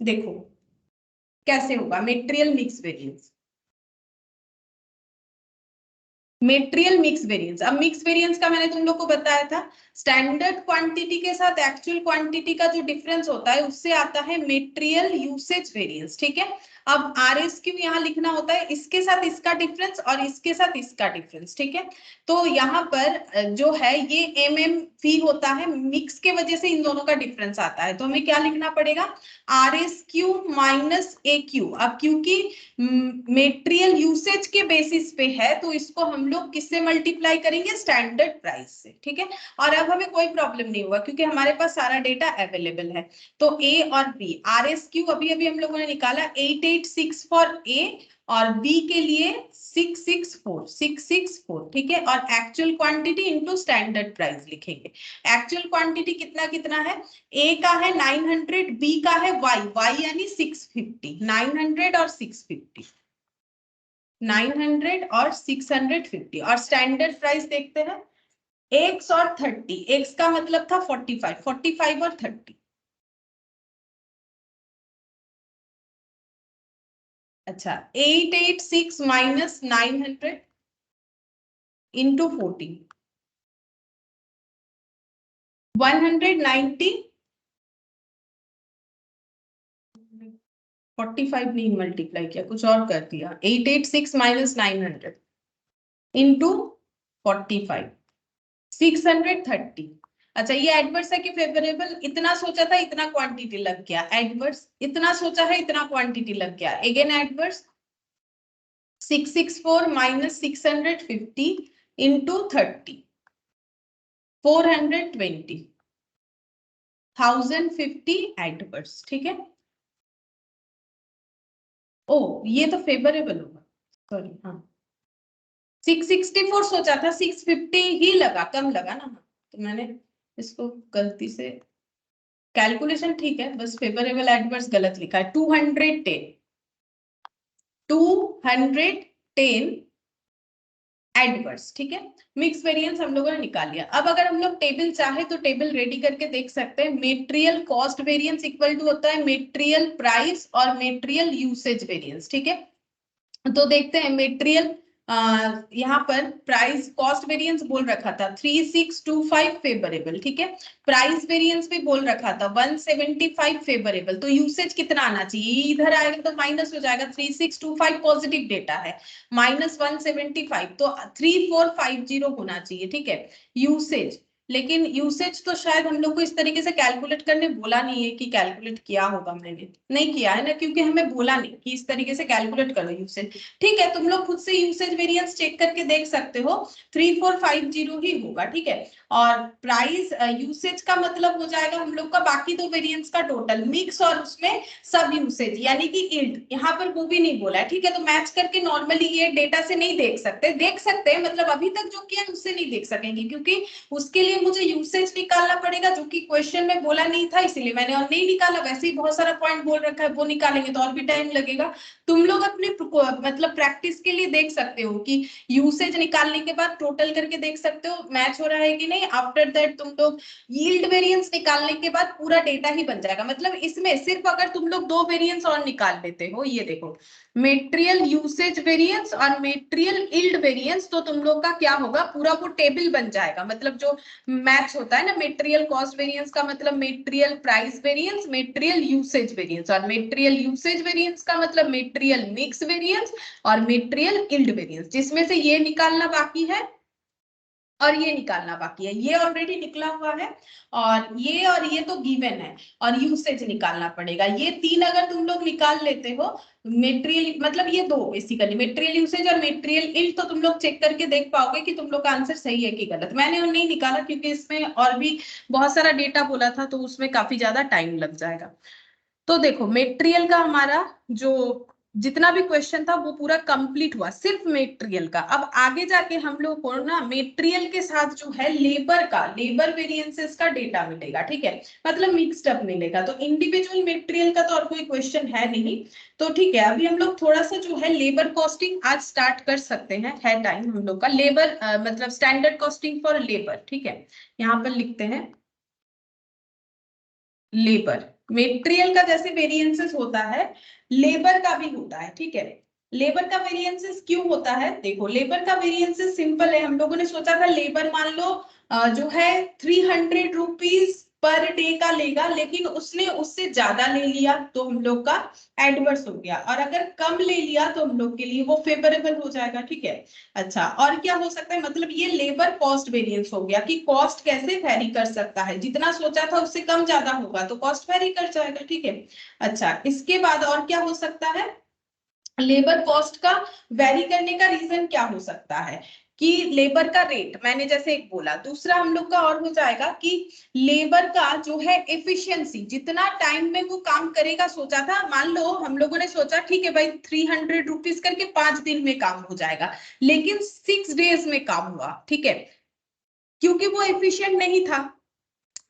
देखो कैसे होगा material mix variance. Material mix variance, अब मिक्स वेरिएंस का मैंने तुम लोग को बताया था, स्टैंडर्ड क्वांटिटी के साथ एक्चुअल क्वांटिटी का जो डिफरेंस होता है उससे आता है मेटेरियल यूसेज वेरिएंस। ठीक है, अब आरएसक्यू यहाँ लिखना होता है, इसके साथ इसका डिफरेंस और इसके साथ इसका डिफरेंस। ठीक है, तो यहाँ पर जो है ये एमएमवी होता है, मिक्स के वजह से इन दोनों का डिफरेंस आता है। तो हमें क्या लिखना पड़ेगा, आरएसक्यू माइनस एक्यू। अब क्योंकि मेटेरियल यूसेज के बेसिस पे है, तो इसको हम लोग किससे मल्टीप्लाई करेंगे, स्टैंडर्ड प्राइस से। ठीक है, और अब हमें कोई प्रॉब्लम नहीं हुआ क्योंकि हमारे पास सारा डेटा अवेलेबल है। तो ए और बी, आरएसक्यू अभी अभी हम लोगों ने निकाला 886 फॉर ए, और बी के लिए 664। ठीक है, और actual quantity into standard price लिखेंगे। एक्चुअल क्वांटिटी कितना कितना है, ए का है 900, बी का है वाई यानी 650। 900 और 650, 900 और 650, और स्टैंडर्ड प्राइस देखते हैं एक्स और 30। एक्स का मतलब था 45, 45 और 30। अच्छा, 886 माइनस 900 इंटू 40, 190 45 नहीं मल्टीप्लाई किया, कुछ और कर दिया। 886 माइनस 900 इंटू 45, 630। अच्छा ये एडवर्स है कि फेवरेबल? इतना सोचा था इतना क्वांटिटी लग गया एडवर्स, इतना सोचा है इतना क्वांटिटी लग गया, again adverse. 664 minus 650 into 30, 420, 1050 adverse, ठीक है। ओ ये तो फेवरेबल होगा, सॉरी हाँ। 664 सोचा था, 650 ही लगा, कम लगा ना, तो मैंने इसको गलती से, कैलकुलेशन ठीक है, बस फेवरेबल एडवर्स गलत लिखा है। 210 एडवर्स, ठीक है। मिक्स वेरिएंस हम लोगों ने निकाल लिया। अब अगर हम लोग टेबल चाहे तो टेबल रेडी करके देख सकते हैं। Material cost variance equal to होता है मेटेरियल प्राइस और मेटेरियल यूसेज वेरिएंस, ठीक है। तो देखते हैं मेटेरियल, यहाँ पर प्राइस कॉस्ट वेरिएंस बोल रखा था 3625 फेवरेबल, ठीक है। प्राइस वेरिएंस भी बोल रखा था 175 फेवरेबल, तो यूसेज कितना आना चाहिए? इधर आएगा तो माइनस हो जाएगा, 3625 पॉजिटिव डेटा है, माइनस 175 तो 3450 होना चाहिए, ठीक है यूसेज। लेकिन यूसेज तो शायद हम लोग को इस तरीके से कैलकुलेट करने बोला नहीं है कि कैलकुलेट किया होगा, मैंने नहीं किया है ना, क्योंकि हमें बोला नहीं कि इस तरीके से कैलकुलेट करो यूसेज, ठीक है। तुम लोग खुद से यूसेज वेरिएंस चेक करके देख सकते हो, 3450 ही होगा, ठीक है। और प्राइस यूसेज का मतलब हो जाएगा हम लोग का बाकी दो वेरिएंस का टोटल मिक्स और उसमें सब यूसेज यानी कि यील्ड, यहाँ पर वो भी नहीं बोला है, ठीक है। तो मैच करके नॉर्मली ये डेटा से नहीं देख सकते, देख सकते हैं मतलब अभी तक जो किया उससे नहीं देख सकेंगे, क्योंकि उसके लिए मुझे यूसेज निकालना पड़ेगा, जो कि क्वेश्चन में बोला नहीं था, इसीलिए मैंने और नहीं निकाला। वैसे ही बहुत सारा पॉइंट बोल रखा है, वो निकालेंगे तो और भी टाइम लगेगा। तुम लोग अपने मतलब प्रैक्टिस के लिए देख सकते हो कि यूसेज निकालने के बाद टोटल करके देख सकते हो मैच हो रहा है कि नहीं। आफ्टर दैट तुम लोग यील्ड वेरिएंस निकालने के बाद पूरा डेटा ही बन जाएगा। मतलब इसमें सिर्फ अगर तुम लोग दो वेरिएंस और निकाल लेते हो, ये देखो मेटेरियल यूसेज वेरिएंस और मेटेरियल यील्ड वेरिएंस, तो तुम लोग का क्या होगा, पूरा वो टेबल बन जाएगा। मतलब जो मैच होता है ना, मेटेरियल कॉस्ट वेरिएंस का मतलब material price variance, material usage variance, और मेटेरियल यूसेज वेरिएंस का मतलब मेटेरियल मिक्स वेरिएंस और मेटेरियल यील्ड वेरिएंस, जिसमें से ये निकालना बाकी है और ये निकालना बाकी है। ये ऑलरेडी निकला हुआ है और ये तो गिवन है, और यूसेज निकालना पड़ेगा। ये तीन अगर तुम लोग निकाल लेते हो, मेटेरियल मतलब ये दो बेसिकली मेटेरियल यूसेज और मेटेरियल यील्ड, तो तुम लोग चेक करके देख पाओगे कि तुम लोग का आंसर सही है कि गलत। मैंने नहीं निकाला क्योंकि इसमें और भी बहुत सारा डेटा बोला था, तो उसमें काफी ज्यादा टाइम लग जाएगा। तो देखो मेटेरियल का हमारा जो जितना भी क्वेश्चन था वो पूरा कंप्लीट हुआ, सिर्फ मेटेरियल का। अब आगे जाके हम लोग को ना मेटेरियल के साथ जो है लेबर वेरिएंसेस का डेटा मिलेगा, ठीक है। मतलब मिक्स्ड अप मिलेगा, तो इंडिविजुअल मेटेरियल का तो और कोई क्वेश्चन है नहीं। तो ठीक है, अभी हम लोग थोड़ा सा जो है लेबर कॉस्टिंग आज स्टार्ट कर सकते हैं, है टाइम हम लोग का। लेबर मतलब स्टैंडर्ड कॉस्टिंग फॉर लेबर, ठीक है। यहाँ पर लिखते हैं लेबर, मेटेरियल का जैसे वेरिएंसेस होता है लेबर का भी होता है, ठीक है। लेबर का वेरिएंसेस क्यों होता है? देखो लेबर का वेरिएंसेस सिंपल है, हम लोगों ने सोचा था लेबर मान लो जो है 300 रुपीज पर डे का लेगा, लेकिन उसने उससे ज्यादा ले लिया तो हम लोग का एडवर्स हो गया, और अगर कम ले लिया तो हम लोग के लिए वो फेवरेबल हो जाएगा, ठीक है। अच्छा और क्या हो सकता है, मतलब ये लेबर कॉस्ट वेरिएंस हो गया कि कॉस्ट कैसे वेरी कर सकता है, जितना सोचा था उससे कम ज्यादा होगा तो कॉस्ट वेरी कर जाएगा, ठीक है। अच्छा इसके बाद और क्या हो सकता है, लेबर कॉस्ट का वेरी करने का रीजन क्या हो सकता है कि लेबर का रेट, मैंने जैसे एक बोला। दूसरा हम लोग का और हो जाएगा कि लेबर का जो है एफिशिएंसी, जितना टाइम में वो काम करेगा, सोचा था मान लो हम लोगों ने सोचा ठीक है भाई 300 रुपीज करके 5 दिन में काम हो जाएगा, लेकिन 6 डेज में काम हुआ, ठीक है, क्योंकि वो एफिशिएंट नहीं था।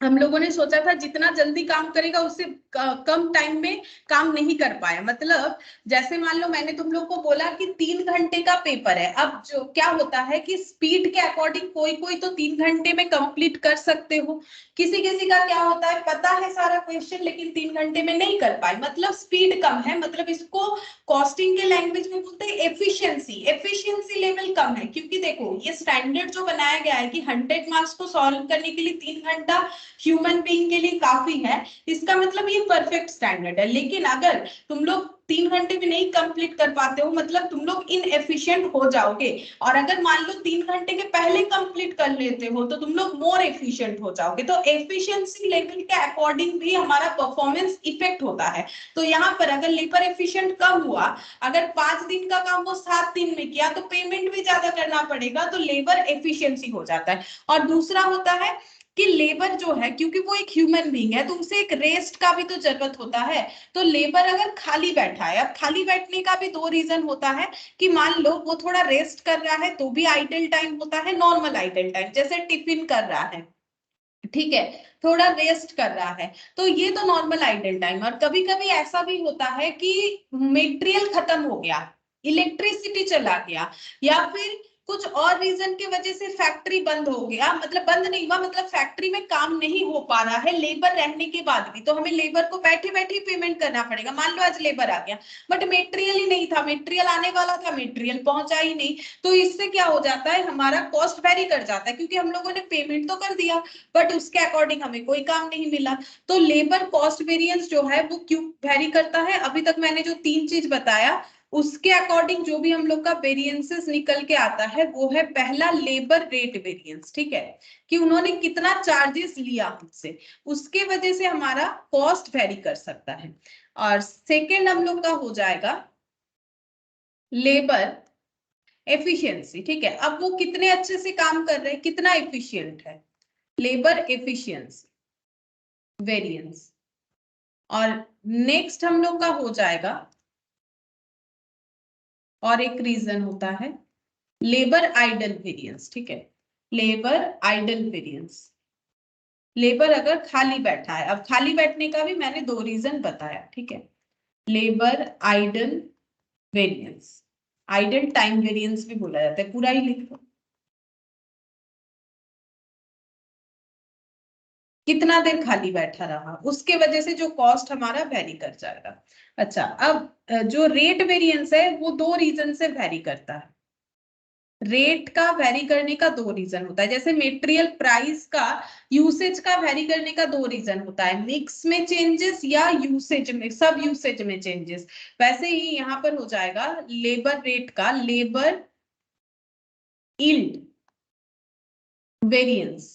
हम लोगों ने सोचा था जितना जल्दी काम करेगा उससे कम टाइम में काम नहीं कर पाया। मतलब जैसे मान लो मैंने तुम लोग को बोला कि 3 घंटे का पेपर है, अब जो क्या होता है कि स्पीड के अकॉर्डिंग कोई कोई तो 3 घंटे में कंप्लीट कर सकते हो, किसी किसी का क्या होता है पता है सारा क्वेश्चन लेकिन 3 घंटे में नहीं कर पाए, मतलब स्पीड कम है। मतलब इसको कॉस्टिंग के लैंग्वेज में बोलते हैं एफिशिएंसी लेवल कम है। क्योंकि देखो ये स्टैंडर्ड जो बनाया गया है कि 100 मार्क्स को सॉल्व करने के लिए 3 घंटा ह्यूमन बीइंग के लिए काफी है, इसका मतलब ये परफेक्ट स्टैंडर्ड है। लेकिन अगर तुम लोग 3 घंटे में नहीं कंप्लीट कर पाते हो, मतलब तुम लोग इनएफिशिएंट हो जाओगे। और अगर मान लो 3 घंटे के पहले कंप्लीट कर लेते हो तो तुम लोग मोर एफिशिएंट हो जाओगे। तो एफिशिएंसी लेवल के अकॉर्डिंग भी हमारा परफॉर्मेंस इफेक्ट होता है। तो यहाँ पर अगर लेबर एफिशिएंट कम हुआ, अगर 5 दिन का काम वो 7 दिन में किया तो पेमेंट भी ज्यादा करना पड़ेगा, तो लेबर एफिशिएंसी हो जाता है। और दूसरा होता है कि लेबर जो है, क्योंकि वो एक ह्यूमन बीइंग है तो उसे एक रेस्ट का भी तो जरूरत होता है। तो लेबर अगर खाली बैठा है, अब खाली बैठने का भी 2 रीजन होता है कि मान लो वो थोड़ा रेस्ट कर रहा है तो भी आइडल टाइम होता है, नॉर्मल आइडल टाइम जैसे टिफिन कर रहा है, ठीक है, थोड़ा रेस्ट कर रहा है, तो ये तो नॉर्मल आइडल टाइम। और कभी कभी ऐसा भी होता है कि मटेरियल खत्म हो गया, इलेक्ट्रिसिटी चला गया, या फिर कुछ और रीजन की वजह से फैक्ट्री बंद हो गया, मतलब बंद नहीं हुआ, मतलब फैक्ट्री में काम नहीं हो पा रहा है लेबर रहने के बाद भी, तो हमें लेबर को बैठे बैठे पेमेंट करना पड़ेगा। मान लो आज लेबर आ गया बट मटेरियल ही नहीं था, मटेरियल आने वाला था, मटेरियल पहुंचा ही नहीं, तो इससे क्या हो जाता है, हमारा कॉस्ट वेरी कर जाता है, क्योंकि हम लोगों ने पेमेंट तो कर दिया बट उसके अकॉर्डिंग हमें कोई काम नहीं मिला। तो लेबर कॉस्ट वेरिएंस जो है वो क्यों वेरी करता है, अभी तक मैंने जो 3 चीज बताया उसके अकॉर्डिंग जो भी हम लोग का वेरिएंसेस निकल के आता है वो है पहला लेबर रेट वेरिएंस, ठीक है, कि उन्होंने कितना चार्जेस लिया हमसे, उसके वजह से हमारा कॉस्ट वेरी कर सकता है। और सेकेंड हम लोग का हो जाएगा लेबर एफिशिएंसी, ठीक है, अब वो कितने अच्छे से काम कर रहे हैं, कितना एफिशिएंट है, लेबर एफिशिएंसी वेरिएंस। और नेक्स्ट हम लोग का हो जाएगा, और एक रीजन होता है लेबर आइडल वेरिएंस, ठीक है, लेबर आइडल वेरिएंस, लेबर अगर खाली बैठा है, अब खाली बैठने का भी मैंने 2 रीजन बताया, ठीक है, labour idle variance, idle time variance भी बोला जाता है, पूरा ही लिख लो, कितना देर खाली बैठा रहा उसके वजह से जो कॉस्ट हमारा वेरी कर जाएगा। अच्छा, अब जो रेट वेरिएंस है वो 2 रीजन से वेरी करता है, रेट का वेरी करने का 2 रीजन होता है, जैसे मटेरियल प्राइस का यूसेज का वेरी करने का 2 रीजन होता है, मिक्स में चेंजेस या यूसेज में, सब यूसेज में चेंजेस। वैसे ही यहाँ पर हो जाएगा लेबर रेट का लेबर यील्ड वेरिएंस,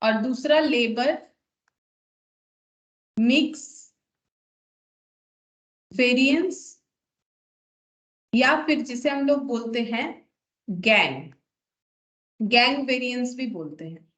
और दूसरा लेबर मिक्स वेरिएंस, या फिर जिसे हम लोग बोलते हैं गैंग, गैंग वेरिएंस भी बोलते हैं।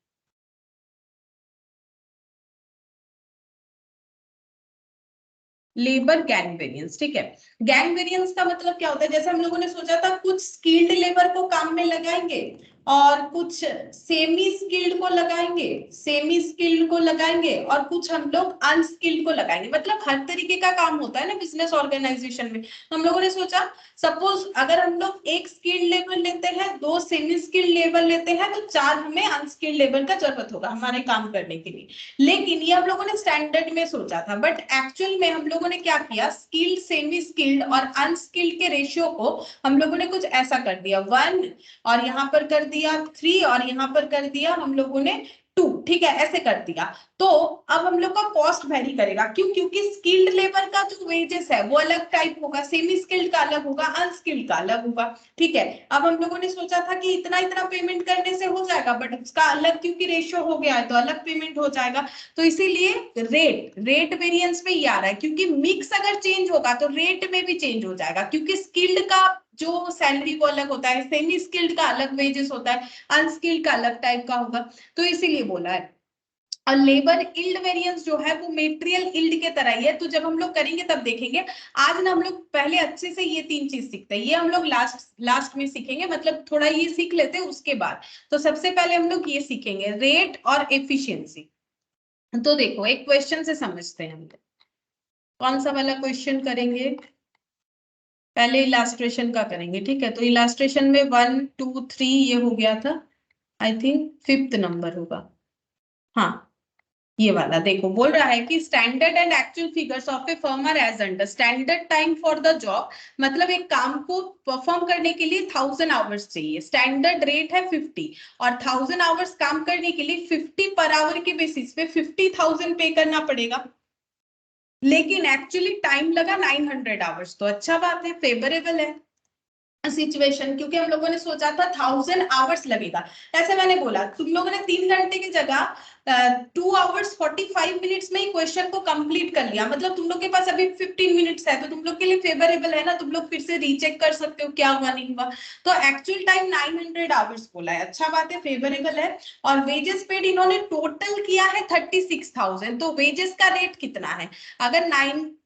लेबर गैंग वेरिएंस, ठीक है, गैंग वेरिएंस का मतलब क्या होता है, जैसे हम लोगों ने सोचा था कुछ स्किल्ड लेबर को काम में लगाएंगे और कुछ सेमी स्किल्ड को लगाएंगे, सेमी स्किल्ड को लगाएंगे और कुछ हम लोग अनस्किल्ड को लगाएंगे, मतलब हर तरीके का काम होता है ना बिजनेस ऑर्गेनाइजेशन में। हम लोगों ने सोचा सपोज अगर हम लोग एक स्किल्ड लेबर लेते हैं, 2 सेमी स्किल्ड लेबर लेते हैं, तो 4 हमें अनस्किल्ड लेबर का जरूरत होगा हमारे काम करने के लिए। लेकिन ये हम लोगों ने स्टैंडर्ड में सोचा था, बट एक्चुअल में हम लोगों ने क्या किया, स्किल्ड सेमी स्किल्ड और अनस्किल्ड के रेशियो को हम लोगों ने कुछ ऐसा कर दिया 1, और यहाँ पर कर दिया 3, और यहाँ पर कर दिया हम लोगों ने 2, ठीक है, ऐसे कर दिया। तो अब हम लोग का कॉस्ट वेरी करेगा, क्यों, क्योंकि स्किल्ड लेबर का जो वेजेस है वो अलग टाइप होगा, सेमी स्किल्ड का अलग होगा, अनस्किल्ड का अलग होगा, ठीक है। अब हम लोगों ने सोचा था कि इतना इतना पेमेंट करने से हो जाएगा, बट उसका अलग क्योंकि रेशियो हो गया है तो अलग पेमेंट हो जाएगा। तो इसीलिए रेट वेरिएंस में ये आ रहा है, क्योंकि मिक्स अगर चेंज होगा तो रेट में भी चेंज हो जाएगा, क्योंकि स्किल्ड का जो सैलरी वो अलग होता है, सेमी स्किल्ड का अलग वेजेस होता है, अनस्किल्ड का अलग टाइप का होगा, तो इसीलिए बोला है। और लेबर इल्ड वेरिएंस जो है वो मेटेरियल इल्ड के तरह ही है, तो जब हम लोग करेंगे तब देखेंगे। आज ना हम लोग पहले अच्छे से ये 3 चीज सीखते हैं, ये हम लोग लास्ट में सीखेंगे, मतलब थोड़ा ये सीख लेते हैं उसके बाद। तो सबसे पहले हम लोग ये सीखेंगे रेट और एफिशिएंसी। तो देखो एक क्वेश्चन से समझते हैं हम लोग, कौन सा वाला क्वेश्चन करेंगे, पहले इलास्ट्रेशन का करेंगे, ठीक है। तो इलास्ट्रेशन में 1 2 3 ये हो गया था, आई थिंक 5th नंबर होगा, हाँ ये वाला देखो, बोल रहा है कि standard and actual figures of a firm are as under. Standard time for the job, मतलब एक काम को परफॉर्म करने के लिए 1000 आवर्स चाहिए, स्टैंडर्ड रेट है 50, और 1000 आवर्स काम करने के लिए 50 पर आवर के बेसिस पे 50,000 पे करना पड़ेगा, लेकिन एक्चुअली टाइम लगा 900 आवर्स। तो अच्छा बात है, फेवरेबल है सिचुएशन, क्योंकि हम लोगों ने सोचा था 1000 आवर्स लगेगा। ऐसे मैंने बोला तुम लोगों ने 3 घंटे की जगह 2 आवर्स 45 मिनट्स में ही क्वेश्चन को कंप्लीट कर लिया, मतलब तुम लोग के पास अभी 15 मिनट्स है, तो तुम लोग के लिए फेवरेबल है ना, तुम लोग फिर से रीचेक कर सकते हो क्या हुआ नहीं हुआ। तो एक्चुअल टाइम 900 आवर्स बोला है, अच्छा बात है, फेवरेबल है। और वेजेस पेड इन्होंने टोटल किया है 36,000, तो वेजेस का रेट कितना है, अगर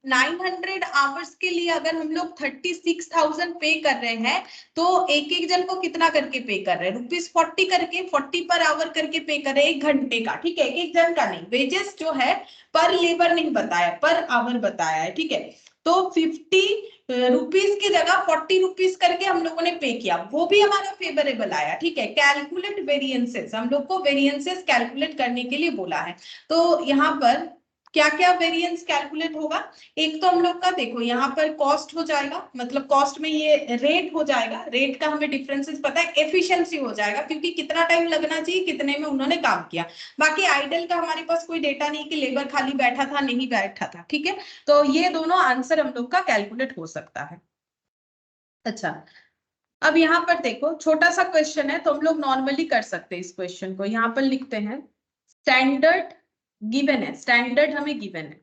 900 आवर्स के लिए अगर हम लोग 36,000 पे कर रहे हैं, तो एक एक जन को कितना करके पे कर रहे हैं, ₹40 करके, 40 पर आवर करके पे कर रहे हैं 1 घंटे का, ठीक है, एक एक जन का नहीं। वेजेस जो है पर लेबर नहीं बताया, पर आवर बताया है, ठीक है। तो 50 रुपीज की जगह 40 रुपीज करके हम लोगों ने पे किया, वो भी हमारा फेवरेबल आया, ठीक है। कैलकुलेट वेरिएंसेस, हम लोग को वेरिएंसेस कैलकुलेट करने के लिए बोला है। तो यहाँ पर क्या क्या वेरिएंस कैलकुलेट होगा, एक तो हम लोग का देखो यहाँ पर कॉस्ट हो जाएगा, मतलब कॉस्ट में ये रेट हो जाएगा, रेट का हमें डिफरेंसेस पता है, एफिशिएंसी हो जाएगा क्योंकि कितना टाइम लगना चाहिए, कितने में उन्होंने काम किया। बाकी आइडल का हमारे पास कोई डेटा नहीं कि लेबर खाली बैठा था नहीं बैठा था, ठीक है। तो ये दोनों आंसर हम लोग का कैलकुलेट हो सकता है। अच्छा, अब यहाँ पर देखो छोटा सा क्वेश्चन है, तो हम लोग नॉर्मली कर सकते हैं इस क्वेश्चन को। यहाँ पर लिखते हैं स्टैंडर्ड गिवन है, स्टैंडर्ड हमें गिवन है।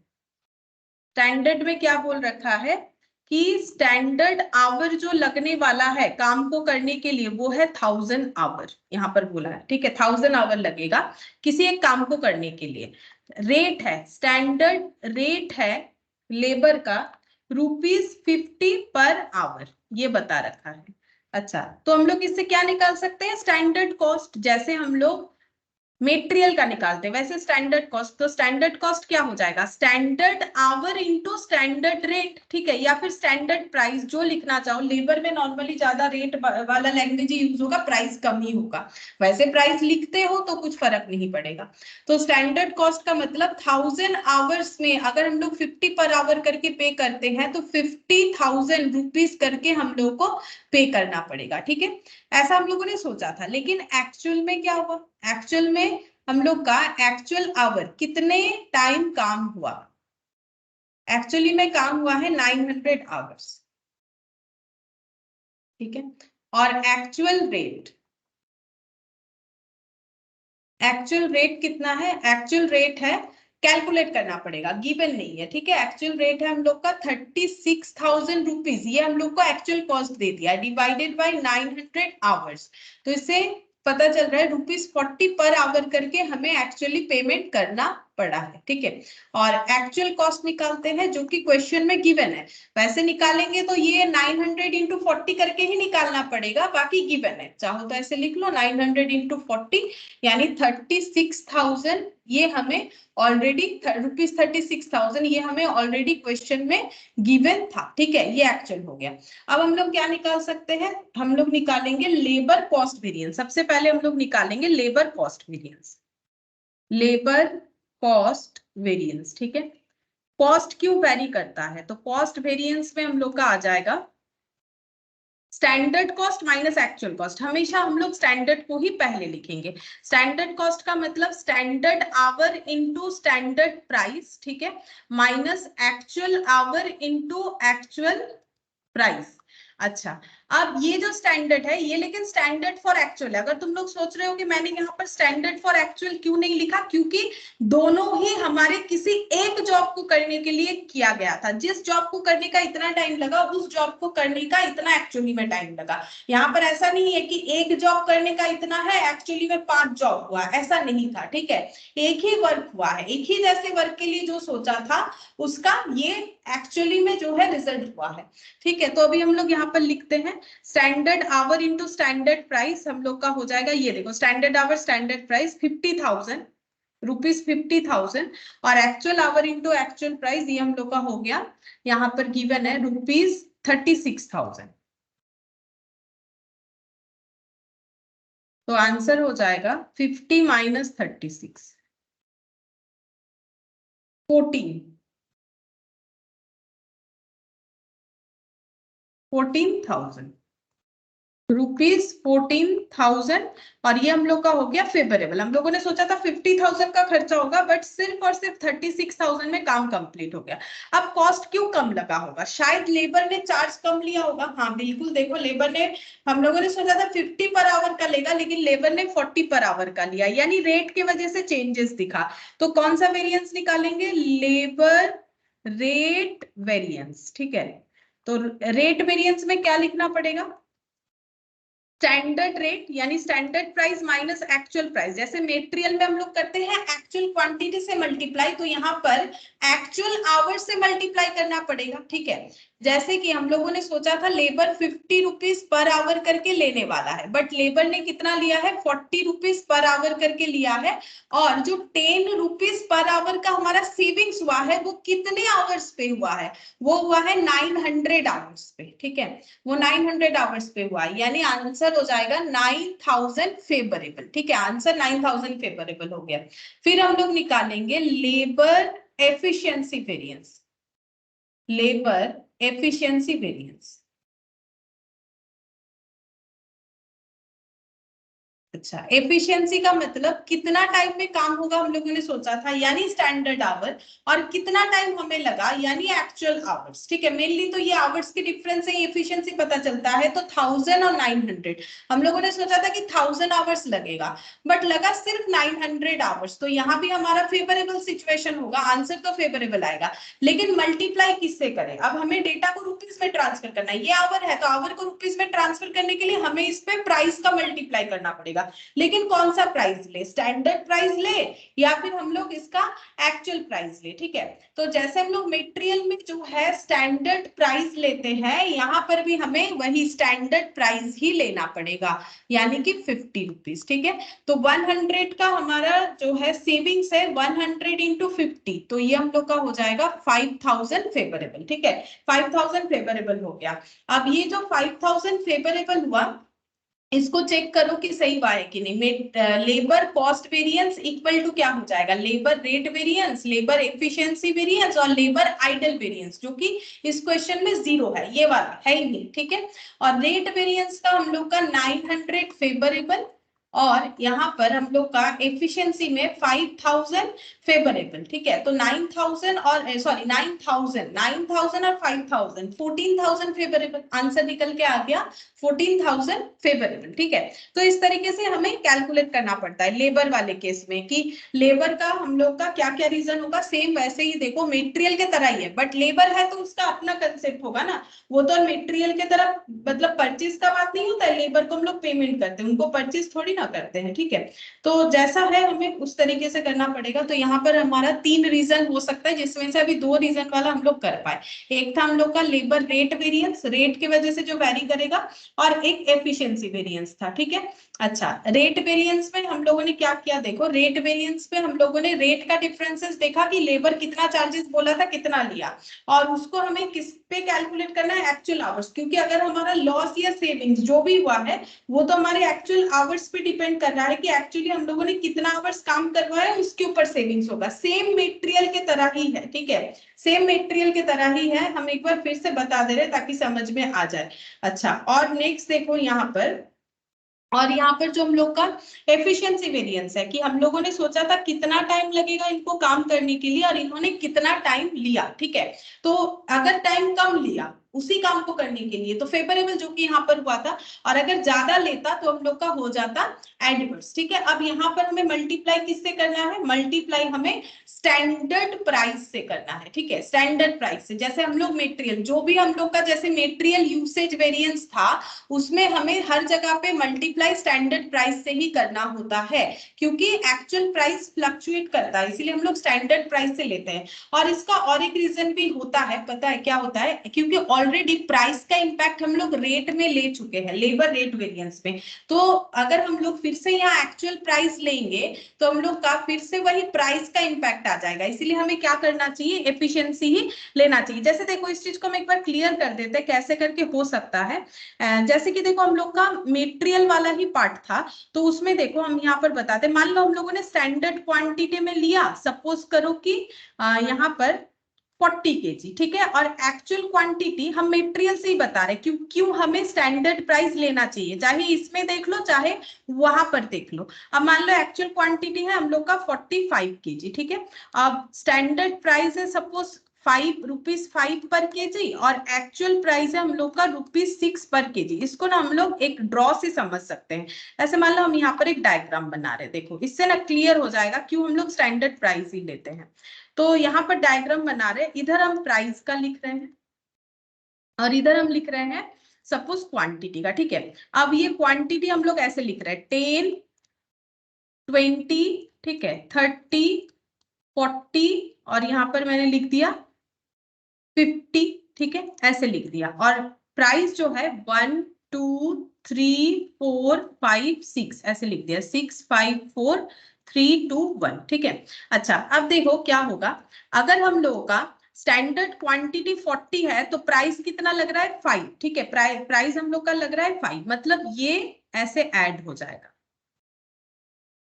स्टैंडर्ड में क्या बोल रखा है कि स्टैंडर्ड आवर जो लगने वाला है काम को करने के लिए वो है 1000 आवर, यहाँ पर बोला है, ठीक है, 1000 आवर लगेगा किसी एक काम को करने के लिए। रेट है, स्टैंडर्ड रेट है लेबर का ₹50 पर आवर, ये बता रखा है। अच्छा, तो हम लोग इससे क्या निकाल सकते हैं, स्टैंडर्ड कॉस्ट, जैसे हम लोग मेटेरियल का निकालते हैं वैसे स्टैंडर्ड कॉस्ट। तो स्टैंडर्ड कॉस्ट क्या हो जाएगा, standard our into standard rate, ठीक है, या फिर स्टैंडर्ड प्राइस, जो लिखना चाहो। लेबर में नॉर्मली ज्यादा रेट वाला लैंग्वेज यूज होगा, प्राइस कम ही होगा, वैसे प्राइस लिखते हो तो कुछ फर्क नहीं पड़ेगा। तो स्टैंडर्ड कॉस्ट का मतलब 1000 आवर्स में अगर हम लोग 50 पर आवर करके पे करते हैं, तो 50,000 रुपीज करके हम लोग को पे करना पड़ेगा, ठीक है। ऐसा हम लोगों ने सोचा था, लेकिन एक्चुअल में क्या हुआ, एक्चुअल में हम लोग का एक्चुअल आवर कितने टाइम काम हुआ, एक्चुअली में काम हुआ है 900 आवर्स, ठीक है। और एक्चुअल रेट कितना है, एक्चुअल रेट है, कैलकुलेट करना पड़ेगा, गिवन नहीं है, ठीक है। एक्चुअल रेट है हम लोग का 36,000 रुपीज, ये हम लोग को एक्चुअल कॉस्ट दे दिया, डिवाइडेड बाय 900 आवर्स। तो इससे पता चल रहा है ₹40 पर आवर करके हमें एक्चुअली पेमेंट करना पड़ा है, ठीक है। और एक्चुअल कॉस्ट निकालते हैं जो कि क्वेश्चन में गिवन है, वैसे निकालेंगे तो ये 900 इंटू 40 करके ही निकालना पड़ेगा, बाकी गिवन है, चाहो तो ऐसे लिख लो 900 इंटू 40, यानी 36,000, ये हमें ऑलरेडी ₹36,000 ये हमें ऑलरेडी क्वेश्चन में गिवन था, ठीक है, ये एक्चुअल हो गया। अब हम लोग क्या निकाल सकते हैं, हम लोग निकालेंगे लेबर कॉस्ट वेरिएंस। सबसे पहले हम लोग निकालेंगे labour cost variance, labour cost variance, ठीक है। कॉस्ट क्यों वेरी करता है, तो कॉस्ट वेरिएंस में हम लोग का आ जाएगा standard cost minus actual cost, हमेशा हम लोग स्टैंडर्ड को ही पहले लिखेंगे। स्टैंडर्ड कॉस्ट का मतलब standard our into standard price, ठीक है, minus actual our into actual price. अच्छा, अब ये जो स्टैंडर्ड है ये लेकिन स्टैंडर्ड फॉर एक्चुअल है। अगर तुम लोग सोच रहे हो कि मैंने यहाँ पर स्टैंडर्ड फॉर एक्चुअल क्यों नहीं लिखा, क्योंकि दोनों ही हमारे किसी एक जॉब को करने के लिए किया गया था, जिस जॉब को करने का इतना टाइम लगा उस जॉब को करने का इतना एक्चुअली में टाइम लगा। यहाँ पर ऐसा नहीं है कि एक जॉब करने का इतना है एक्चुअली में 5 जॉब हुआ, ऐसा नहीं था, ठीक है। एक ही वर्क हुआ है, एक ही जैसे वर्क के लिए जो सोचा था उसका ये एक्चुअली में जो है रिजल्ट हुआ है, ठीक है। तो अभी हम लोग यहाँ पर लिखते हैं standard our into standard price, हम लोग का हो जाएगा, ये देखो standard our standard price 50,000 rupees, 50,000, और actual our into actual price ये हम लोग का हो गया, यहाँ पर गिवन है ₹36,000। तो आंसर हो जाएगा 50 माइनस 36। 14,000 रुपीज 14,000। और ये हम लोग का हो गया फेवरेबल। हम लोगों ने सोचा था 50,000 का खर्चा होगा, बट सिर्फ और सिर्फ 36,000 में काम कंप्लीट हो गया। अब कॉस्ट क्यों कम लगा होगा? शायद लेबर ने चार्ज कम लिया होगा। हाँ बिल्कुल, देखो लेबर ने, हम लोगों ने सोचा था 50 पर आवर का लेगा, लेकिन लेबर ने 40 पर आवर का लिया, यानी रेट की वजह से चेंजेस दिखा। तो कौन सा वेरिएंस निकालेंगे? Labour rate variance. ठीक है, तो रेट वेरिएंस में क्या लिखना पड़ेगा? स्टैंडर्ड रेट यानी standard price minus actual price. जैसे मेटेरियल में हम लोग करते हैं एक्चुअल क्वांटिटी से मल्टीप्लाई, तो यहाँ पर एक्चुअल आवर से मल्टीप्लाई करना पड़ेगा। ठीक है, जैसे कि हम लोगों ने सोचा था लेबर 50 रुपीज पर आवर करके लेने वाला है, बट लेबर ने कितना लिया है? 40 रुपीज पर आवर करके लिया है। और जो 10 रुपीज पर आवर का हमारा सेविंग्स हुआ है, वो कितने आवर्स पे हुआ है? वो हुआ है 900 आवर्स पे। ठीक है, वो 900 आवर्स पे हुआ है, यानी आंसर हो जाएगा 9,000 फेवरेबल। ठीक है, आंसर 9,000 फेवरेबल हो गया। फिर हम लोग निकालेंगे labour efficiency variance. Labour efficiency variance, अच्छा, एफिशिएंसी का मतलब कितना टाइम में काम होगा हम लोगों ने सोचा था, यानी स्टैंडर्ड आवर, और कितना टाइम हमें लगा यानी एक्चुअल आवर्स। ठीक है, मेनली तो ये आवर्स के डिफरेंस से एफिशिएंसी पता चलता है। तो 1000 और 900, हम लोगों ने सोचा था कि 1000 आवर्स लगेगा, बट लगा सिर्फ 900 आवर्स। तो यहाँ भी हमारा फेवरेबल सिचुएशन होगा, आंसर तो फेवरेबल आएगा। लेकिन मल्टीप्लाई किससे करें? अब हमें डेटा को रुपीज में ट्रांसफर करना है। ये आवर है तो आवर को रुपीज में ट्रांसफर करने के लिए हमें इस पे प्राइस का मल्टीप्लाई करना पड़ेगा। लेकिन कौन सा प्राइस ले? स्टैंडर्ड प्राइस ले या फिर हम लोग इसका एक्चुअल प्राइस ले? ठीक है, तो जैसे हम लोग मटेरियल में जो है स्टैंडर्ड प्राइस लेते हैं, यहाँ पर भी हमें वही स्टैंडर्ड प्राइस ही लेना पड़ेगा, यानी कि 50 रुपीज। ठीक है, तो 100 का हमारा जो है सेविंग्स है 100 इंटू 50, तो ये हम लोग का हो जाएगा 5,000 फेवरेबल। ठीक है, 5,000 फेवरेबल हो गया। अब ये जो 5,000 फेवरेबल हुआ, इसको चेक करो कि सही हुआ है कि नहीं। Labour cost variance equal to क्या हो जाएगा? Labour rate variance, labour efficiency variance और लेबर आइडल वेरिएंस, जो कि इस क्वेश्चन में 0 है, ये वाला है ही नहीं। ठीक है, और रेट वेरिएंस का हम लोग का 900 फेवरेबल, और यहाँ पर हम लोग का एफिशिएंसी में 5,000 फेवरेबल। ठीक है, तो 9,000 और सॉरी 9,000 और 5,000 14,000 फेवरेबल, आंसर निकल के आ गया 14,000 फेवरेबल। ठीक है, तो इस तरीके से हमें कैलकुलेट करना पड़ता है लेबर वाले केस में, कि लेबर का हम लोग का क्या क्या रीजन होगा। सेम वैसे ही देखो मेटेरियल के तरह ही है, बट लेबर है तो उसका अपना कंसेप्ट होगा ना, वो तो मेटेरियल के तरह मतलब परचेज का बात नहीं होता है। लेबर को हम लोग पेमेंट करते हैं, उनको परचेज थोड़ी ना करते हैं। ठीक है, तो जैसा है हमें उस तरीके से करना पड़ेगा। तो यहाँ पर हमारा 3 रीजन हो सकता है, जिसमें से अभी 2 रीजन वाला हम लोग कर पाए। एक था हम लोग का लेबर रेट वेरिएंस, रेट की वजह से जो वैरी करेगा, और एक एफिशिएंसी वेरिएंस था। ठीक है, अच्छा, रेट वेरिएंस में हम लोगों ने क्या किया? देखो रेट वेरिएंस में हम लोगों ने रेट का डिफरेंसेस देखा कि लेबर कितना चार्जेस बोला था, कितना लिया, और उसको हमें किस पे कैलकुलेट करना है? एक्चुअल आवर्स, क्योंकि अगर हमारा लॉस या सेविंग्स जो भी हुआ है, वो तो हमारे एक्चुअल आवर्स पे डिपेंड कर रहा है कि एक्चुअली हम लोगों ने कितना आवर्स काम करवाया, उसके ऊपर सेविंग्स होगा। सेम मटेरियल के तरह ही है। ठीक है, सेम मटेरियल के तरह ही है, हम एक बार फिर से बता दे रहे ताकि समझ में आ जाए। अच्छा, और नेक्स्ट देखो यहाँ पर, और यहाँ पर जो हम लोग का एफिशिएंसी वेरिएंस है, कि हम लोगों ने सोचा था कितना टाइम लगेगा इनको काम करने के लिए, और इन्होंने कितना टाइम लिया। ठीक है, तो अगर टाइम कम लिया उसी काम को करने के लिए तो फेवरेबल जो कि यहाँ पर हुआ था, और अगर ज्यादा लेता तो हम लोग का हो जाता एडवर्स। ठीक है, अब यहाँ पर हमें मल्टीप्लाई किससे करना है? मल्टीप्लाई हमें स्टैंडर्ड प्राइस से करना है। ठीक है, स्टैंडर्ड प्राइस से, जैसे हम लोग मेटेरियल जो भी हम लोग का जैसे मेटेरियल यूसेज वेरिएंस था, उसमें हमें हर जगह पे मल्टीप्लाई स्टैंडर्ड प्राइस से ही करना होता है, क्योंकि एक्चुअल प्राइस फ्लक्चुएट करता है, इसीलिए हम लोग स्टैंडर्ड प्राइस से लेते हैं। और इसका और एक रीजन भी होता है, पता है क्या होता है? क्योंकि ऑलरेडी प्राइस का इम्पैक्ट हम लोग रेट में ले चुके हैं, लेबर रेट वेरिएंस में। तो अगर हम लोग फिर से यहाँ एक्चुअल प्राइस लेंगे तो हम लोग का फिर से वही प्राइस का इम्पैक्ट आ जाएगा। इसीलिए हमें क्या करना चाहिए, एफिशिएंसी ही लेना चाहिए। जैसे देखो इस चीज को हम एक बार क्लियर कर देते हैं कैसे करके हो सकता है। जैसे कि देखो हम लोग का मेटेरियल वाला ही पार्ट था, तो उसमें देखो हम यहाँ पर बताते, मान लो हम लोगों ने स्टैंडर्ड क्वांटिटी में लिया, सपोज करो कि यहाँ पर 40 केजी, ठीक है, और एक्चुअल क्वांटिटी हम मटेरियल से ही बता रहे, क्यों हमें स्टैंडर्ड प्राइस लेना चाहिए, चाहे इसमें देख लो चाहे वहां पर देख लो। अब मान लो एक्चुअल क्वांटिटी है हम लोग का 45 केजी, ठीक है, अब स्टैंडर्ड प्राइस है सपोज ₹5 पर केजी और एक्चुअल प्राइस है हम लोग का ₹6 पर केजी। इसको ना हम लोग एक ड्रॉ से समझ सकते हैं। ऐसे मान लो हम यहाँ पर एक डायग्राम बना रहे हैं, देखो इससे ना क्लियर हो जाएगा क्यों हम लोग स्टैंडर्ड प्राइस ही लेते हैं। तो यहाँ पर डायग्राम बना रहे, इधर हम प्राइस का लिख रहे हैं और इधर हम लिख रहे हैं सपोज क्वांटिटी का, ठीक है। अब ये क्वांटिटी हम लोग ऐसे लिख रहे हैं 10, 20, ठीक है, 30, 40 और यहाँ पर मैंने लिख दिया 50, ठीक है, ऐसे लिख दिया। और प्राइस जो है 1, 2, 3, 4, 5, 6 ऐसे लिख दिया, 6, 5, 4, 3, 2, 1, ठीक है। अच्छा अब देखो क्या होगा, अगर हम लोगों का स्टैंडर्ड क्वांटिटी 40 है तो प्राइस कितना लग रहा है 5, ठीक है, प्राइस हम लोग का लग रहा है 5, मतलब ये ऐसे ऐड हो जाएगा,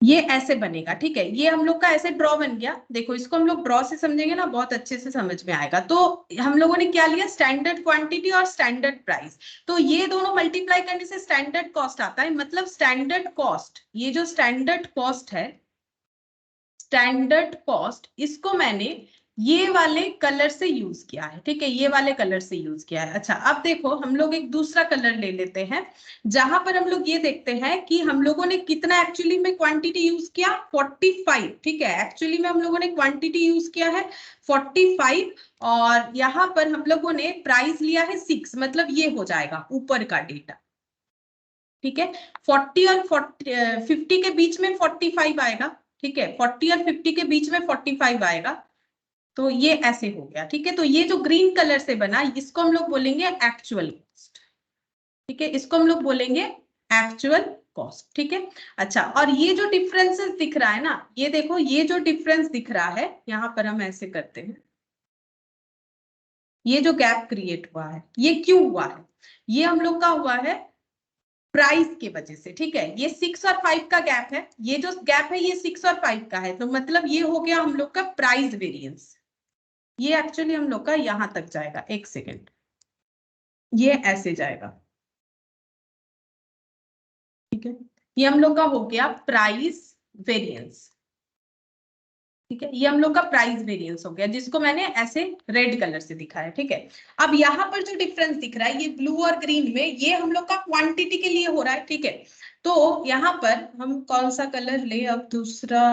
ये ऐसे बनेगा, ठीक है। ये हम लोग का ऐसे ड्रॉ बन गया, देखो इसको हम लोग ड्रॉ से समझेंगे ना बहुत अच्छे से समझ में आएगा। तो हम लोगों ने क्या लिया, स्टैंडर्ड क्वांटिटी और स्टैंडर्ड प्राइस, तो ये दोनों मल्टीप्लाई करने से स्टैंडर्ड कॉस्ट आता है। मतलब स्टैंडर्ड कॉस्ट, ये जो स्टैंडर्ड कॉस्ट है, स्टैंडर्ड कॉस्ट, इसको मैंने ये वाले कलर से यूज किया है, ठीक है, ये वाले कलर से यूज किया है। अच्छा अब देखो हम लोग एक दूसरा कलर ले लेते हैं जहां पर हम लोग ये देखते हैं कि हम लोगों ने कितना एक्चुअली में क्वांटिटी यूज किया, 45, ठीक है, एक्चुअली में हम लोगों ने क्वांटिटी यूज किया है 45 और यहाँ पर हम लोगों ने प्राइस लिया है 6, मतलब ये हो जाएगा ऊपर का डेटा, ठीक है। 40 और 50 के बीच में 45 आएगा, ठीक है, 40 और 50 के बीच में 45 आएगा, तो ये ऐसे हो गया, ठीक है। तो ये जो ग्रीन कलर से बना इसको हम लोग बोलेंगे एक्चुअल कॉस्ट, ठीक है, इसको हम लोग बोलेंगे एक्चुअल कॉस्ट, ठीक है। अच्छा और ये जो डिफरेंसेस दिख रहा है ना, ये देखो ये जो डिफरेंस दिख रहा है यहाँ पर हम ऐसे करते हैं, ये जो गैप क्रिएट हुआ है ये क्यों हुआ है, ये हम लोग का हुआ है प्राइस के वजह से, ठीक है। ये 6 और 5 का गैप है, ये जो गैप है ये 6 और 5 का है, तो मतलब ये हो गया हम लोग का प्राइस वेरिएंस। ये एक्चुअली हम लोग का यहां तक जाएगा, एक सेकेंड, ये ऐसे जाएगा, ठीक है, ये हम लोग का हो गया प्राइस वेरिएंस, ठीक है, ये हम लोग का प्राइस वेरिएंस हो गया जिसको मैंने ऐसे रेड कलर से दिखाया, ठीक है। अब यहाँ पर जो डिफरेंस दिख रहा है ये ब्लू और ग्रीन में, ये हम लोग का क्वांटिटी के लिए हो रहा है, ठीक है। तो यहाँ पर हम कौन सा कलर ले, अब दूसरा,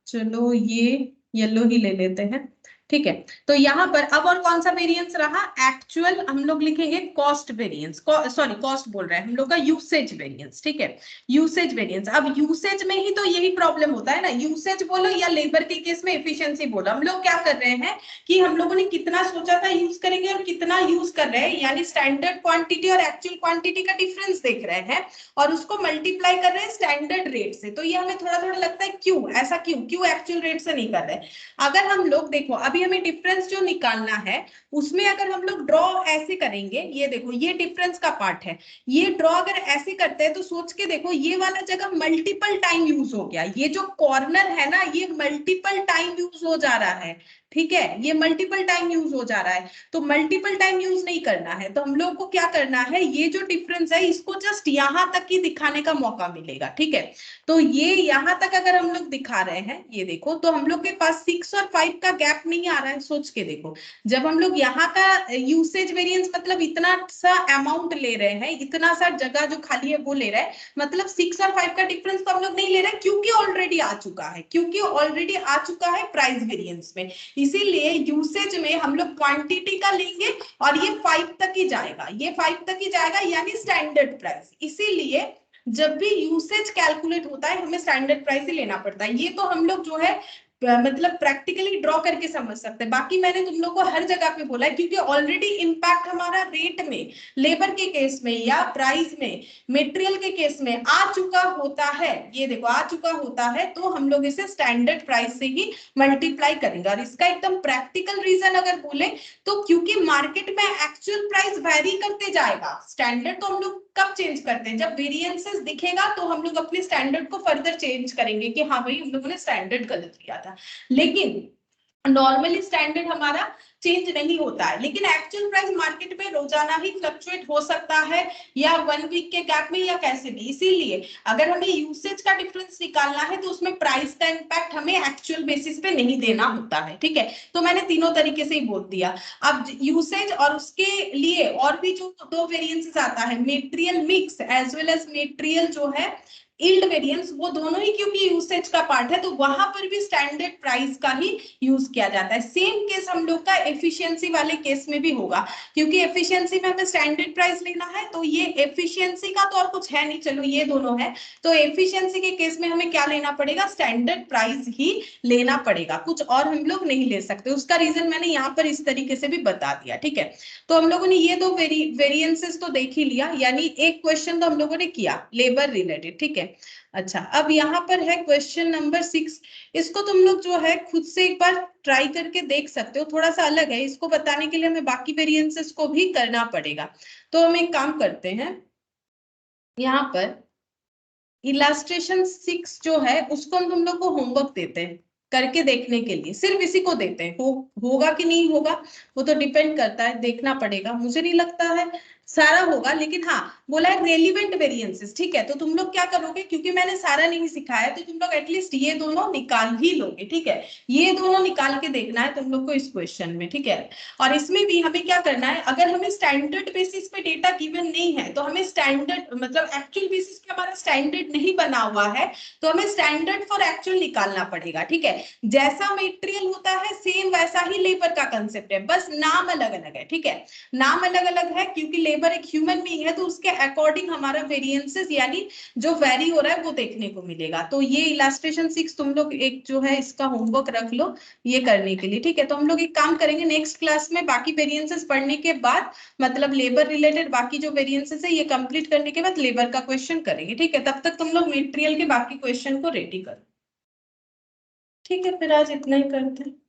चलो ये येलो ही ले लेते हैं, ठीक है। तो यहाँ पर अब और कौन सा वेरिएंस रहा, एक्चुअल हम लोग लिखेंगे कॉस्ट वेरिएंस, सॉरी कॉस्ट बोल रहे हैं हम लोग का यूसेज वेरिएंस, ठीक है, यूसेज वेरिएंस। अब यूसेज में ही तो यही प्रॉब्लम होता है ना, यूसेज बोलो या लेबर के केस में एफिशिएंसी बोलो, हम लोग क्या कर रहे हैं कि हम लोगों ने कितना सोचा था यूज करेंगे और कितना यूज कर रहे हैं, यानी स्टैंडर्ड क्वांटिटी और एक्चुअल क्वांटिटी का डिफरेंस देख रहे हैं और उसको मल्टीप्लाई कर रहे हैं स्टैंडर्ड रेट से। तो ये हमें थोड़ा थोड़ा लगता है क्यों ऐसा, क्यों एक्चुअल रेट से नहीं कर रहे। अगर हम लोग देखो अभी हमें डिफरेंस जो निकालना है उसमें अगर हम लोग ड्रॉ ऐसे करेंगे, ये देखो ये डिफरेंस का पार्ट है, ये ड्रॉ अगर ऐसे करते हैं तो सोच के देखो ये वाला जगह मल्टीपल टाइम यूज हो गया, ये जो कॉर्नर है ना ये मल्टीपल टाइम यूज हो जा रहा है, ठीक है, ये मल्टीपल टाइम यूज हो जा रहा है। तो मल्टीपल टाइम यूज नहीं करना है, तो हम लोग को क्या करना है, ये जो डिफरेंस है इसको जस्ट यहां तक ही दिखाने का मौका मिलेगा, ठीक है। तो ये यहां तक अगर हम लोग दिखा रहे हैं, ये देखो तो हम लोग के पास 6 और 5 का गैप नहीं आ रहा है, सोच के देखो, जब हम लोग यहाँ का यूसेज वेरिएंस मतलब इतना सा अमाउंट ले रहे हैं, इतना सा जगह जो खाली है वो ले रहे हैं, मतलब 6 और 5 का डिफरेंस तो हम लोग नहीं ले रहे हैं क्योंकि ऑलरेडी आ चुका है, क्योंकि ऑलरेडी आ चुका है प्राइस वेरिएंस में। इसीलिए यूसेज में हम लोग क्वांटिटी का लेंगे और ये 5 तक ही जाएगा, ये 5 तक ही जाएगा यानी स्टैंडर्ड प्राइस। इसीलिए जब भी यूसेज कैलकुलेट होता है हमें स्टैंडर्ड प्राइस ही लेना पड़ता है। ये तो हम लोग जो है मतलब प्रैक्टिकली ड्रॉ करके समझ सकते हैं। बाकी मैंने तुम लोग को हर जगह पे बोला है क्योंकि ऑलरेडी इम्पैक्ट हमारा रेट में, लेबर के केस में या प्राइस में, मटेरियल के केस में आ चुका होता है। ये देखो आ चुका होता है, तो हम लोग इसे स्टैंडर्ड प्राइस से ही मल्टीप्लाई करेंगे। और इसका एकदम प्रैक्टिकल रीजन अगर बोले तो क्योंकि मार्केट में एक्चुअल प्राइस वैरी करते जाएगा। स्टैंडर्ड तो हम लोग कब चेंज करते हैं, जब वेरिएंसेस दिखेगा तो हम लोग अपने स्टैंडर्ड को फर्दर चेंज करेंगे कि हाँ भाई हम लोगों ने स्टैंडर्ड गलत लिया था। लेकिन नॉर्मली स्टैंडर्ड हमारा चेंज नहीं होता है, लेकिन एक्चुअल प्राइस मार्केट में रोजाना ही फ्लक्चुएट हो सकता है, या 1 वीक के गैप में, या कैसे भी। इसीलिए अगर हमें यूसेज का डिफरेंस निकालना है तो उसमें प्राइस का इंपैक्ट हमें एक्चुअल बेसिस पे नहीं देना होता है, ठीक है। तो मैंने तीनों तरीके से ही बोल दिया। अब यूसेज और उसके लिए और भी जो दो वेरिएंसेस आता है, material mix as well as material जो है यील्ड वेरिएंस, वो दोनों ही क्योंकि यूसेज का पार्ट है तो वहां पर भी स्टैंडर्ड प्राइस का ही यूज किया जाता है। सेम केस हम लोग का एफिशिएंसी वाले केस में भी होगा, क्योंकि एफिशिएंसी में हमें स्टैंडर्ड प्राइस लेना है, तो ये एफिशिएंसी का तो और कुछ है नहीं, चलो ये दोनों है। तो एफिशिएंसी के केस में हमें क्या लेना पड़ेगा, स्टैंडर्ड प्राइस ही लेना पड़ेगा, कुछ और हम लोग नहीं ले सकते। उसका रीजन मैंने यहाँ पर इस तरीके से भी बता दिया, ठीक है। तो हम लोगों ने ये दो वेरिएंसेस तो देख ही लिया, यानी एक क्वेश्चन तो हम लोगों ने किया लेबर रिलेटेड, ठीक है। अच्छा, अब यहाँ पर है क्वेश्चन नंबर 6। इसको तुम लोग जो है खुद से एक बार ट्राई करके देख सकते हो, थोड़ा सा अलग है। इसको बताने के लिए हमें बाकी वेरिएंसेस को भी करना पड़ेगा। तो हम एक काम करते हैं, यहाँ पर इलास्ट्रेशन 6 जो है उसको हम तुम लोग को होमवर्क देते हैं करके देखने के लिए, सिर्फ इसी को देते हैं। होगा कि नहीं होगा वो तो डिपेंड करता है, देखना पड़ेगा। मुझे नहीं लगता है सारा होगा, लेकिन हाँ बोला है रेलिवेंट वेरिएंसेस, ठीक है। तो तुम लोग क्या करोगे, क्योंकि मैंने सारा नहीं सिखाया तो तुम लोग एटलीस्ट ये दोनों निकाल ही लोगे, ठीक है। ये दोनों निकाल के देखना है तुम लोग को इस क्वेश्चन में, ठीक है। और इसमें भी हमें क्या करना है, अगर हमें स्टैंडर्ड बेसिस पे डेटा गिवन नहीं है तो हमें स्टैंडर्ड मतलब एक्चुअल बेसिस पे हमारा स्टैंडर्ड नहीं बना हुआ है तो हमें स्टैंडर्ड फॉर एक्चुअल निकालना पड़ेगा, ठीक है। जैसा मटेरियल होता है सेम वैसा ही लेबर का कंसेप्ट है, बस नाम अलग अलग है, ठीक है। नाम अलग अलग है क्योंकि लेबर एक ह्यूमन बीइंग है, तो उसके अकॉर्डिंग हमारा वेरिएंसेस यानी जो वेरी हो रहा है वो देखने को मिलेगा। तो ये इलास्ट्रेशन 6 तुम लोग एक जो है इसका होमवर्क रख लो ये करने के लिए, ठीक है। तो हम लोग एक काम करेंगे नेक्स्ट क्लास में, बाकी वेरिएंसेस पढ़ने के बाद मतलब लेबर रिलेटेड बाकी जो वेरिएंसेस है ये कंप्लीट करने के बाद लेबर का क्वेश्चन करेंगे, ठीक है। तब तक तुम लोग मटेरियल के बाकी क्वेश्चन को रेडी करो, ठीक है। फिर आज इतना ही करते हैं।